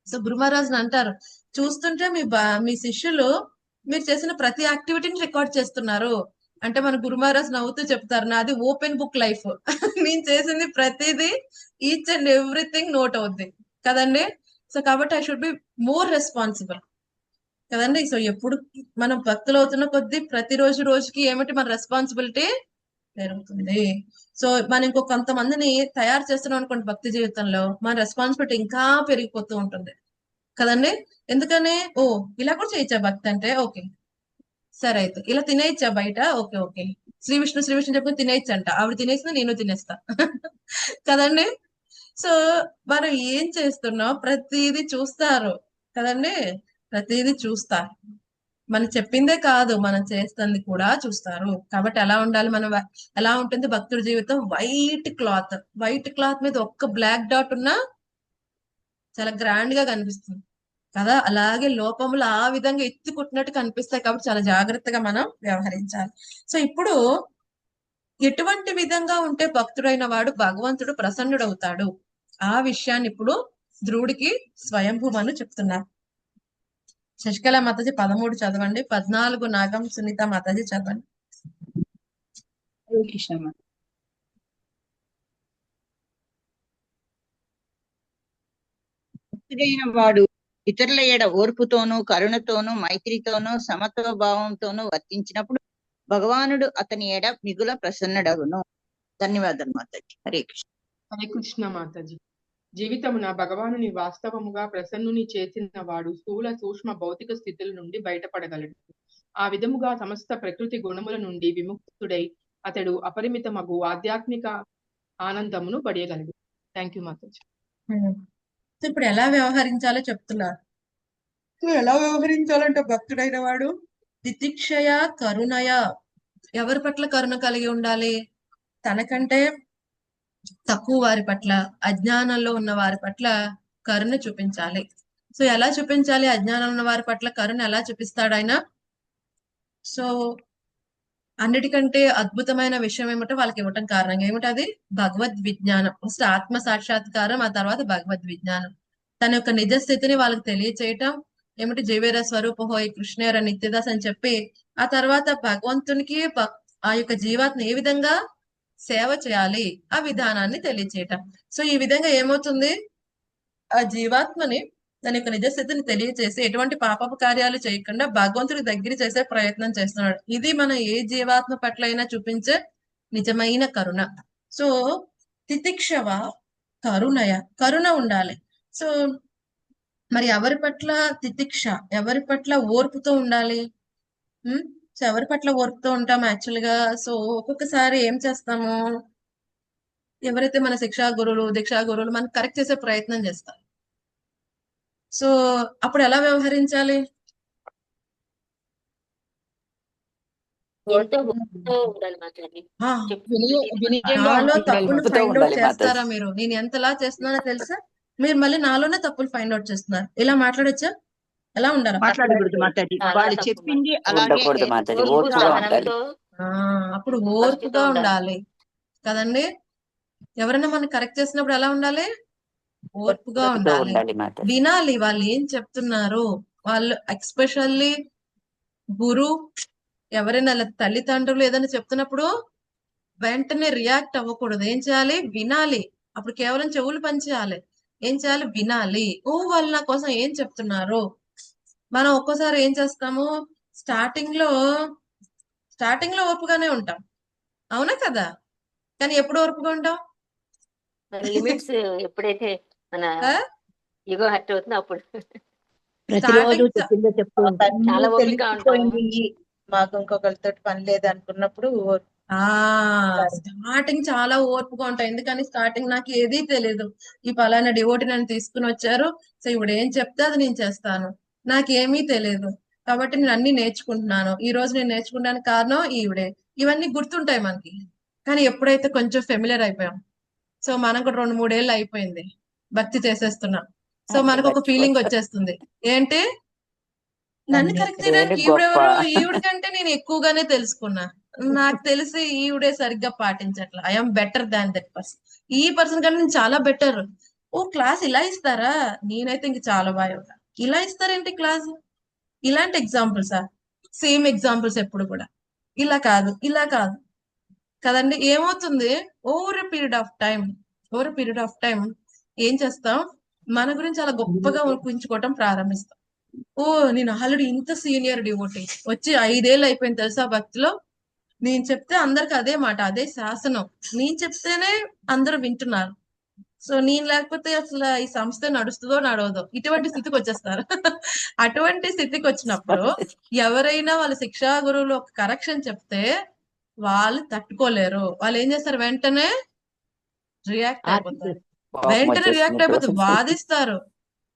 సో గురు మహారాజ్ అంటారు, చూస్తుంటే మీ శిష్యులు మీరు చేసిన ప్రతి యాక్టివిటీని రికార్డ్ చేస్తున్నారు అంటే మన గురు మహారాజ్ నవ్వుతూ చెప్తారు, నాది ఓపెన్ బుక్ లైఫ్. నేను చేసింది ప్రతిదీ ఈచ్ అండ్ ఎవ్రీథింగ్ నోట్ అవుద్ది కదండి. సో కాబట్టి I should be more responsible కదండి. సో ఎప్పుడు మనం భక్తులు అవుతున్న కొద్దీ ప్రతి రోజుకి ఏమిటి మన రెస్పాన్సిబిలిటీ పెరుగుతుంది. సో మనం ఇంకో కొంతమందిని తయారు చేస్తున్నాం అనుకోండి భక్తి జీవితంలో, మన రెస్పాన్సిబిలిటీ ఇంకా పెరిగిపోతూ ఉంటుంది కదండి. ఎందుకని ఇలా కూడా చేయొచ్చా భక్తి అంటే, ఓకే సరే అయితే ఇలా తినేయచ్చా బయట, ఓకే ఓకే శ్రీ విష్ణు చెప్పుకుని తినేయచ్చంట, ఆవిడ తినేసింది నేను తినేస్తా కదండి. సో మనం ఏం చేస్తున్నాం ప్రతిదీ చూస్తారు కదండి, ప్రతిదీ చూస్తారు. మనం చెప్పిందే కాదు మనం చేస్తుంది కూడా చూస్తారు. కాబట్టి ఎలా ఉండాలి మనం, ఎలా ఉంటుంది భక్తుడి జీవితం? వైట్ క్లాత్ మీద ఒక్క బ్లాక్ డాట్ ఉన్నా చాలా గ్రాండ్ గా కనిపిస్తుంది కదా. అలాగే లోపములు ఆ విధంగా ఎత్తి కుట్టినట్టు కనిపిస్తాయి. కాబట్టి చాలా జాగ్రత్తగా మనం వ్యవహరించాలి. సో ఇప్పుడు ఎటువంటి విధంగా ఉంటే భక్తుడైన వాడు భగవంతుడు ప్రసన్నుడవుతాడు, ఆ విషయాన్ని ఇప్పుడు ధ్రువుడికి స్వయంభూమను చెప్తున్నారు. శశికళ మాతాజీ 13 చదవండి, 14 నాగం సునీత మాతాజీ చదవండి. భక్తుడైన వాడు ఇతరుల ఎడ ఓర్పుతోనూ కరుణతోనూ మైత్రితోనూ సమత్వభావంతోనూ వర్తించినప్పుడు భగవానుడు అతని ఎడ మిగుల ప్రసన్నుడగును. ధన్యవాదాలు మాతాజీ. హరే కృష్ణ. హరే కృష్ణ మాతాజీ. జీవితమున భగవానుని వాస్తవముగా ప్రసన్నుని చేసిన వాడు స్థూల సూక్ష్మ భౌతిక స్థితుల నుండి బయటపడగలడు. ఆ విధముగా సమస్త ప్రకృతి గుణముల నుండి విముక్తుడై అతడు అపరిమితమగు ఆధ్యాత్మిక ఆనందమును పడియగలడు. Thank you Mataji. ఇప్పుడు ఎలా వ్యవహరించాలో చెప్తున్నారు. ఎలా వ్యవహరించాలంటే భక్తుడైన వాడు తితిక్షయ కరుణయ, ఎవరి పట్ల కరుణ కలిగి ఉండాలి? తనకంటే తక్కువ వారి పట్ల, అజ్ఞానంలో ఉన్న వారి పట్ల కరుణ చూపించాలి. సో ఎలా చూపించాలి? అజ్ఞానంలో ఉన్న వారి పట్ల కరుణ ఎలా చూపిస్తాడు ఆయన? సో అన్నిటికంటే అద్భుతమైన విషయం ఏమిటో వాళ్ళకి ఇవ్వటం కారణం ఏమిటి? అది భగవద్ విజ్ఞానం. ఫస్ట్ ఆత్మ సాక్షాత్కారం, ఆ తర్వాత భగవద్ విజ్ఞానం. తన యొక్క నిజ స్థితిని వాళ్ళకి తెలియచేయటం ఏమిటి? జీవేర స్వరూప హోయ్ కృష్ణేర నిత్యదాస్ అని చెప్పి, ఆ తర్వాత భగవంతునికి ఆ యొక్క జీవాత్మ ఏ విధంగా సేవ చేయాలి ఆ విధానాన్ని తెలియచేయటం. సో ఈ విధంగా ఏమవుతుంది? ఆ జీవాత్మని తన యొక్క నిజస్థితిని తెలియచేసి ఎటువంటి పాపపు కార్యాలు చేయకుండా భగవంతుడి దగ్గర చేసే ప్రయత్నం చేస్తున్నాడు. ఇది మన ఏ జీవాత్మ పట్ల అయినా చూపించే నిజమైన కరుణ. సో తితిక్షవ కరుణయ, కరుణ ఉండాలి. సో మరి ఎవరి పట్ల తితిక్ష, ఎవరి పట్ల ఓర్పుతో ఉండాలి? సో ఎవరి పట్ల ఓర్పుతో ఉంటాం యాక్చువల్ గా? సో ఒక్కొక్కసారి ఏం చేస్తాము, ఎవరైతే మన శిక్షా గురువులు దీక్షా గురువులు మనకు కరెక్ట్ చేసే ప్రయత్నం చేస్తారు. సో అప్పుడు ఎలా వ్యవహరించాలి? నాలో తప్పులు ఫైండ్ అవుట్ చేస్తారా మీరు? నేను ఎంతలా చేస్తున్నానో తెలుసా? మీరు మళ్ళీ నాలోనే తప్పులు ఫైండ్ అవుట్ చేస్తున్నారు. ఇలా మాట్లాడొచ్చా? ఎలా ఉండాలి? మాట్లాడకూడదు మాతాజీ. వాళ్ళు చెప్పింది అలాగే అప్పుడు ఓర్పుగా ఉండాలి కదండి. ఎవరైనా మనం కరెక్ట్ చేసినప్పుడు ఎలా ఉండాలి? ఓర్పుగా ఉండాలి, వినాలి వాళ్ళు ఏం చెప్తున్నారు. వాళ్ళు ఎక్స్పెషల్లీ గురు, ఎవరైనా తల్లిదండ్రులు ఏదైనా చెప్తున్నప్పుడు వెంటనే రియాక్ట్ అవ్వకూడదు. ఏం చేయాలి? వినాలి. అప్పుడు కేవలం చెవులు పనిచేయాలి. ఏం చేయాలి? వినాలి. వాళ్ళు నా కోసం ఏం చెప్తున్నారు. మనం ఒక్కోసారి ఏం చేస్తాము, స్టార్టింగ్ లో ఓర్పుగానే ఉంటాం, అవునా కదా? కానీ ఎప్పుడు ఓర్పుగా ఉంటాం? లిమిట్స్ ఎప్పుడైతే మన ఈగో హర్ట్ అవుతుందో అప్పుడు. ప్రతిరోజు చాలా ఓపిక ఉంటుంది. మాకు ఇంకొకరితో పని లేదు అనుకున్నప్పుడు స్టార్టింగ్ చాలా ఓర్పుగా ఉంటాయి. ఎందుకని స్టార్టింగ్ నాకు ఏదీ తెలియదు, ఈ పలానా డివోటీ నన్ను తీసుకుని వచ్చారు, సో ఇప్పుడు ఏం చెప్తే అది నేను చేస్తాను, నాకేమీ తెలియదు కాబట్టి నేను అన్ని నేర్చుకుంటున్నాను. ఈ రోజు నేను నేర్చుకుంటానికి కారణం ఈవిడే. ఇవన్నీ గుర్తుంటాయి మనకి కానీ ఎప్పుడైతే కొంచెం ఫెమిలియర్ అయిపోయాం, సో మనం కూడా 2-3 ఏళ్ళు అయిపోయింది, భక్తి చేసేస్తున్నాం, సో అన్ని మనకు ఒక ఫీలింగ్ మర్చిపోతాం. వచ్చేస్తుంది, ఏంటి నన్ను అన్ని కరెక్ట్ నేను చేయడానికి గొప్ప. ఈవిడెవరు, ఈవిడ కంటే నేను ఎక్కువగానే తెలుసుకున్నా, నాకు తెలిసి ఈవిడే సరిగ్గా పాటించట్లా, I'm better than that person, ఈ పర్సన్ కంటే నేను చాలా బెటర్. ఓ క్లాస్ ఇలా ఇస్తారా, నేనైతే ఇంక చాలా బాగా ఇలా ఇస్తారేంటి క్లాస్, ఇలాంటి ఎగ్జాంపుల్సా, సేమ్ ఎగ్జాంపుల్స్ ఎప్పుడు కూడా ఇలా కాదు ఇలా కాదు కదండి. ఏమవుతుంది, ఓవర్ పీరియడ్ ఆఫ్ టైం ఏం చేస్తాం, మన గురించి చాలా గొప్పగా ఊహించుకోవటం ప్రారంభిస్తాం. ఓ నేను ఆల్రెడీ ఇంత సీనియర్ డివోటీ, వచ్చి 5 ఏళ్ళు అయిపోయింది తెలుసా భక్తిలో, నేను చెప్తే అందరికి అదే మాట, అదే శాసనం, నేను చెప్తేనే అందరూ వింటున్నారు, సో నేను లేకపోతే అసలు ఈ సంస్థ నడుస్తుందో నడవదో, ఇటువంటి స్థితికి వచ్చేస్తారు. అటువంటి స్థితికి వచ్చినప్పుడు ఎవరైనా వాళ్ళ శిక్షా గురువులు ఒక కరెక్షన్ చెప్తే వాళ్ళు తట్టుకోలేరు, వాళ్ళు ఏం చేస్తారు, వెంటనే రియాక్ట్ అయిపోతారు, కోపం వెంటనే రియాక్ట్ వచ్చేసినట్టు. అయిపోతే వాదిస్తారు,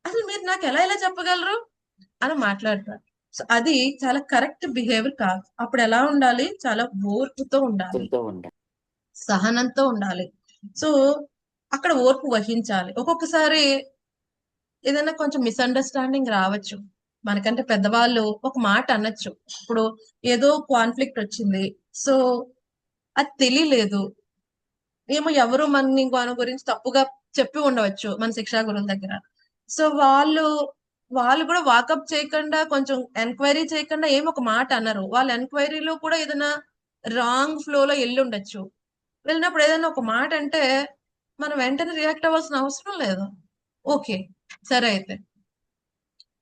అసలు మీరు నాకు ఎలా చెప్పగలరు అని మాట్లాడతారు. సో అది చాలా కరెక్ట్ బిహేవియర్ కాదు. అప్పుడు ఎలా ఉండాలి, చాలా ఓర్పుతో ఉండాలి, భక్తులతో ఉండాలి. సహనంతో ఉండాలి. సో అక్కడ ఓర్పు వహించాలి. ఒక్కొక్కసారి ఏదైనా కొంచెం మిస్అండర్స్టాండింగ్ రావచ్చు, మనకంటే పెద్దవాళ్ళు ఒక మాట అనొచ్చు, ఇప్పుడు ఏదో కాన్ఫ్లిక్ట్ వచ్చింది, సో అది తెలియలేదు, ఏమో ఎవరు మన గురించి తప్పుగా చెప్పి ఉండవచ్చు మన శిక్షా గురువుల దగ్గర, సో వాళ్ళు కూడా వాకప్ చేయకుండా, కొంచెం ఎంక్వైరీ చేయకుండా ఏం ఒక మాట అన్నారు, వాళ్ళ ఎంక్వైరీలో కూడా ఏదైనా రాంగ్ ఫ్లో లో వెళ్ళి ఉండొచ్చు, వెళ్ళినప్పుడు ఏదైనా ఒక మాట అంటే మనం వెంటనే రియాక్ట్ అవ్వాల్సిన అవసరం లేదు, ఓకే సరే అయితే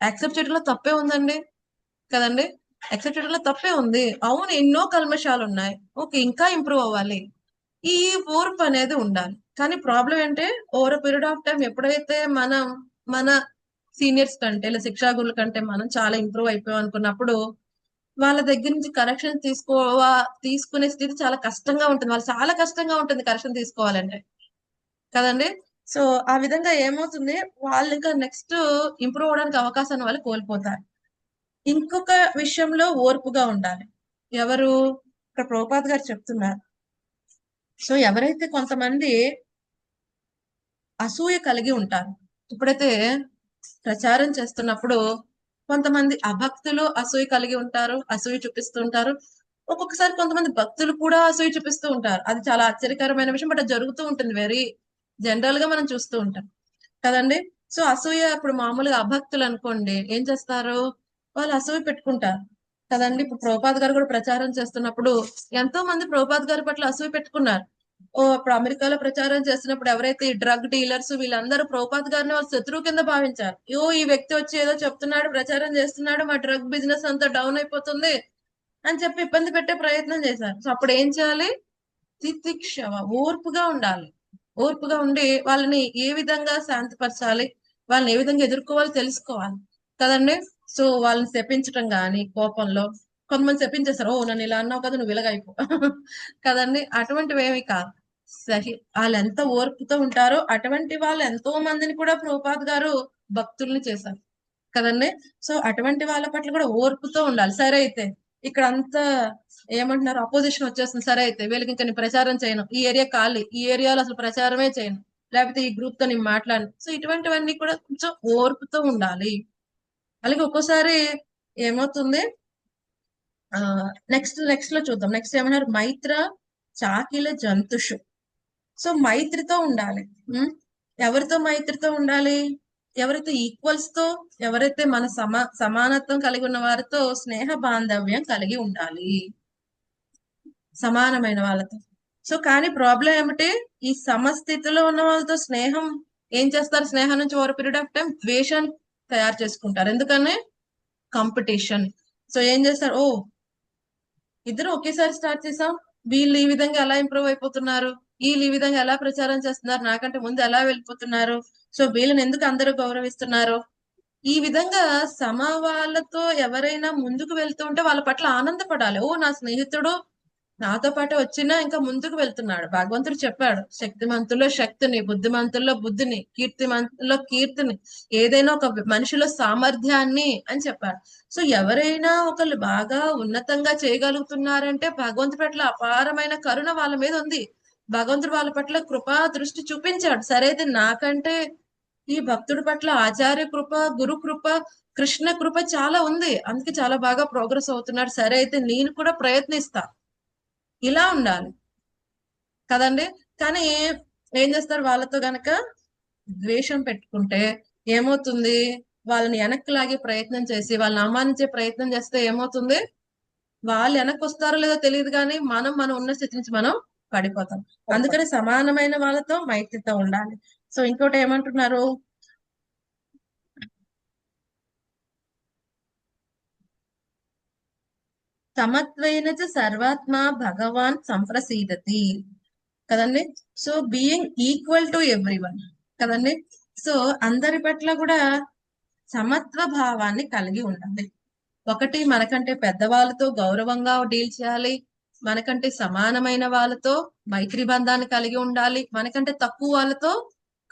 యాక్సెప్ట్ చేయడంలో తప్పే ఉందండి కదండి, యాక్సెప్ట్ చేయడంలో తప్పే ఉంది, అవును ఎన్నో కల్మషాలు ఉన్నాయి, ఓకే ఇంకా ఇంప్రూవ్ అవ్వాలి, ఈ ఓర్పు అనేది ఉండాలి. కానీ ప్రాబ్లం ఏంటంటే ఓవర్ పీరియడ్ ఆఫ్ టైం ఎప్పుడైతే మన సీనియర్స్ కంటే లేదా శిక్షా గురుల కంటే మనం చాలా ఇంప్రూవ్ అయిపోయాం అనుకున్నప్పుడు వాళ్ళ దగ్గర నుంచి కరెక్షన్ తీసుకునే స్థితి చాలా కష్టంగా ఉంటుంది, వాళ్ళు చాలా కష్టంగా ఉంటుంది కరెక్షన్ తీసుకోవాలంటే కదండి. సో ఆ విధంగా ఏమవుతుంది, వాళ్ళు ఇంకా నెక్స్ట్ ఇంప్రూవ్ అవడానికి అవకాశాన్ని వాళ్ళు కోల్పోతారు. ఇంకొక విషయంలో ఓర్పుగా ఉండాలి. ఎవరు, ఇక్కడ ప్రభుపాద్ గారు చెప్తున్నారు, సో ఎవరైతే కొంతమంది అసూయ కలిగి ఉంటారు, ఇప్పుడైతే ప్రచారం చేస్తున్నప్పుడు కొంతమంది అభక్తులు అసూయ కలిగి ఉంటారు, అసూయ చూపిస్తూ ఉంటారు, ఒక్కొక్కసారి కొంతమంది భక్తులు కూడా అసూయ చూపిస్తూ ఉంటారు, అది చాలా ఆశ్చర్యకరమైన విషయం, బట్ అది జరుగుతూ ఉంటుంది, వెరీ జనరల్ గా మనం చూస్తూ ఉంటాం కదండి. సో అసూయ ఇప్పుడు మామూలుగా అభక్తులు అనుకోండి ఏం చేస్తారు, వాళ్ళు అసూయ పెట్టుకుంటారు కదండి. ఇప్పుడు ప్రభుపాద్ గారు కూడా ప్రచారం చేస్తున్నప్పుడు ఎంతో మంది ప్రభుపాద్ గారి పట్ల అసూయ పెట్టుకున్నారు. ఓ ఇప్పుడు అమెరికాలో ప్రచారం చేస్తున్నప్పుడు ఎవరైతే ఈ డ్రగ్ డీలర్స్ వీళ్ళందరూ ప్రభుపాద్ గారిని వాళ్ళు శత్రువు కింద భావించారు, ఈ వ్యక్తి వచ్చి ఏదో చెప్తున్నాడు, ప్రచారం చేస్తున్నాడు, మా డ్రగ్ బిజినెస్ అంతా డౌన్ అయిపోతుంది అని చెప్పి ఇబ్బంది పెట్టే ప్రయత్నం చేశారు. సో అప్పుడు ఏం చేయాలి, తితిక్షవ, ఓర్పుగా ఉండాలి, ఓర్పుగా ఉండి వాళ్ళని ఏ విధంగా శాంతిపరచాలి, వాళ్ళని ఏ విధంగా ఎదుర్కోవాలి తెలుసుకోవాలి కదండి. సో వాళ్ళని శపించటం గాని కోపంలో, కొంతమంది శపించేస్తారు, ఓ నన్ను ఇలా అన్నావు కదా నువ్వు ఇలాగైపో కదండి, అటువంటివి ఏమి కాదు. వాళ్ళు ఎంత ఓర్పుతో ఉంటారో అటువంటి వాళ్ళు ఎంతో మందిని కూడా ప్రభుపాద్ గారు భక్తుల్ని చేశారు కదండి. సో అటువంటి వాళ్ళ పట్ల కూడా ఓర్పుతో ఉండాలి. సరే అయితే ఇక్కడ అంతా ఏమంటున్నారు, అపోజిషన్ వచ్చేస్తుంది, సరే అయితే వీళ్ళకి ఇంకా నేను ప్రచారం చేయను, ఈ ఏరియా ఖాళీ, ఈ ఏరియాలో అసలు ప్రచారమే చేయను, లేకపోతే ఈ గ్రూప్ తో నేను మాట్లాడను, సో ఇటువంటివన్నీ కూడా కొంచెం ఓర్పుతో ఉండాలి. అలాగే ఒక్కోసారి ఏమవుతుంది, నెక్స్ట్ లో చూద్దాం, నెక్స్ట్ ఏమన్నారు, మైత్ర చాకిల జంతుషు, సో మైత్రితో ఉండాలి. ఎవరితో మైత్రితో ఉండాలి, ఎవరైతే ఈక్వల్స్ తో, ఎవరైతే మన సమానత్వం కలిగి ఉన్న వారితో స్నేహ బాంధవ్యం కలిగి ఉండాలి, సమానమైన వాళ్ళతో. సో కానీ ప్రాబ్లం ఏమిటి, ఈ సమస్థితిలో ఉన్న వాళ్ళతో స్నేహం ఏం చేస్తారు, స్నేహం నుంచి ఓవర్ పీరియడ్ ఆఫ్ టైం ద్వేషాన్ని తయారు చేసుకుంటారు, ఎందుకని కాంపిటీషన్. సో ఏం చేస్తారు, ఇద్దరు ఒకేసారి స్టార్ట్ చేసాం, వీళ్ళు ఈ విధంగా ఎలా ఇంప్రూవ్ అయిపోతున్నారు, వీళ్ళు ఈ విధంగా ఎలా ప్రచారం చేస్తున్నారు, నాకంటే ముందు ఎలా వెళ్ళిపోతున్నారు, సో వీళ్ళని ఎందుకు అందరూ గౌరవిస్తున్నారు, ఈ విధంగా వాళ్ళతో ఎవరైనా ముందుకు వెళ్తూ ఉంటే వాళ్ళ పట్ల ఆనందపడాలి, నా స్నేహితుడు నాతో పాటు వచ్చినా ఇంకా ముందుకు వెళ్తున్నాడు. భగవంతుడు చెప్పాడు, శక్తిమంతుల్లో శక్తిని, బుద్ధిమంతుల్లో బుద్ధిని, కీర్తిమంతుల్లో కీర్తిని, ఏదైనా ఒక మనిషిలో సామర్థ్యాన్ని అని చెప్పాడు. సో ఎవరైనా ఒకళ్ళు బాగా ఉన్నతంగా చేయగలుగుతున్నారంటే భగవంతుడి పట్ల అపారమైన కరుణ వాళ్ళ మీద ఉంది. భగవంతుడు వాళ్ళ పట్ల కృపా దృష్టి చూపించాడు. సరే అయితే నాకంటే ఈ భక్తుడి పట్ల ఆచార్య కృప, గురు కృప, కృష్ణ కృప చాలా ఉంది, అందుకే చాలా బాగా ప్రోగ్రెస్ అవుతున్నాడు. సరే అయితే నేను కూడా ప్రయత్నిస్తా, ఇలా ఉండాలి కదండి. కానీ ఏం చేస్తారు, వాళ్ళతో గనక ద్వేషం పెట్టుకుంటే ఏమవుతుంది, వాళ్ళని వెనక్కి లాగే ప్రయత్నం చేసి వాళ్ళని అవమానించే ప్రయత్నం చేస్తే ఏమవుతుంది, వాళ్ళు వెనక్కి వస్తారో లేదో తెలియదు, కానీ మనం ఉన్న స్థితి నుంచి మనం పడిపోతాం. అందుకని సమానమైన వాళ్ళతో మైత్రితో ఉండాలి. సో ఇంకోటి ఏమంటున్నారు, సమత్వైన చ సర్వాత్మ భగవాన్ సంప్రసీదతి కదండి. So being equal to everyone కదండి. సో అందరి పట్ల కూడా సమత్వ భావాన్ని కలిగి ఉండాలి. ఒకటి, మనకంటే పెద్దవాళ్ళతో గౌరవంగా డీల్ చేయాలి, మనకంటే సమానమైన వాళ్ళతో మైత్రి బంధాన్ని కలిగి ఉండాలి, మనకంటే తక్కువ వాళ్ళతో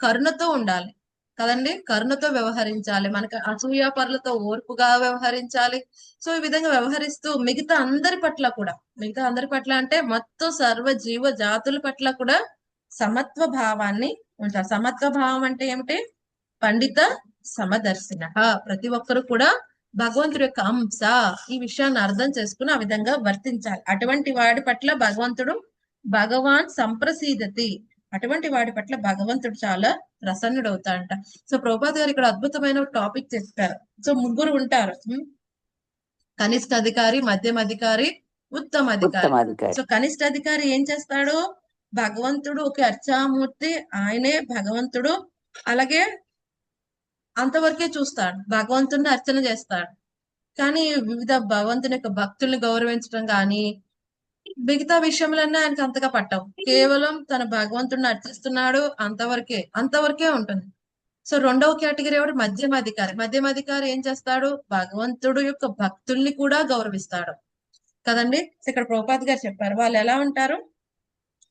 కరుణతో ఉండాలి కదండి, కరుణతో వ్యవహరించాలి, మనకు అసూయాపరులతో ఓర్పుగా వ్యవహరించాలి. సో ఈ విధంగా వ్యవహరిస్తూ మిగతా అందరి పట్ల అంటే మొత్తం సర్వ జీవ జాతుల పట్ల కూడా సమత్వ భావాన్ని ఉంటారు. సమత్వ భావం అంటే ఏమిటి, పండిత సమదర్శిన, ప్రతి ఒక్కరు కూడా భగవంతుడి యొక్క అంశ, ఈ విషయాన్ని అర్థం చేసుకుని ఆ విధంగా వర్తించాలి. అటువంటి వాడి పట్ల భగవాన్ సంప్రసీదతి, అటువంటి వాడి పట్ల భగవంతుడు చాలా ప్రసన్నుడు అవుతాడంట. సో ప్రభుపాద్ గారు ఇక్కడ అద్భుతమైన టాపిక్ చెప్పారు. సో ముగ్గురు ఉంటారు, కనిష్ట అధికారి, మధ్యం అధికారి, ఉత్తమ అధికారి. సో కనిష్ట అధికారి ఏం చేస్తాడు, భగవంతుడు ఒక అర్చామూర్తి, ఆయనే భగవంతుడు, అలాగే అంతవరకే చూస్తాడు, భగవంతుడిని అర్చన చేస్తాడు. కానీ వివిధ భగవంతుని యొక్క భక్తుల్ని గౌరవించడం కానీ మిగతా విషయంలోనే ఆయనకి అంతగా పట్టవు. కేవలం తన భగవంతుడిని అర్చిస్తున్నాడు, అంతవరకే ఉంటుంది. సో రెండవ కేటగిరీ ఎవరు, మధ్యమ అధికారి. మధ్యమ అధికారి ఏం చేస్తాడు, భగవంతుడు యొక్క భక్తుల్ని కూడా గౌరవిస్తాడు కదండి. ఇక్కడ ప్రభుపాద్ గారు చెప్పారు, వాళ్ళు ఎలా ఉంటారు,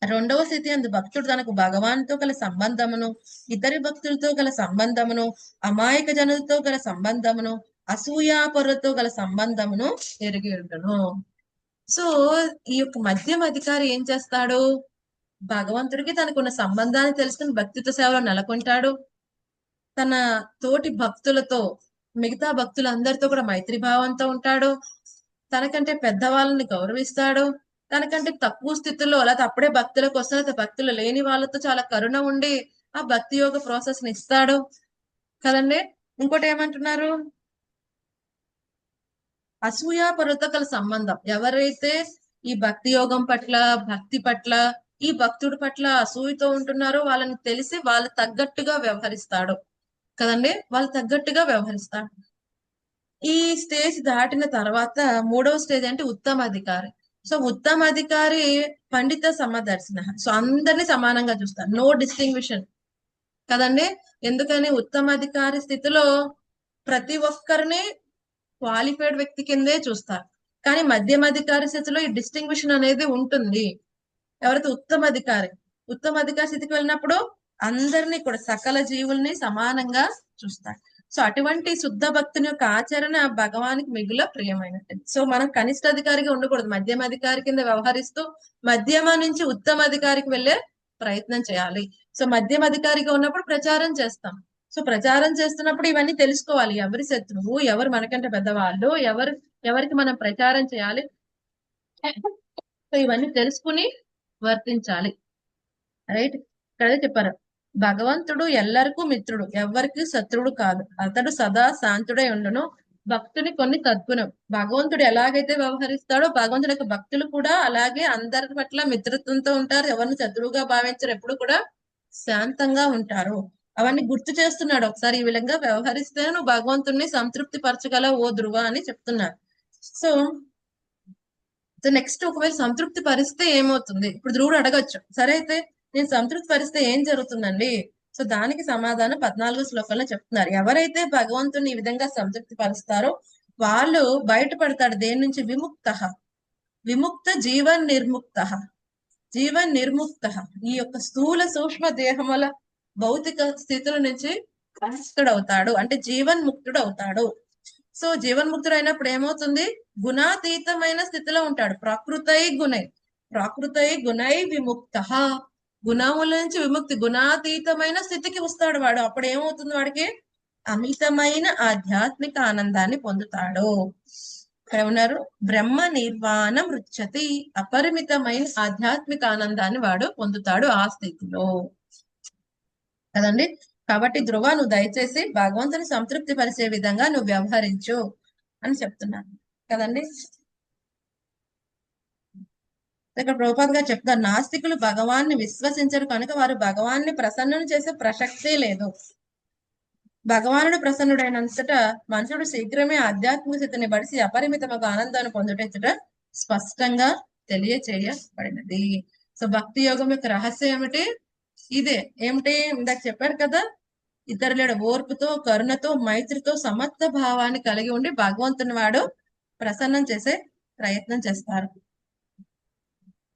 రెండవ స్థితి అందు భక్తుడు తనకు భగవాన్తో గల సంబంధమును, ఇతరి భక్తులతో గల సంబంధమును, అమాయక జనులతో గల సంబంధమును, అసూయాపరులతో గల సంబంధమును ఎరిగి ఉండును. సో ఈ యొక్క మధ్యం అధికారి ఏం చేస్తాడు, భగవంతుడికి తనకున్న సంబంధాన్ని తెలుసుకుని భక్తితో సేవలో నెలకొంటాడు, తన తోటి భక్తులతో, మిగతా భక్తులందరితో కూడా మైత్రి భావంతో ఉంటాడు, తనకంటే పెద్దవాళ్ళని గౌరవిస్తాడు, తనకంటే తక్కువ స్థితిలో అలా అప్పుడే భక్తులకు వస్తున్న భక్తులు లేని వాళ్ళతో చాలా కరుణ ఉండి ఆ భక్తి యోగ ప్రాసెస్ ని ఇస్తాడు కదండి. ఇంకోటి ఏమంటున్నారు, అసూయాపరులతో గల సంబంధం, ఎవరైతే ఈ భక్తి యోగం పట్ల, భక్తి పట్ల, ఈ భక్తుడి పట్ల అసూయతో ఉంటున్నారో వాళ్ళని తెలిసి వాళ్ళు తగ్గట్టుగా వ్యవహరిస్తాడు కదండి, వాళ్ళు తగ్గట్టుగా వ్యవహరిస్తాడు. ఈ స్టేజ్ దాటిన తర్వాత మూడవ స్టేజ్ అంటే ఉత్తమ అధికారి. సో ఉత్తమ అధికారి పండిత సమదర్శన, సో అందరినీ సమానంగా చూస్తారు, నో డిస్టింగ్విషన్ కదండి. ఎందుకని ఉత్తమ అధికారి స్థితిలో ప్రతి ఒక్కరిని క్వాలిఫైడ్ వ్యక్తి కిందే చూస్తారు, కానీ మధ్యమ అధికారి స్థితిలో ఈ డిస్టింగ్విషన్ అనేది ఉంటుంది. ఎవరైతే ఉత్తమ అధికారి స్థితికి వెళ్ళినప్పుడు అందరినీ కూడా సకల జీవుల్ని సమానంగా చూస్తారు. సో అటువంటి శుద్ధ భక్తుని యొక్క ఆచరణ భగవానికి మిగుల ప్రియమైనది. సో మనం కనిష్ట అధికారిగా ఉండకూడదు, మధ్యమ అధికారి కింద వ్యవహరిస్తూ మధ్యమ నుంచి ఉత్తమ అధికారికి వెళ్ళే ప్రయత్నం చేయాలి. సో మధ్యమ అధికారిగా ఉన్నప్పుడు ప్రచారం చేస్తాం. సో ప్రచారం చేస్తున్నప్పుడు ఇవన్నీ తెలుసుకోవాలి, ఎవరి శత్రువు, ఎవరు మనకంటే పెద్దవాళ్ళు, ఎవరికి మనం ప్రచారం చేయాలి, సో ఇవన్నీ తెలుసుకుని వర్తించాలి. రైట్, ఇక్కడే చెప్పారు, భగవంతుడు ఎల్లరికూ మిత్రుడు, ఎవరికి శత్రువుడు కాదు, అతడు సదా శాంతుడై ఉండును, భక్తుని కొన్ని తద్గుణం. భగవంతుడు ఎలాగైతే వ్యవహరిస్తాడో భగవంతుడి యొక్క భక్తులు కూడా అలాగే అందరి పట్ల మిత్రత్వంతో ఉంటారు, ఎవరిని శత్రువుగా భావించరు, ఎప్పుడు కూడా శాంతంగా ఉంటారు. అవన్నీ గుర్తు చేస్తున్నాడు. ఒకసారి ఈ విధంగా వ్యవహరిస్తే నువ్వు భగవంతుడిని సంతృప్తి పరచగల ఓ ధ్రువ అని చెప్తున్నారు. సో నెక్స్ట్ ఒకవేళ సంతృప్తి పరిస్తే ఏమవుతుంది, ఇప్పుడు ధ్రువుడు అడగచ్చు, సరే అయితే నేను సంతృప్తి పరిస్తే ఏం జరుగుతుందండి. సో దానికి సమాధానం 14వ శ్లోకంలో చెప్తున్నారు. ఎవరైతే భగవంతుని ఈ విధంగా సంతృప్తి పరుస్తారో వాళ్ళు బయటపడతాడు దేని నుంచి, విముక్త, విముక్త జీవన్ నిర్ముక్త. జీవన్ నిర్ముక్త ఈ యొక్క స్థూల సూక్ష్మ దేహముల భౌతిక స్థితుల నుంచి ముక్తుడవుతాడు, అంటే జీవన్ ముక్తుడు అవుతాడు. సో జీవన్ముక్తుడు అయినప్పుడు ఏమవుతుంది? గుణాతీతమైన స్థితిలో ఉంటాడు. ప్రాకృతై గుణై విముక్త. గుణముల నుంచి విముక్తి, గుణాతీతమైన స్థితికి వస్తాడు వాడు. అప్పుడు ఏమవుతుంది? వాడికి అమితమైన ఆధ్యాత్మిక ఆనందాన్ని పొందుతాడు. ఇక్కడ ఉన్నారు, బ్రహ్మ నిర్వాణం రుచ్యతి. అపరిమితమైన ఆధ్యాత్మిక ఆనందాన్ని వాడు పొందుతాడు ఆ స్థితిలో కదండి. కాబట్టి ధ్రువ, నువ్వు దయచేసి భగవంతుని సంతృప్తి పరిచే విధంగా నువ్వు వ్యవహరించు అని చెప్తున్నాను కదండి. ఇక్కడ ప్రభుపాద్ గారు చెప్తారు, నాస్తికులు భగవాన్ని విశ్వసించరు కనుక వారు భగవాన్ని ప్రసన్నుని చేసే ప్రసక్తే లేదు. భగవానుడు ప్రసన్నుడైనంతటా మనుషుడు శీఘ్రమే ఆధ్యాత్మిక స్థితిని బడిసి అపరిమితమైన ఆనందాన్ని పొందుట స్పష్టంగా తెలియచేయబడినది. సో భక్తి యోగం యొక్క రహస్యం ఏమిటి? ఇదే. ఏమిటి? ఇందాక చెప్పారు కదా, ఇతరుల ఓర్పుతో, కరుణతో, మైత్రితో, సమత్వ భావాన్ని కలిగి ఉండి భగవంతుని వాడు ప్రసన్నం చేసే ప్రయత్నం చేస్తారు.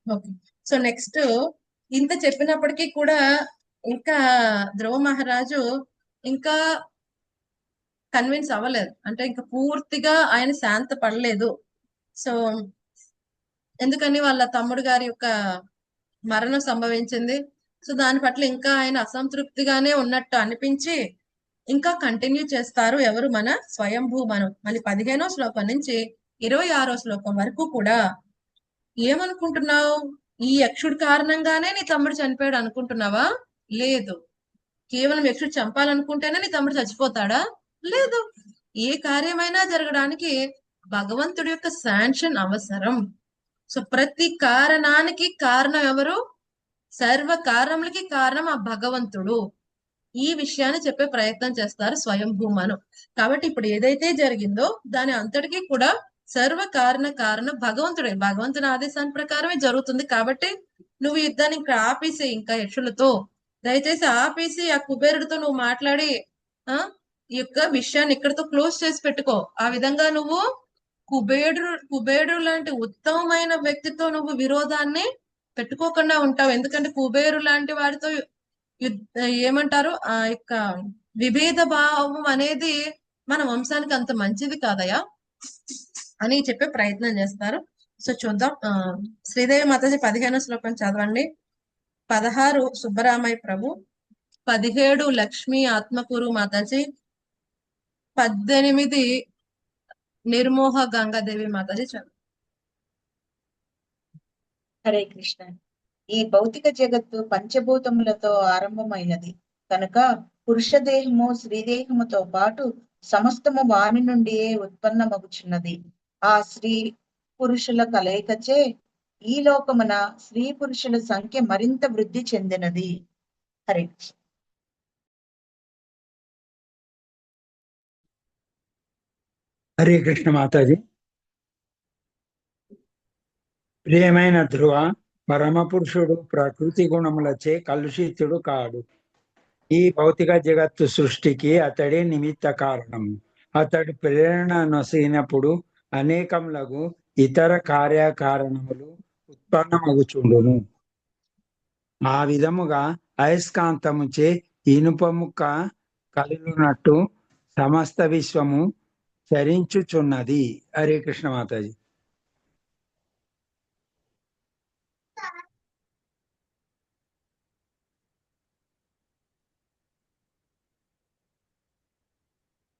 ఓకే. సో నెక్స్ట్, ఇంత చెప్పినప్పటికీ కూడా ఇంకా ధ్రువ మహారాజు ఇంకా కన్విన్స్ అవ్వలేదు, అంటే ఇంకా పూర్తిగా ఆయన శాంత పడలేదు. సో ఎందుకని? వాళ్ళ తమ్ముడు గారి యొక్క మరణం సంభవించింది. సో దాని పట్ల ఇంకా ఆయన అసంతృప్తిగానే ఉన్నట్టు అనిపించి ఇంకా కంటిన్యూ చేస్తారు. ఎవరు? మన స్వయంభూ మను. మళ్ళీ 15వ శ్లోకం నుంచి 26వ శ్లోకం వరకు కూడా ఏమనుకుంటున్నావు? ఈ యక్షుడి కారణంగానే నీ తమ్ముడు చనిపోయాడు అనుకుంటున్నావా? లేదు. కేవలం యక్షుడు చంపాలనుకుంటేనే నీ తమ్ముడు చచ్చిపోతాడా? లేదు. ఏ కార్యమైనా జరగడానికి భగవంతుడి యొక్క శాంక్షన్ అవసరం. సో ప్రతి కారణానికి కారణం ఎవరు? సర్వ కారణములకి కారణం ఆ భగవంతుడు. ఈ విషయాన్ని చెప్పే ప్రయత్నం చేస్తారు స్వయంభూమను. కాబట్టి ఇప్పుడు ఏదైతే జరిగిందో దాని అంతటికీ కూడా సర్వ కారణం భగవంతుడే. భగవంతుని ఆదేశాన్ని ప్రకారమే జరుగుతుంది. కాబట్టి నువ్వు యుద్ధాన్ని ఇంకా ఆపేసి, ఇంకా యక్షులతో దయచేసి ఆపేసి ఆ కుబేరుడితో నువ్వు మాట్లాడి ఈ యొక్క విషయాన్ని ఇక్కడితో క్లోజ్ చేసి పెట్టుకో. ఆ విధంగా నువ్వు కుబేరుడు లాంటి ఉత్తమమైన వ్యక్తితో నువ్వు విరోధాన్ని పెట్టుకోకుండా ఉంటావు. ఎందుకంటే కుబేరు లాంటి వాడితో ఏమంటారు, ఆ యొక్క విభేద భావం అనేది మన వంశానికి అంత మంచిది కాదయా అని చెప్పే ప్రయత్నం చేస్తారు. సో చూద్దాం. శ్రీదేవి మాతాజీ 15వ శ్లోకం చదవండి. 16 సుబ్బరామయ్య ప్రభు, 17 లక్ష్మీ ఆత్మకూరు మాతాజీ, 18 నిర్మోహ గంగాదేవి మాతాజీ చదువు. హరే కృష్ణ. ఈ భౌతిక జగత్తు పంచభూతములతో ఆరంభమైనది కనుక పురుష దేహము స్త్రీదేహముతో పాటు సమస్తము వాని నుండియే ఉత్పన్నమగుచున్నది. ఆ స్త్రీ పురుషుల కలయికచే ఈ లోకమున స్త్రీ పురుషుల సంఖ్య మరింత వృద్ధి చెందినది. హరే కృష్ణ. హరే కృష్ణ మాతాజీ. ప్రియమైన ధ్రువ, పరమపురుషుడు ప్రకృతి గుణములచే కలుషితుడు కాడు. ఈ భౌతిక జగత్తు సృష్టికి అతడే నిమిత్త కారణం. అతడు ప్రేరణ నొసగినప్పుడు అనేకములకు ఇతర కార్యకారణములు ఉత్పన్నమగుచుండును. ఆ విధముగా అయస్కాంతముచే ఇనుప ముక్క కలుగునట్టు సమస్త విశ్వము చరించుచున్నది. హరే కృష్ణ మాతాజీ.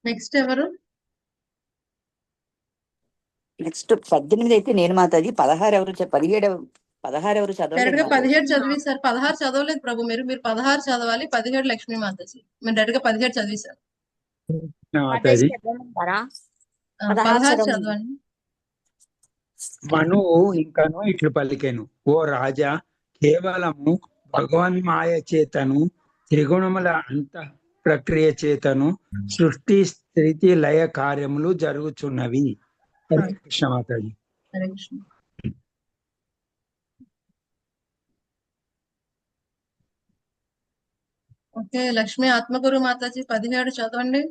నెక్స్ట్ ఎవరు? నెక్స్ట్ 18 అయితే నేను మాతాజీ. 16 ఎవరు? 16 ఎవరు చదవలేదు? 17 చదివేశారు. 16 చదవలేదు ప్రభు. మీరు 16 చదవాలి. 17 లక్ష్మీ మాతాజీ. మీరు డైరెక్ట్ గా 17 చదివేశారు. 16 చదవండి. మనువు ఇంకను ఇట్లు పలికెను, ఓ రాజా, కేవలము భగవన్మాయ చేతను త్రిగుణముల అంత ప్రక్రియ చేతను సృష్టి స్థితి లయ కార్యములు జరుగుచున్నవి. హరే కృష్ణ మాతాజీ. హరే కృష్ణ. ఓకే, లక్ష్మీ ఆత్మగురు మాతాజీ 17 చదవండి.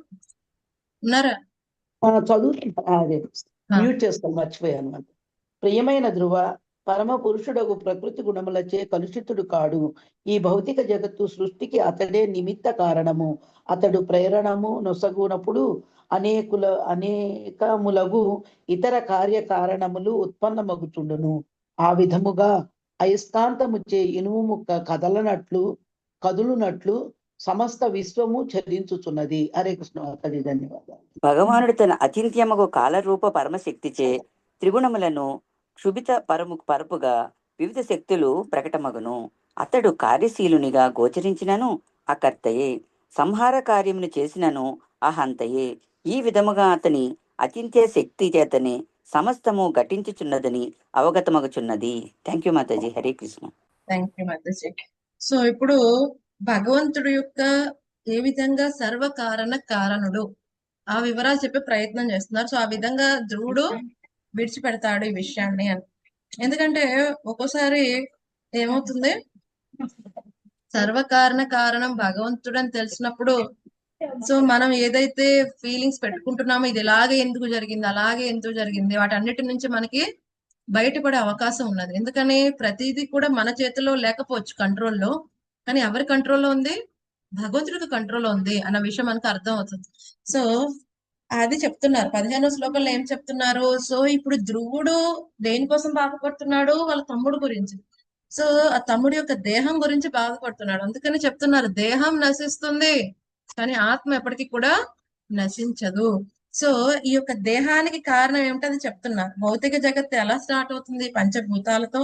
ఉన్నారా? చదువుతుంటా. అదే మ్యూట్ చేసుకోవాలి, మర్చిపోయాను. ప్రియమైన ధ్రువ, పరమ పురుషుడగు ప్రకృతి గుణములచే కలుషితుడు కాడు. ఈ భౌతిక జగత్తు సృష్టికి అతడే నిమిత్త కారణము. అతడు ప్రేరణము నొసగునప్పుడు అనేకములగు ఇతర కార్యకారణములు ఉత్పన్నమగుచుండును. ఆ విధముగా అయస్కాంతముచే ఇనుము ముక్క కదులునట్లు సమస్త విశ్వము చలించుచున్నది. హరే కృష్ణ మాతాజీ, ధన్యవాదాలు. భగవానుడు తన అచింత్యమగు కాలరూప పరమశక్తిచే త్రిగుణములను క్షుభిత పరపుగా వివిధ శక్తులు ప్రకటమగును. అతడు కార్యశీలునిగా గోచరించినను అకర్తయే, సంహార కార్యమును చేసినను అహంతయే. ఈ విధముగా అతని అచింత్య శక్తి చేతనే సమస్తము ఘటించుచున్నదని అవగతమగుచున్నది. Thank you Mataji. Hare Krishna. Thank you Mataji. So ఇప్పుడు భగవంతుడు యొక్క ఏ విధంగా సర్వకారణ కారణుడు ఆ వివరాలు చెప్పే ప్రయత్నం చేస్తున్నారు. సో ఆ విధంగా ధ్రువుడు విడిచిపెడతాడు ఈ విషయాన్ని అని. ఎందుకంటే ఒక్కోసారి ఏమవుతుంది, సర్వకారణ కారణం భగవంతుడు అని తెలిసినప్పుడు సో మనం ఏదైతే ఫీలింగ్స్ పెట్టుకుంటున్నామో ఇది ఇలాగే ఎందుకు జరిగింది, అలాగే ఎందుకు జరిగింది, వాటన్నిటి నుంచి మనకి బయటపడే అవకాశం ఉన్నది. ఎందుకని ప్రతిదీ కూడా మన చేతిలో లేకపోవచ్చు కంట్రోల్లో, కానీ ఎవరి కంట్రోల్లో ఉంది, భగవంతుడికి కంట్రోల్లో ఉంది అన్న విషయం మనకు అర్థం అవుతుంది. సో అది చెప్తున్నారు 15వ శ్లోకంలో ఏం చెప్తున్నారు. సో ఇప్పుడు ధ్రువుడు దేనికోసం బాధపడుతున్నాడు, వాళ్ళ తమ్ముడు గురించి. సో ఆ తమ్ముడి యొక్క దేహం గురించి బాధపడుతున్నాడు. అందుకని చెప్తున్నారు దేహం నశిస్తుంది కానీ ఆత్మ ఎప్పటికీ కూడా నశించదు. సో ఈ యొక్క దేహానికి కారణం ఏమిటది చెప్తున్నారు. భౌతిక జగత్తు ఎలా స్టార్ట్ అవుతుంది, పంచభూతాలతో.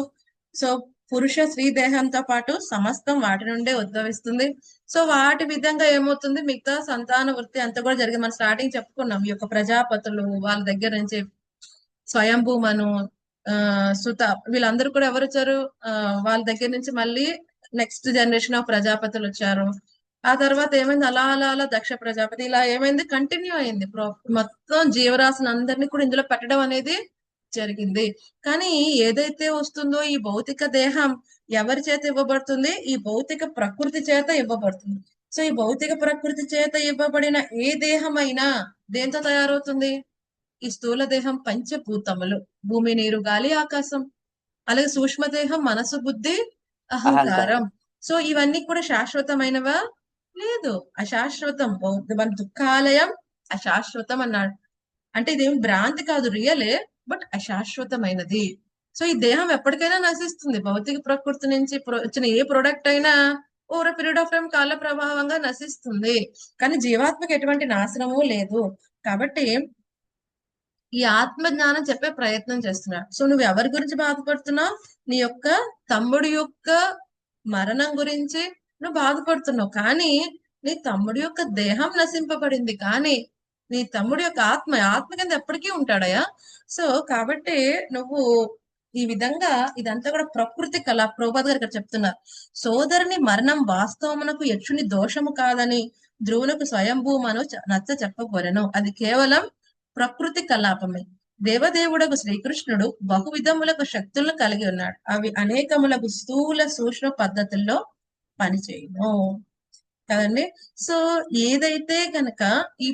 సో పురుష స్త్రీ దేహంతో పాటు సమస్తం వాటి నుండే ఉద్భవిస్తుంది. సో వాటి విధంగా ఏమవుతుంది, మిగతా సంతాన వృత్తి అంతా కూడా జరిగింది. మనం స్టార్టింగ్ చెప్పుకున్నాం, ఈ యొక్క ప్రజాపతులు వాళ్ళ దగ్గర నుంచి స్వయంభూమను, సుత, వీళ్ళందరూ కూడా ఎవరు వచ్చారు, వాళ్ళ దగ్గర నుంచి మళ్ళీ నెక్స్ట్ జనరేషన్ ఆఫ్ ప్రజాపతులు వచ్చారు. ఆ తర్వాత ఏమైంది, అలా అలా అలా దక్ష ప్రజాపతి, ఇలా ఏమైంది, కంటిన్యూ అయింది. మొత్తం జీవరాశులు అందరినీ కూడా ఇందులో పెట్టడం అనేది జరిగింది. కానీ ఏదైతే వస్తుందో ఈ భౌతిక దేహం ఎవరి చేత ఇవ్వబడుతుంది, ఈ భౌతిక ప్రకృతి చేత ఇవ్వబడుతుంది. సో ఈ భౌతిక ప్రకృతి చేత ఇవ్వబడిన ఏ దేహమైనా దేంతో తయారవుతుంది, ఈ స్థూల దేహం పంచభూతములు, భూమి నీరు గాలి ఆకాశం, అలాగే సూక్ష్మ దేహం మనసు బుద్ధి అహంకారం. సో ఇవన్నీ కూడా శాశ్వతమైనవా, లేదు, అశాశ్వతం. మన దుఃఖాలయం అశాశ్వతం అన్నాడు. అంటే ఇదేం భ్రాంతి కాదు, రియలే, బట్ అశాశ్వతమైనది. సో ఈ దేహం ఎప్పటికైనా నశిస్తుంది. భౌతిక ప్రకృతి నుంచి వచ్చిన ఏ ప్రొడక్ట్ అయినా ఓవర్ పీరియడ్ ఆఫ్ టైం కాల ప్రభావంగా నశిస్తుంది. కానీ జీవాత్మకి ఎటువంటి నాశనము లేదు. కాబట్టి ఈ ఆత్మ జ్ఞానం చెప్పే ప్రయత్నం చేస్తున్నాడు. సో నువ్వు ఎవరి గురించి బాధపడుతున్నావు, నీ యొక్క తమ్ముడి యొక్క మరణం గురించి నువ్వు బాధపడుతున్నావు. కానీ నీ తమ్ముడి యొక్క దేహం నశింపబడింది, కానీ నీ తమ్ముడి యొక్క ఆత్మ కింద ఎప్పటికీ ఉంటాడయా. సో కాబట్టి నువ్వు ఈ విధంగా ఇదంతా కూడా ప్రకృతి కళ. ప్రభుపాద్ గారు ఇక్కడ చెప్తున్నారు, సోదరుని మరణం వాస్తవమునకు యక్షుని దోషము కాదని ధ్రువునకు స్వయంభూమను నచ్చ చెప్పబోరెను. అది కేవలం ప్రకృతి కలాపమే. దేవదేవుడకు శ్రీకృష్ణుడు బహు విధములకు శక్తులను కలిగి ఉన్నాడు. అవి అనేకములకు స్థూల సూక్ష్మ పద్ధతుల్లో పనిచేయను కదండి. సో ఏదైతే కనుక ఈ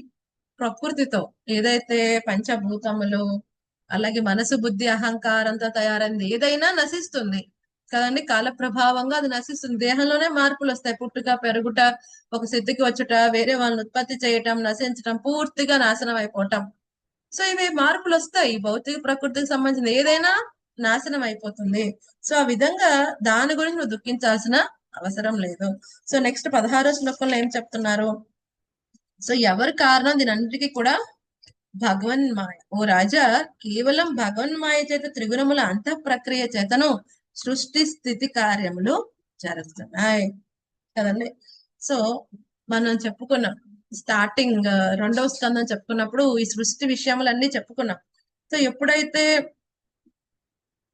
ప్రకృతితో ఏదైతే పంచభూతములు అలాగే మనసు బుద్ధి అహంకారంతో తయారైంది ఏదైనా నశిస్తుంది కదండి, కాల ప్రభావంగా అది నశిస్తుంది. దేహంలోనే మార్పులు వస్తాయి, పుట్టుక పెరుగుట, ఒక స్థితికి వచ్చుట, వేరే వాళ్ళని ఉత్పత్తి చేయటం, నశించటం, పూర్తిగా నాశనం అయిపోవటం. సో ఇవి మార్పులు వస్తాయి. భౌతిక ప్రకృతికి సంబంధించిన ఏదైనా నాశనం అయిపోతుంది. సో ఆ విధంగా దాని గురించి నువ్వు దుఃఖించాల్సిన అవసరం లేదు. సో నెక్స్ట్ 16వ శ్లోకంలో ఏం చెప్తున్నారు, సో ఎవరి కారణం దీనన్నిటికీ కూడా భగవన్మాయ. ఓ రాజా, కేవలం భగవన్మాయ చేత త్రిగుణముల అంతః ప్రక్రియ చేతను సృష్టి స్థితి కార్యములు జరుగుతున్నాయి కదండి. సో మనం చెప్పుకున్నాం స్టార్టింగ్ 2వ స్కందం చెప్పుకున్నప్పుడు ఈ సృష్టి విషయములన్నీ చెప్పుకున్నాం. సో ఎప్పుడైతే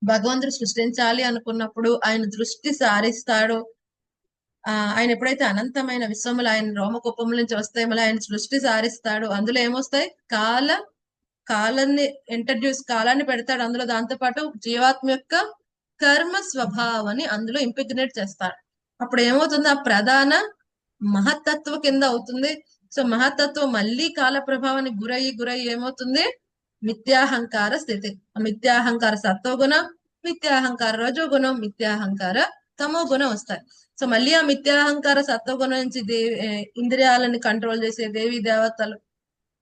భగవంతుడు సృష్టించాలి అనుకున్నప్పుడు ఆయన దృష్టి సారిస్తాడు. ఆయన ఎప్పుడైతే అనంతమైన విశ్వములు ఆయన రోమకూపముల నుంచి వస్తాయి, మళ్ళీ ఆయన సృష్టి సారిస్తాడు. అందులో ఏమొస్తాయి, కాలాన్ని కాలాన్ని పెడతాడు అందులో. దాంతో పాటు జీవాత్మ యొక్క కర్మ స్వభావాన్ని అందులో ఇంటిగ్రేట్ చేస్తాడు. అప్పుడు ఏమవుతుంది, ఆ ప్రధాన మహత్తత్వ కింద అవుతుంది. సో మహత్తత్వం మళ్ళీ కాల ప్రభావానికి గురయ్యి ఏమవుతుంది, మిథ్యాహంకార స్థితి. మిథ్యాహంకార సత్వగుణం, మిథ్యాహంకార రజోగుణం, మిథ్యాహంకార తమో గుణం వస్తాయి. సో మళ్ళీ ఆ మిథ్యాహంకార సత్వగుణం నుంచి ఇంద్రియాలని కంట్రోల్ చేసే దేవి దేవతలు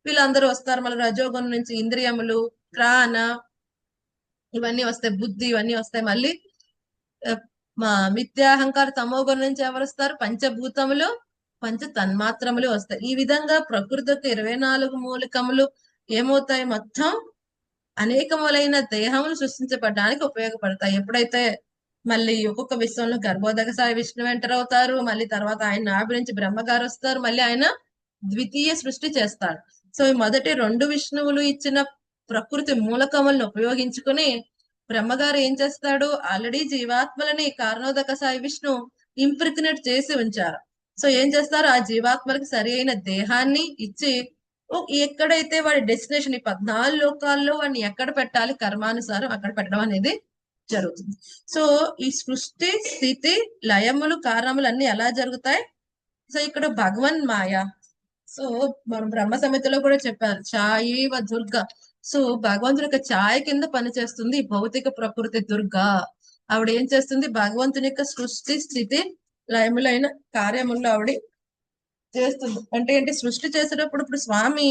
వీళ్ళందరూ వస్తారు. మళ్ళీ రజోగుణం నుంచి ఇంద్రియములు, ప్రాణ ఇవన్నీ వస్తాయి, బుద్ధి ఇవన్నీ వస్తాయి. మళ్ళీ మా మిథ్యాహంకార తమోగుణం నుంచి ఎవరు వస్తారు? పంచభూతములు, పంచ తన్మాత్రములు వస్తాయి. ఈ విధంగా ప్రకృతి యొక్క 24 మూలికములు ఏమవుతాయి? మొత్తం అనేకములైన దేహములు సృష్టించబడడానికి ఉపయోగపడతాయి. ఎప్పుడైతే మళ్ళీ ఒక్కొక్క విశ్వంలో గర్భోదక సాయి విష్ణువు ఎంటర్ అవుతారు, మళ్ళీ తర్వాత ఆయన నాభి నుంచి బ్రహ్మగారు వస్తారు, మళ్ళీ ఆయన ద్వితీయ సృష్టి చేస్తాడు. సో ఈ మొదటి 2 విష్ణువులు ఇచ్చిన ప్రకృతి మూలకములను ఉపయోగించుకుని బ్రహ్మగారు ఏం చేస్తాడు? ఆల్రెడీ జీవాత్మలని కారణోదక సాయి విష్ణు ఇంప్రిగ్నేట్ చేసి ఉంచారు. సో ఏం చేస్తారు? ఆ జీవాత్మలకు సరి అయిన దేహాన్ని ఇచ్చి ఎక్కడైతే వాడి డెస్టినేషన్, ఈ 14 లోకాల్లో వాడిని ఎక్కడ పెట్టాలి కర్మానుసారం అక్కడ పెట్టడం అనేది జరుగుతుంది. సో ఈ సృష్టి స్థితి లయములు కారణములు అన్ని ఎలా జరుగుతాయి? సో ఇక్కడ భగవన్ మాయ. సో మనం బ్రహ్మ సమితిలో కూడా చెప్పారు, ఛాయేవ దుర్గ. సో భగవంతుని యొక్క ఛాయ కింద పనిచేస్తుంది ఈ భౌతిక ప్రకృతి దుర్గా. ఆవిడ ఏం చేస్తుంది? భగవంతుని యొక్క సృష్టి స్థితి లయములైన కార్యముల్లో ఆవిడ చేస్తుంది. అంటే ఏంటి? సృష్టి చేసేటప్పుడు ఇప్పుడు స్వామి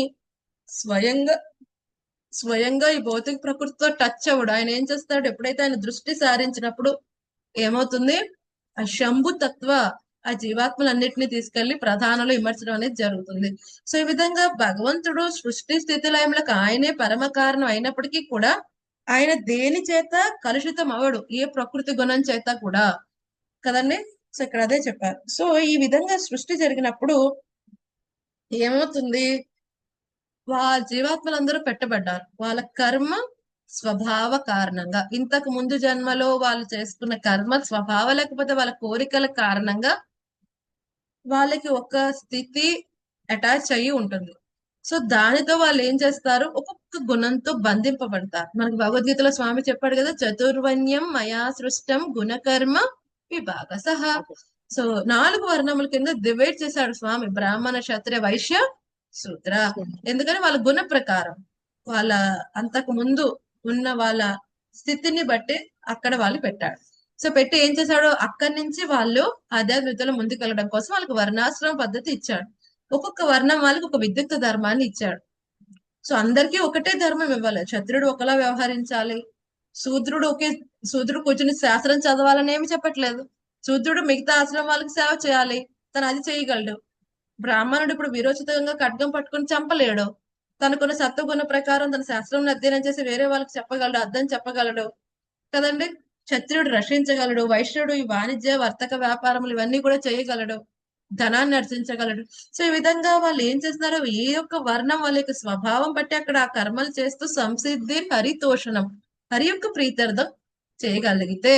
స్వయంగా ఈ భౌతిక ప్రకృతితో టచ్ అవ్వడు. ఆయన ఏం చేస్తాడు? ఎప్పుడైతే ఆయన దృష్టి సారించినప్పుడు ఏమవుతుంది? ఆ శంభు తత్వ ఆ జీవాత్మలన్నిటిని తీసుకెళ్లి ప్రధానంలో విమర్శనం అనేది జరుగుతుంది. సో ఈ విధంగా భగవంతుడు సృష్టి స్థితి లయములకు ఆయనే పరమ కారణం అయినప్పటికీ కూడా ఆయన దేని చేత కలుషితం అవడు, ఏ ప్రకృతి గుణం చేత కూడా కదండి. సో ఇక్కడ అదే చెప్పారు. సో ఈ విధంగా సృష్టి జరిగినప్పుడు ఏమవుతుంది? జీవాత్మలందరూ పెట్టబడ్డారు వాళ్ళ కర్మ స్వభావ కారణంగా. ఇంతకు ముందు జన్మలో వాళ్ళు చేసుకున్న కర్మ స్వభావ లేకపోతే వాళ్ళ కోరికల కారణంగా వాళ్ళకి ఒక స్థితి అటాచ్ అయ్యి ఉంటుంది. సో దానితో వాళ్ళు ఏం చేస్తారు? ఒక్కొక్క గుణంతో బంధింపబడతారు. మనకి భగవద్గీతలో స్వామి చెప్పాడు కదా, చతుర్వన్యం మయా సృష్టం గుణకర్మ విభాగ సహా. సో 4 వర్ణముల కింద డివైడ్ చేశాడు స్వామి, బ్రాహ్మణ క్షత్రియ వైశ్య శూద్ర. ఎందుకని వాళ్ళ గుణ ప్రకారం, వాళ్ళ అంతకు ముందు ఉన్న వాళ్ళ స్థితిని బట్టి అక్కడ వాళ్ళు పెట్టాడు. సో పెట్టి ఏం చేశాడు? అక్కడి నుంచి వాళ్ళు ఆధ్యాత్మికతలో ముందుకెళ్ళడం కోసం వాళ్ళకి వర్ణాశ్రమ పద్ధతి ఇచ్చాడు. ఒక్కొక్క వర్ణం వాళ్ళకి ఒక విద్యుక్త ధర్మాన్ని ఇచ్చాడు. సో అందరికీ ఒకటే ధర్మం ఇవ్వాలి. క్షత్రుడు ఒకలా వ్యవహరించాలి, శూద్రుడు కూర్చుని శాస్త్రం చదవాలని ఏమి చెప్పట్లేదు. శూద్రుడు మిగతా ఆశ్రమం వాళ్ళకి సేవ చేయాలి, తను అది చేయగలడు. బ్రాహ్మణుడు ఇప్పుడు విరోచితంగా ఖడ్గం పట్టుకుని చంపలేడు. తనకున్న సత్వగుణ ప్రకారం తన శాస్త్రం అధ్యయనం చేసి వేరే వాళ్ళకి చెప్పగలడు, అర్థం చెప్పగలడు కదండి. క్షత్రియుడు రక్షించగలడు, వైశ్యుడు ఈ వాణిజ్య వర్తక వ్యాపారములు ఇవన్నీ కూడా చేయగలడు, ధనాన్ని నడిచించగలడు. సో ఈ విధంగా వాళ్ళు ఏం చేస్తున్నారు? ఏ యొక్క వర్ణం వాళ్ళ యొక్క స్వభావం బట్టి అక్కడ ఆ కర్మలు చేస్తూ సంసిద్ధి హరితోషణం, హరి యొక్క ప్రీత్యర్థం చేయగలిగితే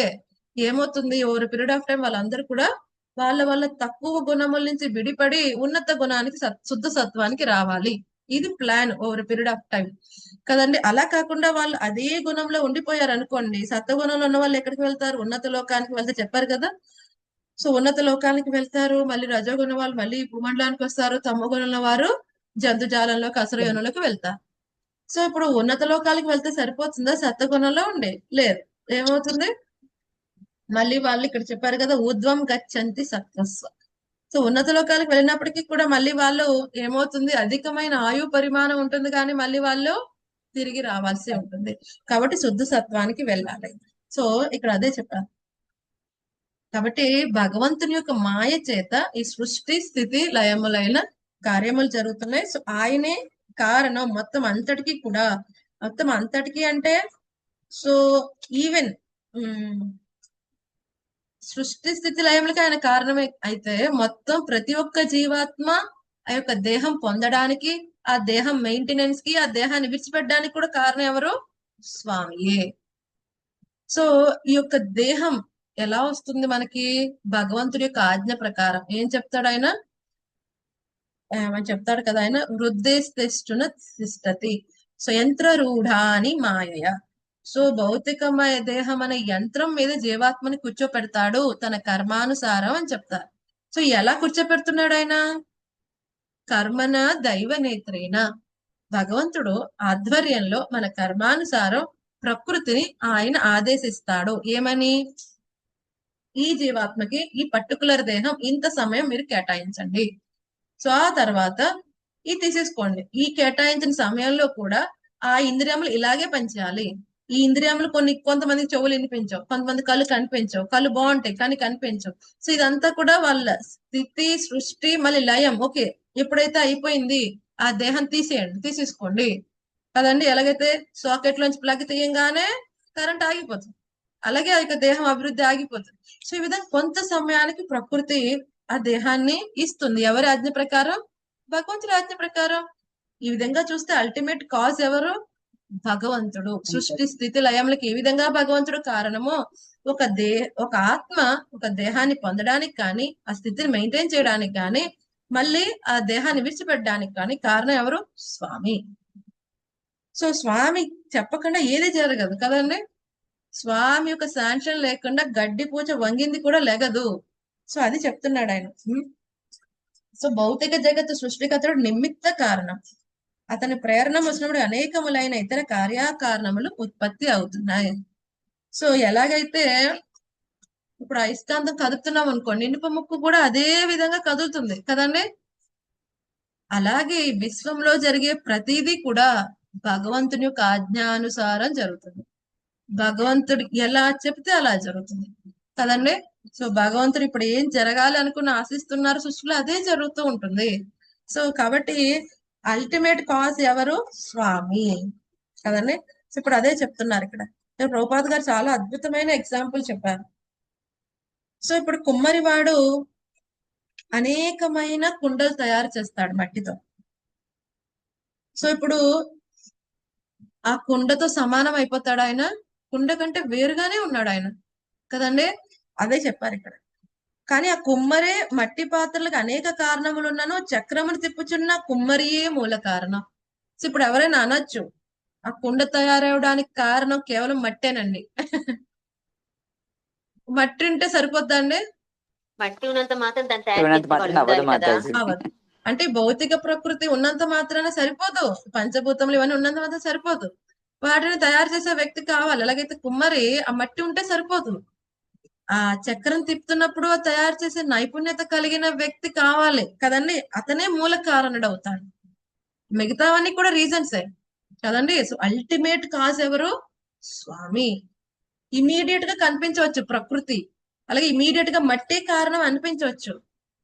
ఏమవుతుంది? ఓవర్ పీరియడ్ ఆఫ్ టైం వాళ్ళందరూ కూడా వాళ్ళ తక్కువ గుణముల నుంచి విడిపడి ఉన్నత గుణానికి శుద్ధ సత్వానికి రావాలి. ఇది plan over period of time కదండి. అలా కాకుండా వాళ్ళు అదే గుణంలో ఉండిపోయారు అనుకోండి, సత్వగుణంలో ఉన్న వాళ్ళు ఎక్కడికి వెళ్తారు? ఉన్నత లోకానికి వెళ్తే చెప్పారు కదా. సో ఉన్నత లోకానికి వెళ్తారు, మళ్ళీ రజోగుణ వాళ్ళు మళ్ళీ భూమండలానికి వస్తారు, తమో గుణంలో వారు జంతుజాలంలోకి అసురయోనులకు వెళ్తారు. సో ఇప్పుడు ఉన్నత లోకాలకు వెళ్తే సరిపోతుందా? సత్వగుణంలో ఉండే లేదు, ఏమవుతుంది? మళ్ళీ వాళ్ళు ఇక్కడ చెప్పారు కదా, ఊర్ధ్వం గచ్చంతి సత్వస్వ. సో ఉన్నత లోకాలకు వెళ్ళినప్పటికీ కూడా మళ్ళీ వాళ్ళు ఏమవుతుంది? అధికమైన ఆయు పరిమాణం ఉంటుంది, కానీ మళ్ళీ వాళ్ళు తిరిగి రావాల్సి ఉంటుంది. కాబట్టి శుద్ధ సత్వానికి వెళ్ళాలి. సో ఇక్కడ అదే చెప్పారు. కాబట్టి భగవంతుని యొక్క మాయ చేత ఈ సృష్టి స్థితి లయములైన కార్యములు జరుగుతున్నాయి. సో ఆయనే కారణం మొత్తం అంతటికి కూడా. మొత్తం అంతటికి అంటే సో ఈవెన్ సృష్టి స్థితి లయములకి ఆయన కారణమే అయితే మొత్తం ప్రతి ఒక్క జీవాత్మ ఆ యొక్క దేహం పొందడానికి, ఆ దేహం మెయింటెనెన్స్ కి, ఆ దేహాన్ని విడిచిపెట్టడానికి కూడా కారణం ఎవరు? స్వామియే. సో ఈ యొక్క దేహం ఎలా వస్తుంది మనకి? భగవంతుడి యొక్క ఆజ్ఞ ప్రకారం. ఏం చెప్తాడు ఆయన? చెప్తాడు కదా ఆయన, వృద్ధేస్తున తిష్టతి సో యంత్రరూఢాని మాయయ. సో భౌతికమయ దేహం అనే యంత్రం మీద జీవాత్మని కూర్చోపెడతాడు తన కర్మానుసారం అని చెప్తారు. సో ఎలా కూర్చోపెడుతున్నాడు ఆయన? కర్మన దైవ నేత్రేన. భగవంతుడు ఆధ్వర్యంలో మన కర్మానుసారం ప్రకృతిని ఆయన ఆదేశిస్తాడు. ఏమని? ఈ జీవాత్మకి ఈ పర్టికులర్ దేహం ఇంత సమయం మీరు కేటాయించండి. సో ఆ తర్వాత ఇది తీసేసుకోండి. ఈ కేటాయించిన సమయంలో కూడా ఆ ఇంద్రియములు ఇలాగే పనిచేయాలి. ఈ ఇంద్రియములు కొంతమందికి చెవులు వినిపించవు, కొంతమంది కళ్ళు కనిపించవు, కళ్ళు బాగుంటాయి కానీ కనిపించవు. సో ఇదంతా కూడా వాళ్ళ స్థితి, సృష్టి, మళ్ళీ లయం. ఓకే, ఎప్పుడైతే అయిపోయింది ఆ దేహం తీసేసుకోండి కదండి. ఎలాగైతే సాకెట్ లోంచి ప్లగ్ తీయంగానే కరెంట్ ఆగిపోతుంది, అలాగే ఆ యొక్క దేహం అభివృద్ధి ఆగిపోతుంది. సో ఈ విధంగా కొంత సమయానికి ప్రకృతి ఆ దేహాన్ని ఇస్తుంది. ఎవరి ఆజ్ఞ ప్రకారం? భగవంతుడి ఆజ్ఞ ప్రకారం. ఈ విధంగా చూస్తే అల్టిమేట్ కాజ్ ఎవరు? భగవంతుడు. సృష్టి స్థితి లయములకు ఏ విధంగా భగవంతుడు కారణమో ఒక ఆత్మ ఒక దేహాన్ని పొందడానికి కానీ, ఆ స్థితిని మెయింటైన్ చేయడానికి కానీ, మళ్ళీ ఆ దేహాన్ని విడిచిపెట్టడానికి కానీ కారణం ఎవరు? స్వామి. సో స్వామి చెప్పకుండా ఏది జరగదు కదండి. స్వామి యొక్క శాంక్షన్ లేకుండా గడ్డి పూజ వంగింది కూడా లెగదు. సో అది చెప్తున్నాడు ఆయన. సో భౌతిక జగత్తు సృష్టికర్తడు నిమిత్త కారణం. అతని ప్రేరణ వచ్చినప్పుడు అనేకములైన ఇతర కార్యకారణములు ఉత్పత్తి అవుతున్నాయి. సో ఎలాగైతే ఇప్పుడు అయస్కాంతం కదుపుతున్నాం అనుకోండి, ఇనుప ముక్కు కూడా అదే విధంగా కదులుతుంది కదండి. అలాగే ఈ విశ్వంలో జరిగే ప్రతిదీ కూడా భగవంతుని యొక్క ఆజ్ఞానుసారం జరుగుతుంది. భగవంతుడు ఎలా చెప్తే అలా జరుగుతుంది కదండి. సో భగవంతుడు ఇప్పుడు ఏం జరగాలి అనుకుని ఆశిస్తున్నారు సృష్టిలో అదే జరుగుతూ ఉంటుంది. సో కాబట్టి అల్టిమేట్ కాజ్ ఎవరు? స్వామి కదండి. సో ఇప్పుడు అదే చెప్తున్నారు ఇక్కడ. ప్రభుపాద్ గారు చాలా అద్భుతమైన ఎగ్జాంపుల్ చెప్పారు. సో ఇప్పుడు కుమ్మరివాడు అనేకమైన కుండలు తయారు చేస్తాడు మట్టితో. సో ఇప్పుడు ఆ కుండతో సమానం అయిపోతాడు ఆయన? కుండ కంటే వేరుగానే ఉన్నాడు ఆయన కదండి. అదే చెప్పారు ఇక్కడ. కానీ ఆ కుమ్మరే మట్టి పాత్రలకు అనేక కారణములు ఉన్నాను, చక్రమును తిప్పుచున్న కుమ్మరియే మూల కారణం. సో ఇప్పుడు ఎవరైనా అనొచ్చు ఆ కుండ తయారవడానికి కారణం కేవలం మట్టేనండి. మట్టి ఉంటే సరిపోద్దండి? మట్టి ఉన్నంత మాత్రం దాన్ని తయారు అవ్వదు. అంటే భౌతిక ప్రకృతి ఉన్నంత మాత్రాన సరిపోదు, పంచభూతములు ఇవన్నీ ఉన్నంత మాత్రం సరిపోదు. వాటిని తయారు చేసే వ్యక్తి కావాలి. అలాగైతే కుమ్మరి ఆ మట్టి ఉంటే సరిపోదు. ఆ చక్రం తిప్పుతున్నప్పుడు తయారు చేసే నైపుణ్యత కలిగిన వ్యక్తి కావాలి కదండి. అతనే మూల కారణుడు అవుతాడు. మిగతావన్నీ కూడా రీజన్సే కదండి. సో అల్టిమేట్ కాజ్ ఎవరు? స్వామి. ఇమీడియట్ గా కనిపించవచ్చు ప్రకృతి, అలాగే ఇమీడియట్ గా మట్టి కారణం అనిపించవచ్చు,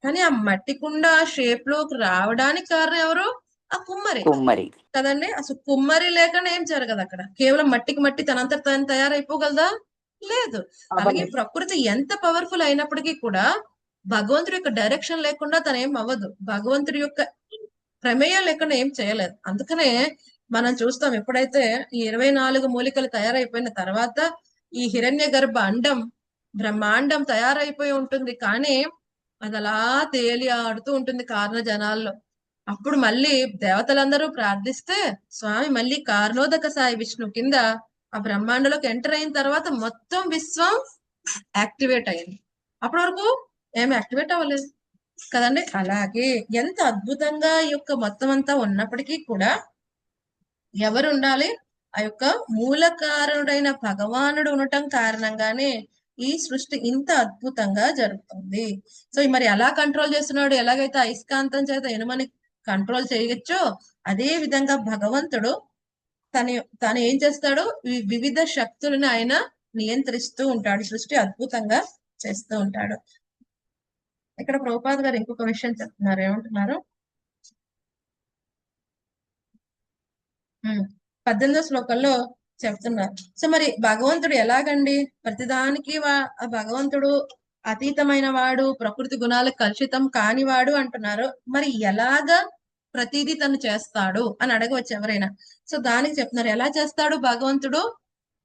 కానీ ఆ మట్టి కుండ షేప్ లోకి రావడానికి కారణం ఎవరు? ఆ కుమ్మరి కదండి. అసలు కుమ్మరి లేకుండా ఏం జరగదు అక్కడ. కేవలం మట్టికి మట్టి తనంతట తను తయారైపోగలదా? లేదు. అలాగే ప్రకృతి ఎంత పవర్ఫుల్ అయినప్పటికీ కూడా భగవంతుడి యొక్క డైరెక్షన్ లేకుండా తను ఏం అవ్వదు. భగవంతుడి యొక్క ప్రమేయం లేకుండా ఏం చేయలేదు. అందుకనే మనం చూస్తాం, ఎప్పుడైతే ఈ 24 మూలికలు తయారైపోయిన తర్వాత ఈ హిరణ్య గర్భ అండం బ్రహ్మాండం తయారైపోయి ఉంటుంది, కానీ అది అలా తేలి ఆడుతూ ఉంటుంది కారణ జనాల్లో. అప్పుడు మళ్ళీ దేవతలందరూ ప్రార్థిస్తే స్వామి మళ్ళీ కారణోదక సాయి విష్ణు కింద ఆ బ్రహ్మాండంలోకి ఎంటర్ అయిన తర్వాత మొత్తం విశ్వం యాక్టివేట్ అయింది. అప్పటి వరకు ఏమి యాక్టివేట్ అవ్వలేదు కదండి. అలాగే ఎంత అద్భుతంగా ఈ యొక్క మొత్తం అంతా ఉన్నప్పటికీ కూడా ఎవరు ఉండాలి? ఆ యొక్క మూల కారణుడైన భగవానుడు ఉండటం కారణంగానే ఈ సృష్టి ఇంత అద్భుతంగా జరుగుతుంది. సో మరి ఎలా కంట్రోల్ చేస్తున్నాడు? ఎలాగైతే అయస్కాంతం చేత ఇనుమని కంట్రోల్ చేయొచ్చో అదే విధంగా భగవంతుడు తను ఏం చేస్తాడు? వివిధ శక్తులను ఆయన నియంత్రిస్తూ ఉంటాడు, సృష్టి అద్భుతంగా చేస్తూ ఉంటాడు. ఇక్కడ ప్రభుపాద్ గారు ఇంకొక విషయం చెప్తున్నారు. ఏమంటున్నారు? 18వ శ్లోకంలో చెప్తున్నారు. సో మరి భగవంతుడు ఎలాగండి? ప్రతిదానికి భగవంతుడు అతీతమైన వాడు, ప్రకృతి గుణాలకు కలుషితం కానివాడు అంటున్నారు. మరి ఎలాగా ప్రతిదీ తను చేస్తాడు అని అడగవచ్చు ఎవరైనా. సో దానికి చెప్తున్నారు, ఎలా చేస్తాడు భగవంతుడు?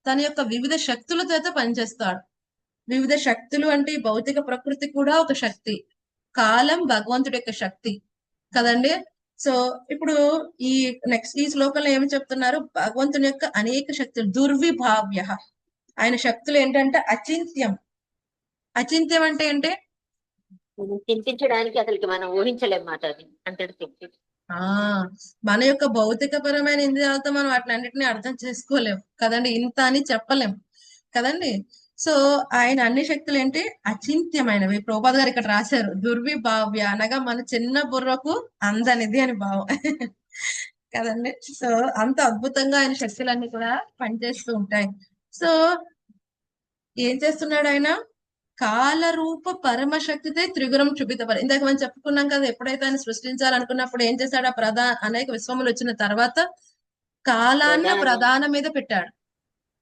తన యొక్క వివిధ శక్తులతో పనిచేస్తాడు. వివిధ శక్తులు అంటే ఈ భౌతిక ప్రకృతి కూడా ఒక శక్తి, కాలం భగవంతుడి యొక్క శక్తి కదండి. సో ఇప్పుడు ఈ నెక్స్ట్ ఈ శ్లోకంలో ఏమి చెప్తున్నారు? భగవంతుని యొక్క అనేక శక్తులు దుర్విభావ్య. ఆయన శక్తులు ఏంటంటే అచింత్యం. అచింత్యం అంటే ఏంటి? చింతించడానికి అసలుకి మనం ఊహించలేం మాట. అది అంతటి శక్తి. ఆ మన యొక్క భౌతిక పరమైన ఇంద్రియాలతో మనం వాటిని అన్నిటిని అర్థం చేసుకోలేం కదండి, ఇంత అని చెప్పలేం కదండి. సో ఆయన అన్ని శక్తులు ఏంటి, అచింత్యమైనవి. ప్రభుపాద గారు ఇక్కడ రాశారు, దుర్విభావ్య అనగా మన చిన్న బుర్రకు అందనిది అని భావం కదండి. సో అంత అద్భుతంగా ఆయన శక్తులన్నీ కూడా పనిచేస్తూ ఉంటాయి. సో ఏం చేస్తున్నాడు ఆయన, కాలరూప పరమశక్తితే త్రిగుణం చూపితపరి. ఇందాక మనం చెప్పుకున్నాం కదా, ఎప్పుడైతే ఆయన సృష్టించాలనుకున్నప్పుడు ఏం చేశాడు, ఆ అనేక విశ్వములు వచ్చిన తర్వాత కాలాన్ని ప్రధానం మీద పెట్టాడు,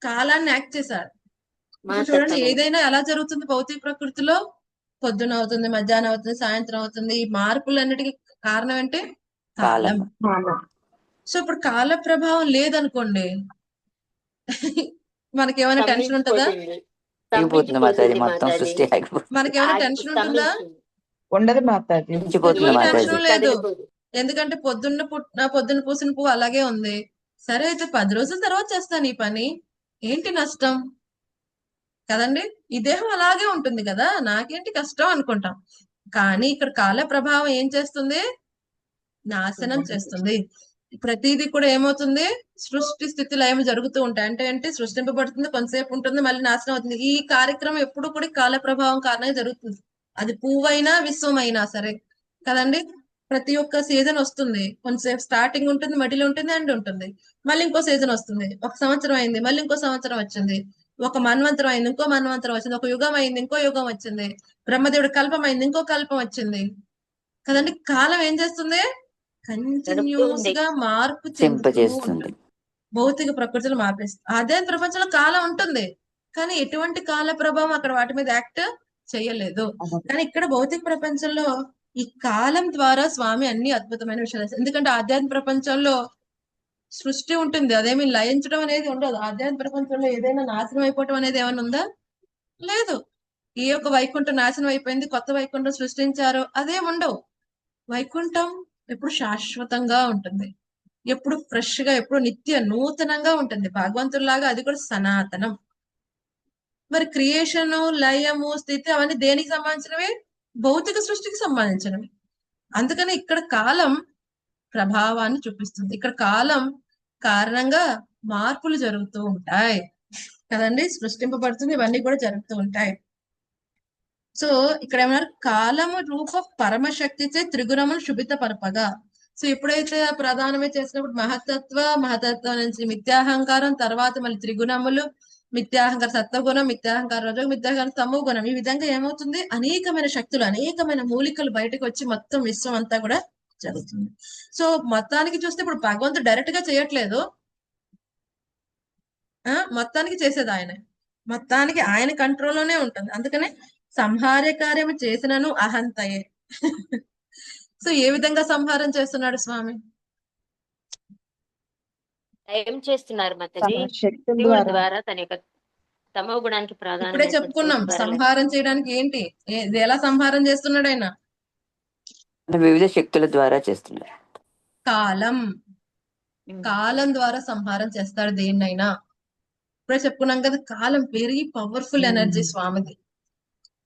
కాలాన్ని యాక్ట్ చేశాడు. ఇప్పుడు చూడండి, ఏదైనా ఎలా జరుగుతుంది భౌతిక ప్రకృతిలో, పొద్దున అవుతుంది, మధ్యాహ్నం అవుతుంది, సాయంత్రం అవుతుంది. ఈ మార్పులన్నిటికీ కారణం ఏంటి, కాలం. సో ఇప్పుడు కాల ప్రభావం లేదనుకోండి మనకేమైనా టెన్షన్ ఉంటుందా, ఆగిపోతుంది మాతాజీ, మొత్తం సృష్టి ఆగిపోతుంది. మనకేమైనా టెన్షన్ ఉంటుందా, ఉండదు మాతాజీ. మించిపోతుంది ఏ మాతాజీ. టెన్షన్ లేదు. ఎందుకంటే పొద్దున్న పూసిన పువ్వు అలాగే ఉంది. సరే అయితే 10 రోజుల తర్వాత చేస్తాను ఈ పని, ఏంటి నష్టం కదండి. ఈ దేహం అలాగే ఉంటుంది కదా, నాకేంటి కష్టం అనుకుంటాం. కానీ ఇక్కడ కాల ప్రభావం ఏం చేస్తుంది, నాశనం చేస్తుంది. ప్రతిదీ కూడా ఏమవుతుంది, సృష్టి స్థితి లయం జరుగుతూ ఉంటాయి. అంటే ఏంటి, సృష్టింపబడుతుంది, కొంతసేపు ఉంటుంది, మళ్ళీ నాశనం అవుతుంది. ఈ కార్యక్రమం ఎప్పుడు కూడా కాల ప్రభావం కారణంగా జరుగుతుంది. అది పువ్వైనా విశ్వమైనా సరే కదండి. ప్రతి ఒక్క సీజన్ వస్తుంది, కొంతసేపు స్టార్టింగ్ ఉంటుంది, మధ్యలో ఉంటుంది, ఎండ్ ఉంటుంది. మళ్ళీ ఇంకో సీజన్ వస్తుంది, ఒక సంవత్సరం అయింది, మళ్ళీ ఇంకో సంవత్సరం వచ్చింది. ఒక మన్వంతరం అయింది, ఇంకో మన్వంతరం వచ్చింది. ఒక యుగం అయింది, ఇంకో యుగం వచ్చింది. బ్రహ్మదేవుడి కల్పం అయింది, ఇంకో కల్పం వచ్చింది కదండి. కాలం ఏం చేస్తుంది, కంటిన్యూస్ గా మార్పు చెందుతూ చింపజేస్తుంది. ఉంటుంది. భౌతిక ప్రకృతిలో మార్పేస్తుంది. అదే ప్రపంచంలో కాలం ఉంటుంది, కానీ ఎటువంటి కాల ప్రభావం అక్కడ వాటి మీద యాక్ట్ చేయలేదు. కానీ ఇక్కడ భౌతిక ప్రపంచంలో ఈ కాలం ద్వారా స్వామి అన్ని అద్భుతమైన విషయాలు చేస్తారు. ఎందుకంటే ఆధ్యాత్మిక ప్రపంచంలో సృష్టి ఉంటుంది, అదేమి లయించడం అనేది ఉండదు. ఆధ్యాత్మిక ప్రపంచంలో ఏదైనా నాశనం అయిపోవటం అనేది ఏమైనా ఉందా, లేదు. ఈ యొక్క వైకుంఠం నాశనం అయిపోయింది, కొత్త వైకుంఠం సృష్టించారు, అదేం ఉండవు. వైకుంఠం ఎప్పుడు శాశ్వతంగా ఉంటుంది, ఎప్పుడు ఫ్రెష్ గా, ఎప్పుడు నిత్య నూతనంగా ఉంటుంది. భగవంతుడిలాగా అది కూడా సనాతనం. మరి క్రియేషన్, లయము, స్థితి అవన్నీ దేనికి సంబంధించినవి, భౌతిక సృష్టికి సంబంధించినవి. అందుకని ఇక్కడ కాలం ప్రభావాన్ని చూపిస్తుంది. ఇక్కడ కాలం కారణంగా మార్పులు జరుగుతూ ఉంటాయి కదండి, సృష్టింపబడుతుంది, ఇవన్నీ కూడా జరుగుతూ ఉంటాయి. సో ఇక్కడ ఏమన్నారు, కాలము రూప పరమశక్తిచే త్రిగుణములు శుభిత పరపగా. సో ఎప్పుడైతే ప్రధానమే చేసినప్పుడు మహతత్వం నుంచి మిథ్యాహంకారం, తర్వాత మళ్ళీ త్రిగుణములు, మిథ్యాహంకార సత్వగుణం, మిథ్యాహంకార రజోగుణం, మిథ్యాహంకార తమో గుణం. ఈ విధంగా ఏమవుతుంది, అనేకమైన శక్తులు, అనేకమైన మూలికలు బయటకు వచ్చి మొత్తం విశ్వం అంతా కూడా జరుగుతుంది. సో మొత్తానికి చూస్తే ఇప్పుడు భగవంతుడు డైరెక్ట్ గా చేయట్లేదు, మొత్తానికి చేసేది ఆయన, మొత్తానికి ఆయన కంట్రోల్లోనే ఉంటుంది. అందుకనే సంహార కార్యము చేసినను అహంతయే. సో ఏ విధంగా సంహారం చేస్తున్నాడు స్వామి, ఏం చేస్తున్నారు మాతాజీ, శక్తుల శివుడి ద్వారా ద్వారా తన యొక్క తమో గుణానికి ఇప్పుడే ప్రాధాన్యత చెప్పుకున్నాం. శివుడి ద్వారా సంహారం చేయడానికి ఏంటి, ఇది ఎలా సంహారం చేస్తున్నాడు ఆయన, వివిధ శక్తుల ద్వారా చేస్తున్నారు. కాలం, కాలం ద్వారా సంహారం చేస్తాడు దేన్నైనా. ఇప్పుడే చెప్పుకున్నాం కదా, కాలం వెరీ పవర్ఫుల్ ఎనర్జీ స్వామిది.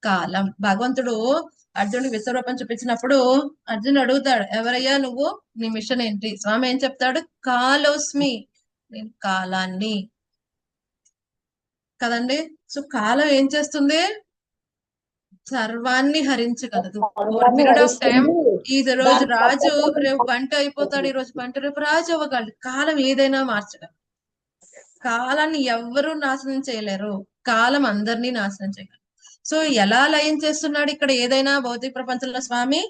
కాలం, భగవంతుడు అర్జునుడికి విశ్వరూపం చూపించినప్పుడు అర్జునుడు అడుగుతాడు, ఎవరయ్యా నువ్వు, నీ మిషన్ ఏంటి? స్వామి ఏం చెప్తాడు, కాలోస్మి, నేను కాలాన్ని కదండి. సో కాలం ఏం చేస్తుంది, సర్వాన్ని హరించగలదు. ఓవర్ పీరియడ్ ఆఫ్ టైం, ఈ రోజు రాజు రేపు బంట అయిపోతాడు, ఈ రోజు బంట రేపు రాజు అవ్వగలడు. కాలం ఏదైనా మార్చగలదు. కాలాన్ని ఎవ్వరూ నాశనం చేయలేరు, కాలం అందరినీ నాశనం చేయగలరు. సో ఎలా లయం చేస్తున్నాడు ఇక్కడ ఏదైనా భౌతిక ప్రపంచంలో స్వామి,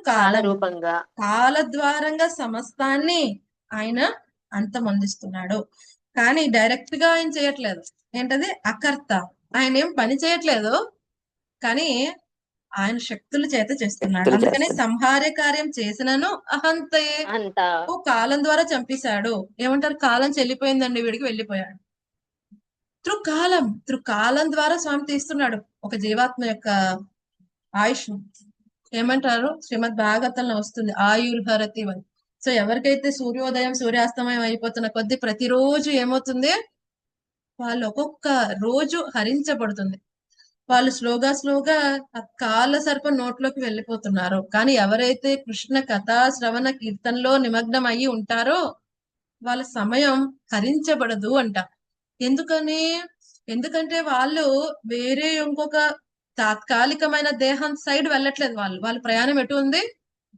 కాల రూపంగా, కాల ద్వారంగా సమస్తాన్ని ఆయన అంతమొందిస్తున్నాడు. కానీ డైరెక్ట్ గా ఆయన చేయట్లేదు. ఏంటది, అకర్త. ఆయన ఏం పని చేయట్లేదు, కానీ ఆయన శక్తుల చేత చేస్తున్నాడు. అందుకని సంహార కార్యం చేసినను అహంతయే, ఓ కాలం ద్వారా చంపేశాడు. ఏమంటారు, కాలం చెల్లిపోయిందండి, వీడికి వెళ్ళిపోయాడు. కాలం ద్వారా స్వామి తీస్తున్నాడు ఒక జీవాత్మ యొక్క ఆయుష్. ఏమంటారు, శ్రీమద్ భాగవతంలో వస్తుంది, ఆయుర్భరతి అని. సో ఎవరికైతే సూర్యోదయం సూర్యాస్తమయం అయిపోతున్న కొద్ది ప్రతిరోజు ఏమవుతుంది, వాళ్ళు ఒక్కొక్క రోజు హరించబడుతుంది. వాళ్ళు స్లోగా ఆ కాల సర్పం నోట్లోకి వెళ్ళిపోతున్నారు. కానీ ఎవరైతే కృష్ణ కథా శ్రవణ కీర్తనలో నిమగ్నం అయ్యి ఉంటారో వాళ్ళ సమయం హరించబడదు అంట. ఎందుకంటే వాళ్ళు వేరే ఇంకొక తాత్కాలికమైన దేహం సైడ్ వెళ్ళట్లేదు. వాళ్ళ ప్రయాణం ఎటు ఉంది?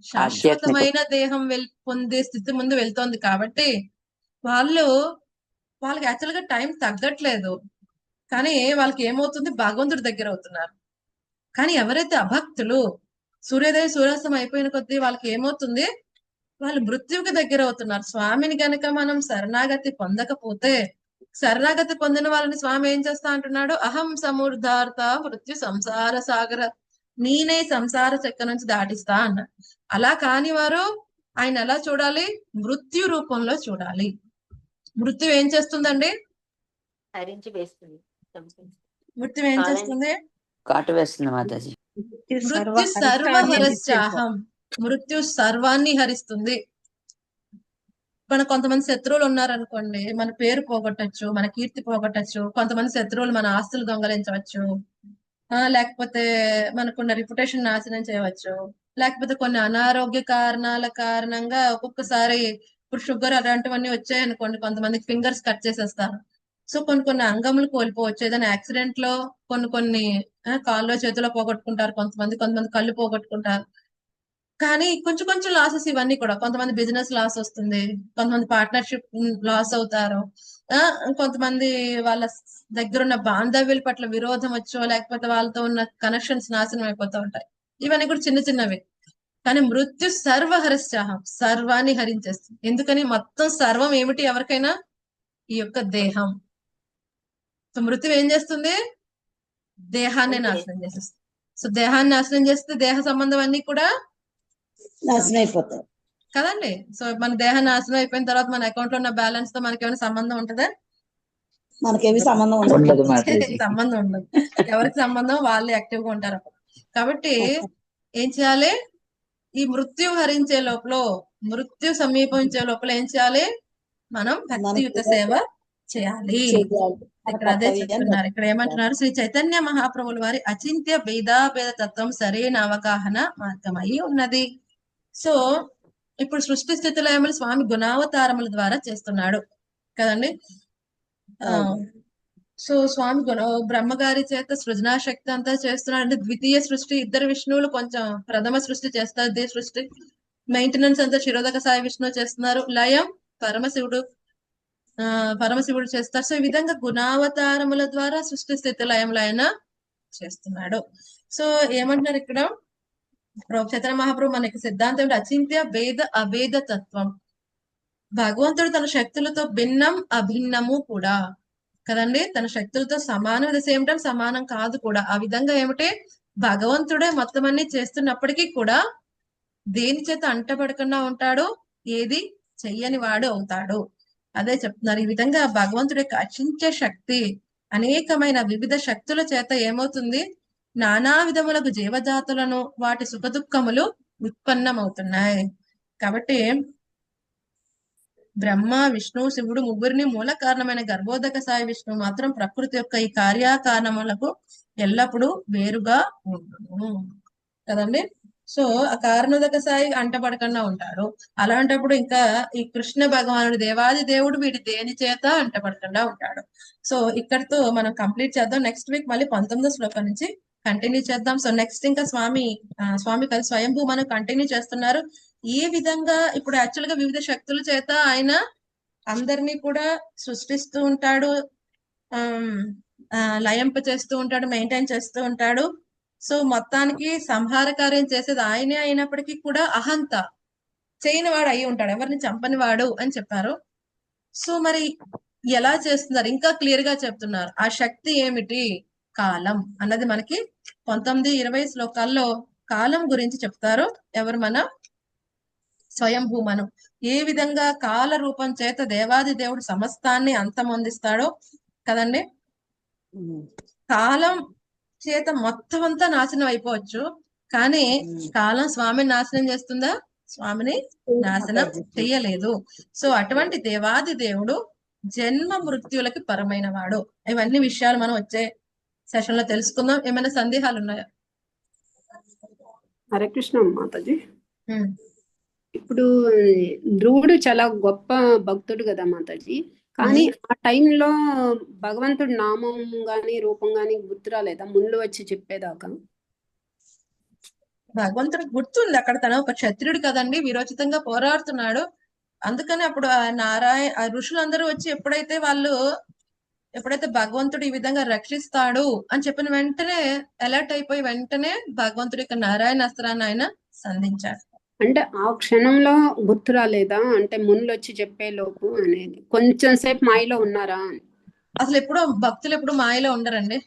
శాశ్వతమైన దేహం పొందే స్థితి ముందు వెళ్తోంది. కాబట్టి వాళ్ళకి యాక్చువల్ గా టైం తగ్గట్లేదు. కానీ వాళ్ళకి ఏమవుతుంది? భగవంతుడి దగ్గర అవుతున్నారు. కానీ ఎవరైతే అభక్తులు సూర్యోదయం సూర్యాస్తం అయిపోయిన కొద్దీ వాళ్ళకి ఏమవుతుంది? వాళ్ళు మృత్యువుకి దగ్గర అవుతున్నారు. స్వామిని గనక మనం శరణాగతి పొందకపోతే, శరణాగతి పొందిన వాళ్ళని స్వామి ఏం చేస్తా అంటున్నాడు? అహం సమూర్ధార్త మృత్యు సంసార సాగర, నేనే సంసార చెక్క నుంచి దాటిస్తా అన్నాడు. అలా కాని వారు ఆయన ఎలా చూడాలి? మృత్యు రూపంలో చూడాలి. మృత్యు ఏం చేస్తుందండి? హరించి వేస్తుంది. మృత్యు ఏం చేస్తుంది? కాటు వేస్తుంది మాతాజీ. మృత్యు సర్వహరశ్చాహం, మృత్యు సర్వాన్ని హరిస్తుంది. మన కొంతమంది శత్రువులు ఉన్నారనుకోండి, మన పేరు పోగొట్టచ్చు, మన కీర్తి పోగొట్టచ్చు. కొంతమంది శత్రువులు మన ఆస్తులు దొంగలించవచ్చు, లేకపోతే మనకున్న రిప్యుటేషన్ నాశనం చేయవచ్చు, లేకపోతే కొన్ని అనారోగ్య కారణాల కారణంగా ఒక్కొక్కసారి ఇప్పుడు షుగర్ అలాంటివన్నీ వచ్చాయనుకోండి, కొంతమందికి ఫింగర్స్ కట్ చేసేస్తారు. సో కొన్ని అంగములు కోల్పోవచ్చు. ఏదైనా యాక్సిడెంట్ లో కొన్ని కాల్లో చేతిలో పోగొట్టుకుంటారు. కొంతమంది కళ్ళు పోగొట్టుకుంటారు. కానీ కొంచెం లాసెస్ ఇవన్నీ కూడా. కొంతమంది బిజినెస్ లాస్ వస్తుంది, కొంతమంది పార్ట్నర్షిప్ లాస్ అవుతారు, కొంతమంది వాళ్ళ దగ్గర ఉన్న బాంధవ్యుల పట్ల విరోధం వచ్చో, లేకపోతే వాళ్ళతో ఉన్న కనెక్షన్స్ నాశనం అయిపోతూ ఉంటాయి. ఇవన్నీ కూడా చిన్నవి. కానీ మృత్యు సర్వహరశ్చాహం, సర్వాన్ని హరించేస్తుంది. ఎందుకని? మొత్తం సర్వం ఏమిటి ఎవరికైనా? ఈ యొక్క దేహం. సో మృత్యు ఏం చేస్తుంది? దేహాన్ని నాశనం చేసేస్తుంది. సో దేహాన్ని నాశనం చేస్తే దేహ సంబంధం అన్ని కూడా నాశనం అయిపోతాయి కదండి. సో మన దేహం నాశనం అయిపోయిన తర్వాత మన అకౌంట్ లో ఉన్న బ్యాలెన్స్ తో మనకి ఏమైనా సంబంధం ఉంటుందా? మనకేమి సంబంధం ఉండదు. సంబంధం ఉండదు. ఎవరికి సంబంధం? వాళ్ళు యాక్టివ్ గా ఉంటారు. కాబట్టి ఏం చేయాలి? ఈ మృత్యు హరించే లోపల, మృత్యు సమీపించే లోపల ఏం చేయాలి? మనం భక్తియుత సేవ చేయాలి. ఇక్కడ అదే చెప్తున్నారు. ఇక్కడ ఏమంటున్నారు? శ్రీ చైతన్య మహాప్రభుల వారి అచింత్య భేదాభేద తత్వం సరైన అవగాహన మార్గమై ఉన్నది. సో ఇప్పుడు సృష్టి స్థితి లయములు స్వామి గుణావతారముల ద్వారా చేస్తున్నాడు కదండి. సో స్వామి బ్రహ్మగారి చేత సృజనాశక్తి అంతా చేస్తున్నాడు. అంటే ద్వితీయ సృష్టి, ఇద్దరు విష్ణువులు కొంచెం ప్రథమ సృష్టి చేస్తారు. ద్వితీయ సృష్టి మెయింటెనెన్స్ అంతా క్షీరోదక సాయి విష్ణువు చేస్తున్నారు. లయం పరమశివుడు చేస్తారు. సో ఈ విధంగా గుణావతారముల ద్వారా సృష్టి స్థితి లయములు ఆయన చేస్తున్నాడు. సో ఏమంటున్నారు ఇక్కడ చైతన్య మహాప్రభు మనకి సిద్ధాంతం ఏంటి? అచింత్య భేద అభేద తత్వం. భగవంతుడు తన శక్తులతో భిన్నం అభిన్నము కూడా కదండి. తన శక్తులతో సమానం, ది సేమ్ టైం సమానం కాదు కూడా. ఆ విధంగా ఏమిటి? భగవంతుడే మొత్తం అన్ని చేస్తున్నప్పటికీ కూడా దేని చేత అంటపడకుండా ఉంటాడు? ఏది చెయ్యని వాడు అవుతాడు. అదే చెప్తున్నారు. ఈ విధంగా భగవంతుడి యొక్క అచింత్య శక్తి అనేకమైన వివిధ శక్తుల చేత ఏమవుతుంది? నానా విధములకు జీవజాతులను వాటి సుఖదుఖములు ఉత్పన్నమవుతున్నాయి. కాబట్టి బ్రహ్మ, విష్ణు, శివుడు ముగ్గురిని మూల కారణమైన గర్భోదక సాయి విష్ణు మాత్రం ప్రకృతి యొక్క ఈ కార్యకారణములకు ఎల్లప్పుడూ వేరుగా ఉండును కదండి. సో ఆ కారణోదక సాయి అంటపడకుండా ఉంటాడు. అలాంటప్పుడు ఇంకా ఈ కృష్ణ భగవానుడు దేవాది దేవుడు వీడి దేని చేత అంటపడకుండా ఉంటాడు. సో ఇక్కడితో మనం కంప్లీట్ చేద్దాం. నెక్స్ట్ వీక్ మళ్ళీ 19వ శ్లోకం నుంచి కంటిన్యూ చేద్దాం. సో నెక్స్ట్ ఇంకా స్వామి స్వయంభూ మనం కంటిన్యూ చేస్తున్నారు. ఏ విధంగా ఇప్పుడు యాక్చువల్ గా వివిధ శక్తుల చేత ఆయన అందరినీ కూడా సృష్టిస్తూ ఉంటాడు, లయింప చేస్తూ ఉంటాడు, మెయింటైన్ చేస్తూ ఉంటాడు. సో మొత్తానికి సంహార కార్యం చేసేది ఆయనే అయినప్పటికీ కూడా అహంత చేయని వాడు అయి ఉంటాడు, ఎవరిని చంపని వాడు అని చెప్పారు. సో మరి ఎలా చేస్తున్నారు? ఇంకా క్లియర్ గా చెప్తున్నారు. ఆ శక్తి ఏమిటి? కాలం అన్నది మనకి 19-20 శ్లోకాల్లో కాలం గురించి చెప్తారు. ఎవరు? మన స్వయంభూమను. ఏ విధంగా కాల రూపం చేత దేవాది దేవుడు సమస్తాన్ని అంతమొందిస్తాడో కదండి. కాలం చేత మొత్తం అంతా నాశనం అయిపోవచ్చు, కానీ కాలం స్వామిని నాశనం చేస్తుందా? స్వామిని నాశనం చెయ్యలేదు. సో అటువంటి దేవాది దేవుడు జన్మ మృత్యులకి పరమైన వాడు. ఇవన్నీ విషయాలు మనం వచ్చే సెషన్ లో తెలుసుకుందాం. ఏమైనా సందేహాలు ఉన్నాయా? హరే కృష్ణ మాతాజీ. ఉమ్. ఇప్పుడు ధ్రువుడు చాలా గొప్ప భక్తుడు కదా మాతాజీ, కానీ ఆ టైంలో భగవంతుడి నామం గాని రూపం గాని గుర్తు రాలేదా ముందు వచ్చి చెప్పేదాకా? భగవంతుడికి గుర్తుంది, అక్కడ తన ఒక క్షత్రుడు కదండి, వీరోచితంగా పోరాడుతున్నాడు. అందుకని అప్పుడు ఆ ఋషులందరూ వచ్చి ఎప్పుడైతే భగవంతుడు ఈ విధంగా రక్షిస్తాడు అని చెప్పిన వెంటనే అలర్ట్ అయిపోయి వెంటనే భగవంతుడి యొక్క నారాయణ అస్త్రాన్ని ఆయన సంధించాడు. అంటే ఆ క్షణంలో గుర్తు రాలేదా, అంటే ముందు వచ్చి చెప్పే లోపు అనేది? కొంచెం సేపు మాయలో ఉన్నారా? అసలు ఎప్పుడు భక్తులు ఎప్పుడు మాయలో ఉండరండి.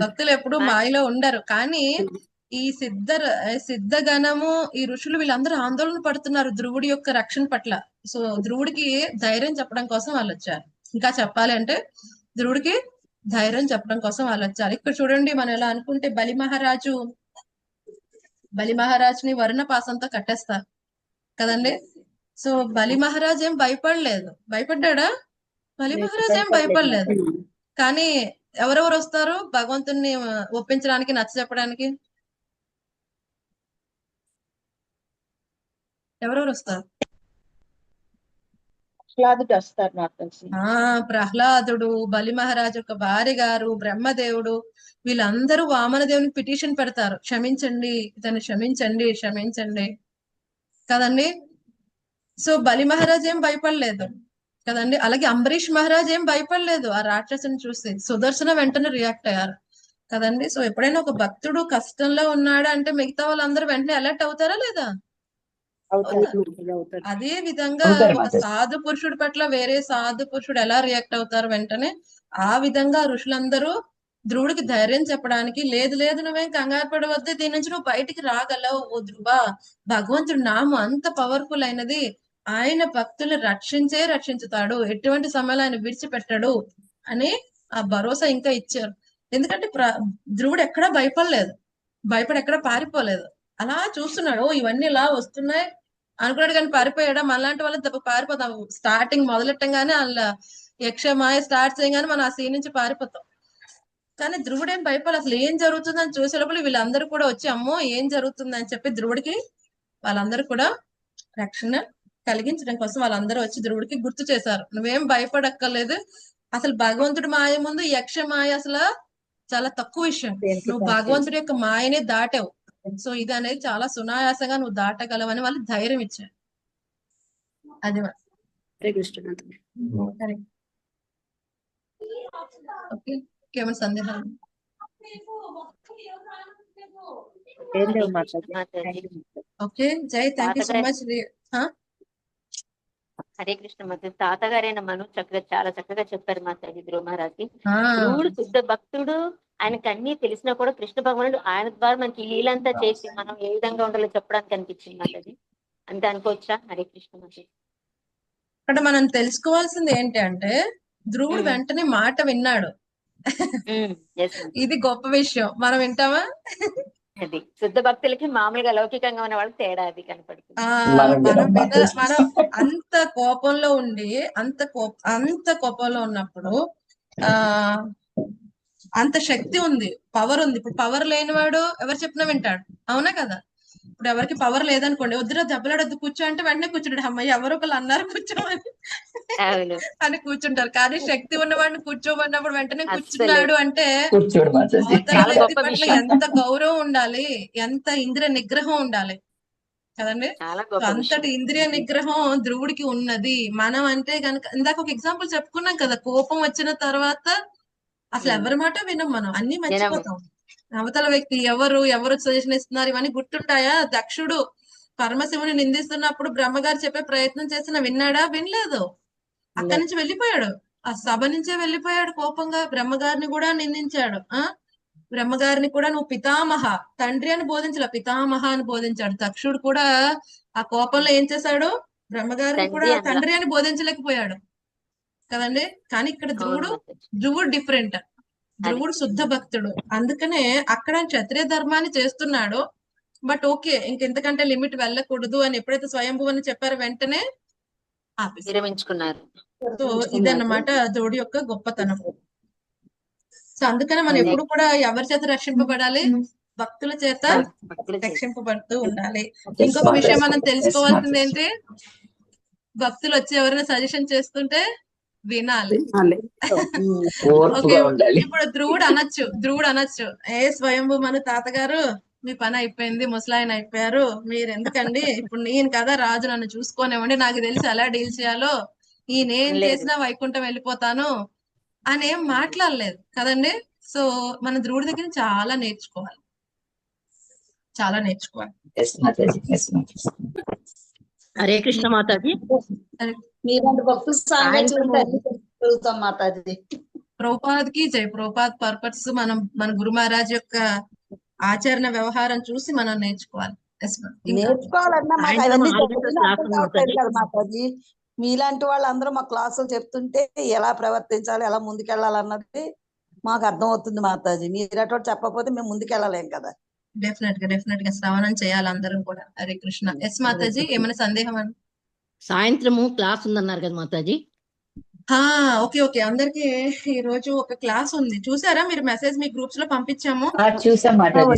భక్తులు ఎప్పుడు మాయలో ఉండరు. కానీ ఈ సిద్ధగణము, ఈ ఋషులు వీళ్ళందరూ ఆందోళన పడుతున్నారు ధ్రువుడి యొక్క రక్షణ పట్ల. సో ధ్రువుడికి ధైర్యం చెప్పడం కోసం వాళ్ళు వచ్చారు. ఇంకా చెప్పాలి అంటే ధ్రువుడికి ధైర్యం చెప్పడం కోసం వాళ్ళు వచ్చారు. ఇక్కడ చూడండి, మనం ఎలా అనుకుంటే బలి మహారాజుని వరుణ పాసంతో కట్టేస్తారు కదండి. సో బలి మహారాజ్ ఏం భయపడ్డా? బలి మహారాజ్ ఏం భయపడలేదు. కానీ ఎవరెవరు వస్తారు భగవంతుణ్ణి ఒప్పించడానికి, నచ్చ చెప్పడానికి? ఎవరెవరు వస్తారు? ప్రహ్లాదుడు వస్తారు నాకు తెలిసి. ప్రహ్లాదుడు, బలి మహారాజు యొక్క భార్య గారు, బ్రహ్మదేవుడు, వీళ్ళందరూ వామనదేవునికి పిటిషన్ పెడతారు, క్షమించండి, ఇతన్ని క్షమించండి కదండి. సో బలి మహారాజ్ ఏం భయపడలేదు కదండి. అలాగే అంబరీష్ మహారాజ్ ఏం భయపడలేదు ఆ రాక్షసుని చూసి. సుదర్శన వెంటనే రియాక్ట్ అయ్యారు కదండి. సో ఎప్పుడైనా ఒక భక్తుడు కష్టంలో ఉన్నాడు అంటే మిగతా వాళ్ళందరూ వెంటనే అలర్ట్ అవుతారా లేదా? అదే విధంగా ఒక సాధు పురుషుడి పట్ల వేరే సాధు పురుషుడు ఎలా రియాక్ట్ అవుతారు వెంటనే, ఆ విధంగా ఋషులందరూ ధ్రువుడికి ధైర్యం చెప్పడానికి, లేదు నువ్వేం కంగారు పడవద్దు, దీని నుంచి నువ్వు బయటికి రాగలవు ఓ ధ్రువ, భగవంతుడు నామం అంత పవర్ఫుల్ అయినది, ఆయన భక్తుల్ని రక్షించుతాడు, ఎటువంటి సమయంలో ఆయన విడిచిపెట్టాడు అని ఆ భరోసా ఇంకా ఇచ్చారు. ఎందుకంటే ధ్రువుడు ఎక్కడా భయపడి ఎక్కడా పారిపోలేదు. అలా చూస్తున్నాడు, ఇవన్నీ ఇలా వస్తున్నాయి అనుకున్నాడు, కానీ పారిపోయాడా? మనలాంటి వాళ్ళని తప్ప పారిపోతాం. స్టార్టింగ్ మొదలెట్టంగానే అలా యక్షమాయ స్టార్ట్ చేయగానే మనం ఆ సీన్ నుంచి పారిపోతాం. కానీ ధ్రువుడు ఏం భయపడాలి. అసలు ఏం జరుగుతుందని చూసే లోపల వీళ్ళందరూ కూడా వచ్చి అమ్మో ఏం జరుగుతుంది అని చెప్పి ధ్రువుడికి వాళ్ళందరూ కూడా రక్షణ కలిగించడం కోసం వాళ్ళందరూ వచ్చి ధ్రువుడికి గుర్తు చేశారు, నువ్వేం భయపడక్కర్లేదు, అసలు భగవంతుడి మాయ ముందు యక్ష మాయ అసలు చాలా తక్కువ విషయం, నువ్వు భగవంతుడి యొక్క మాయనే దాటావు. సో ఇది అనేది చాలా సునాయాసంగా నువ్వు దాటగలవని వాళ్ళు ధైర్యం ఇచ్చారు. అది ఓకే. ఇంకేమైనా సందేహాలు? Okay Jai, thank you so much. Hare Krishna Mataji. తాతగారైన మను చాలా చక్కగా చెప్పారు మాతాజీ ధ్రువ మహారాజ్కి. ధ్రువుడు శుద్ధ భక్తుడు, ఆయనకు అన్ని తెలిసినా కూడా కృష్ణ భగవానుడు ఆయన ద్వారా మనకి లీలంతా చేసి మనం ఏ విధంగా ఉండాలో చెప్పడానికి అనిపించింది మాతాజీ. అంతే అనుకోవచ్చా? హరే కృష్ణ మాతాజీ. ఇక్కడ మనం తెలుసుకోవాల్సింది ఏంటి అంటే ధ్రువుడు వెంటనే మాట విన్నాడు. ఇది గొప్ప విషయం. మనం వింటామా? అది శుద్ధ భక్తులకి మామూలుగా లౌకికంగా ఉన్న వాళ్ళకి తేడా అది కనపడుతుంది. మనం అంత కోపంలో ఉండి అంత కోపంలో ఉన్నప్పుడు అంత శక్తి ఉంది, పవర్ ఉంది. ఇప్పుడు పవర్ లేనివాడు ఎవరు చెప్పినా వింటాడు, అవునా కదా? ఇప్పుడు ఎవరికి పవర్ లేదనుకోండి, వద్దురా దెబ్బలాడొద్దు కూర్చో అంటే వెంటనే కూర్చుంటాడు, అమ్మాయి ఎవరో ఒకళ్ళు అన్నారు కూర్చోమని అని కూర్చుంటారు. కానీ శక్తి ఉన్నవాడిని కూర్చోమన్నప్పుడు వెంటనే కూర్చున్నాడు అంటే అవతల వ్యక్తి పట్ల ఎంత గౌరవం ఉండాలి, ఎంత ఇంద్రియ నిగ్రహం ఉండాలి కదండి. అంతటి ఇంద్రియ నిగ్రహం ధ్రువుడికి ఉన్నది. మనం అంటే కనుక ఇందాక ఒక ఎగ్జాంపుల్ చెప్పుకున్నాం కదా, కోపం వచ్చిన తర్వాత అసలు ఎవరి మాట వినం, మనం అన్ని మర్చిపోతాం. అవతల వ్యక్తి ఎవరు సజెషన్ ఇస్తున్నారు ఇవన్నీ గుర్తుంటాయా? దక్షుడు పరమశివుని నిందిస్తున్నప్పుడు బ్రహ్మగారు చెప్పే ప్రయత్నం చేసిన విన్నాడా? వినలేదు. అక్కడి నుంచి వెళ్ళిపోయాడు, ఆ సభ నుంచే వెళ్ళిపోయాడు కోపంగా. బ్రహ్మగారిని కూడా నిందించాడు. బ్రహ్మగారిని కూడా నువ్వు పితామహ, తండ్రి అని బోధించలే, పితామహ అని బోధించాడు. దక్షుడు కూడా ఆ కోపంలో ఏం చేశాడు? బ్రహ్మగారిని కూడా తండ్రి అని బోధించలేకపోయాడు కదండి. కానీ ఇక్కడ ధ్రువుడు డిఫరెంట్, ధ్రువుడు శుద్ధ భక్తుడు. అందుకనే అక్కడ క్షత్రియ ధర్మాన్ని చేస్తున్నాడు. బట్ ఓకే, ఇంకెంతకంటే లిమిట్ వెళ్ళకూడదు అని ఎప్పుడైతే స్వయంభూ అని చెప్పారో వెంటనే విరమించుకున్నారు. సో ఇదన్నమాట ధ్రువుడి యొక్క గొప్పతనం. సో అందుకనే మనం ఎప్పుడు కూడా ఎవరి చేత రక్షింపబడాలి? భక్తుల చేత రక్షింపబడుతూ ఉండాలి. ఇంకొక విషయం మనం తెలుసుకోవాల్సింది ఏంటి? భక్తులు వచ్చి ఎవరైనా సజెషన్ చేస్తుంటే వినాలి. ఓకే, ఇప్పుడు ధ్రువుడు అనొచ్చు ఏ స్వయంభూ మన తాతగారు మీ పని అయిపోయింది, ముసలాయన అయిపోయారు, మీరు ఎందుకండి, ఇప్పుడు నేను కదా రాజు, నన్ను చూసుకోనివ్వండి, నాకు తెలిసి ఎలా డీల్ చేయాలో, ఈ నేను చేసిన వైకుంఠం వెళ్ళిపోతాను అనేం మాట్లాడలేదు కదండి. సో మన ధ్రువుడి దగ్గర చాలా నేర్చుకోవాలి. హరే కృష్ణ మాతాజీ. మీలాంటి భక్తులు సాంగత్యం మాతాజీ. ప్రభుపాద్కి జై. ప్రభుపాద్ పర్పస్ మన గురు మహారాజ్ యొక్క ఆచరణ వ్యవహారం చూసి మనం నేర్చుకోవాలి. నేర్చుకోవాలన్నా మాకు అవన్నీ కదా మాతాజీ. మీలాంటి వాళ్ళందరూ మా క్లాసులు చెప్తుంటే ఎలా ప్రవర్తించాలి, ఎలా ముందుకెళ్ళాలన్నది మాకు అర్థం అవుతుంది మాతాజీ. మీరు అటువంటి చెప్పకపోతే మేము ముందుకెళ్ళలేం కదా. డెఫినెట్ గా శ్రవణం చేయాలి అందరం కూడా. హరే కృష్ణ. ఎస్ మాతాజీ, ఏమైనా సందేహం అని? సాయంత్రము క్లాస్ ఉందన్నారు కదా మాతాజీ. ఓకే, అందరికి ఈ రోజు ఒక క్లాస్ ఉంది. చూసారా మీరు? మెసేజ్ మీ గ్రూప్స్ లో పంపించాము. చూసాం మాతాజీ.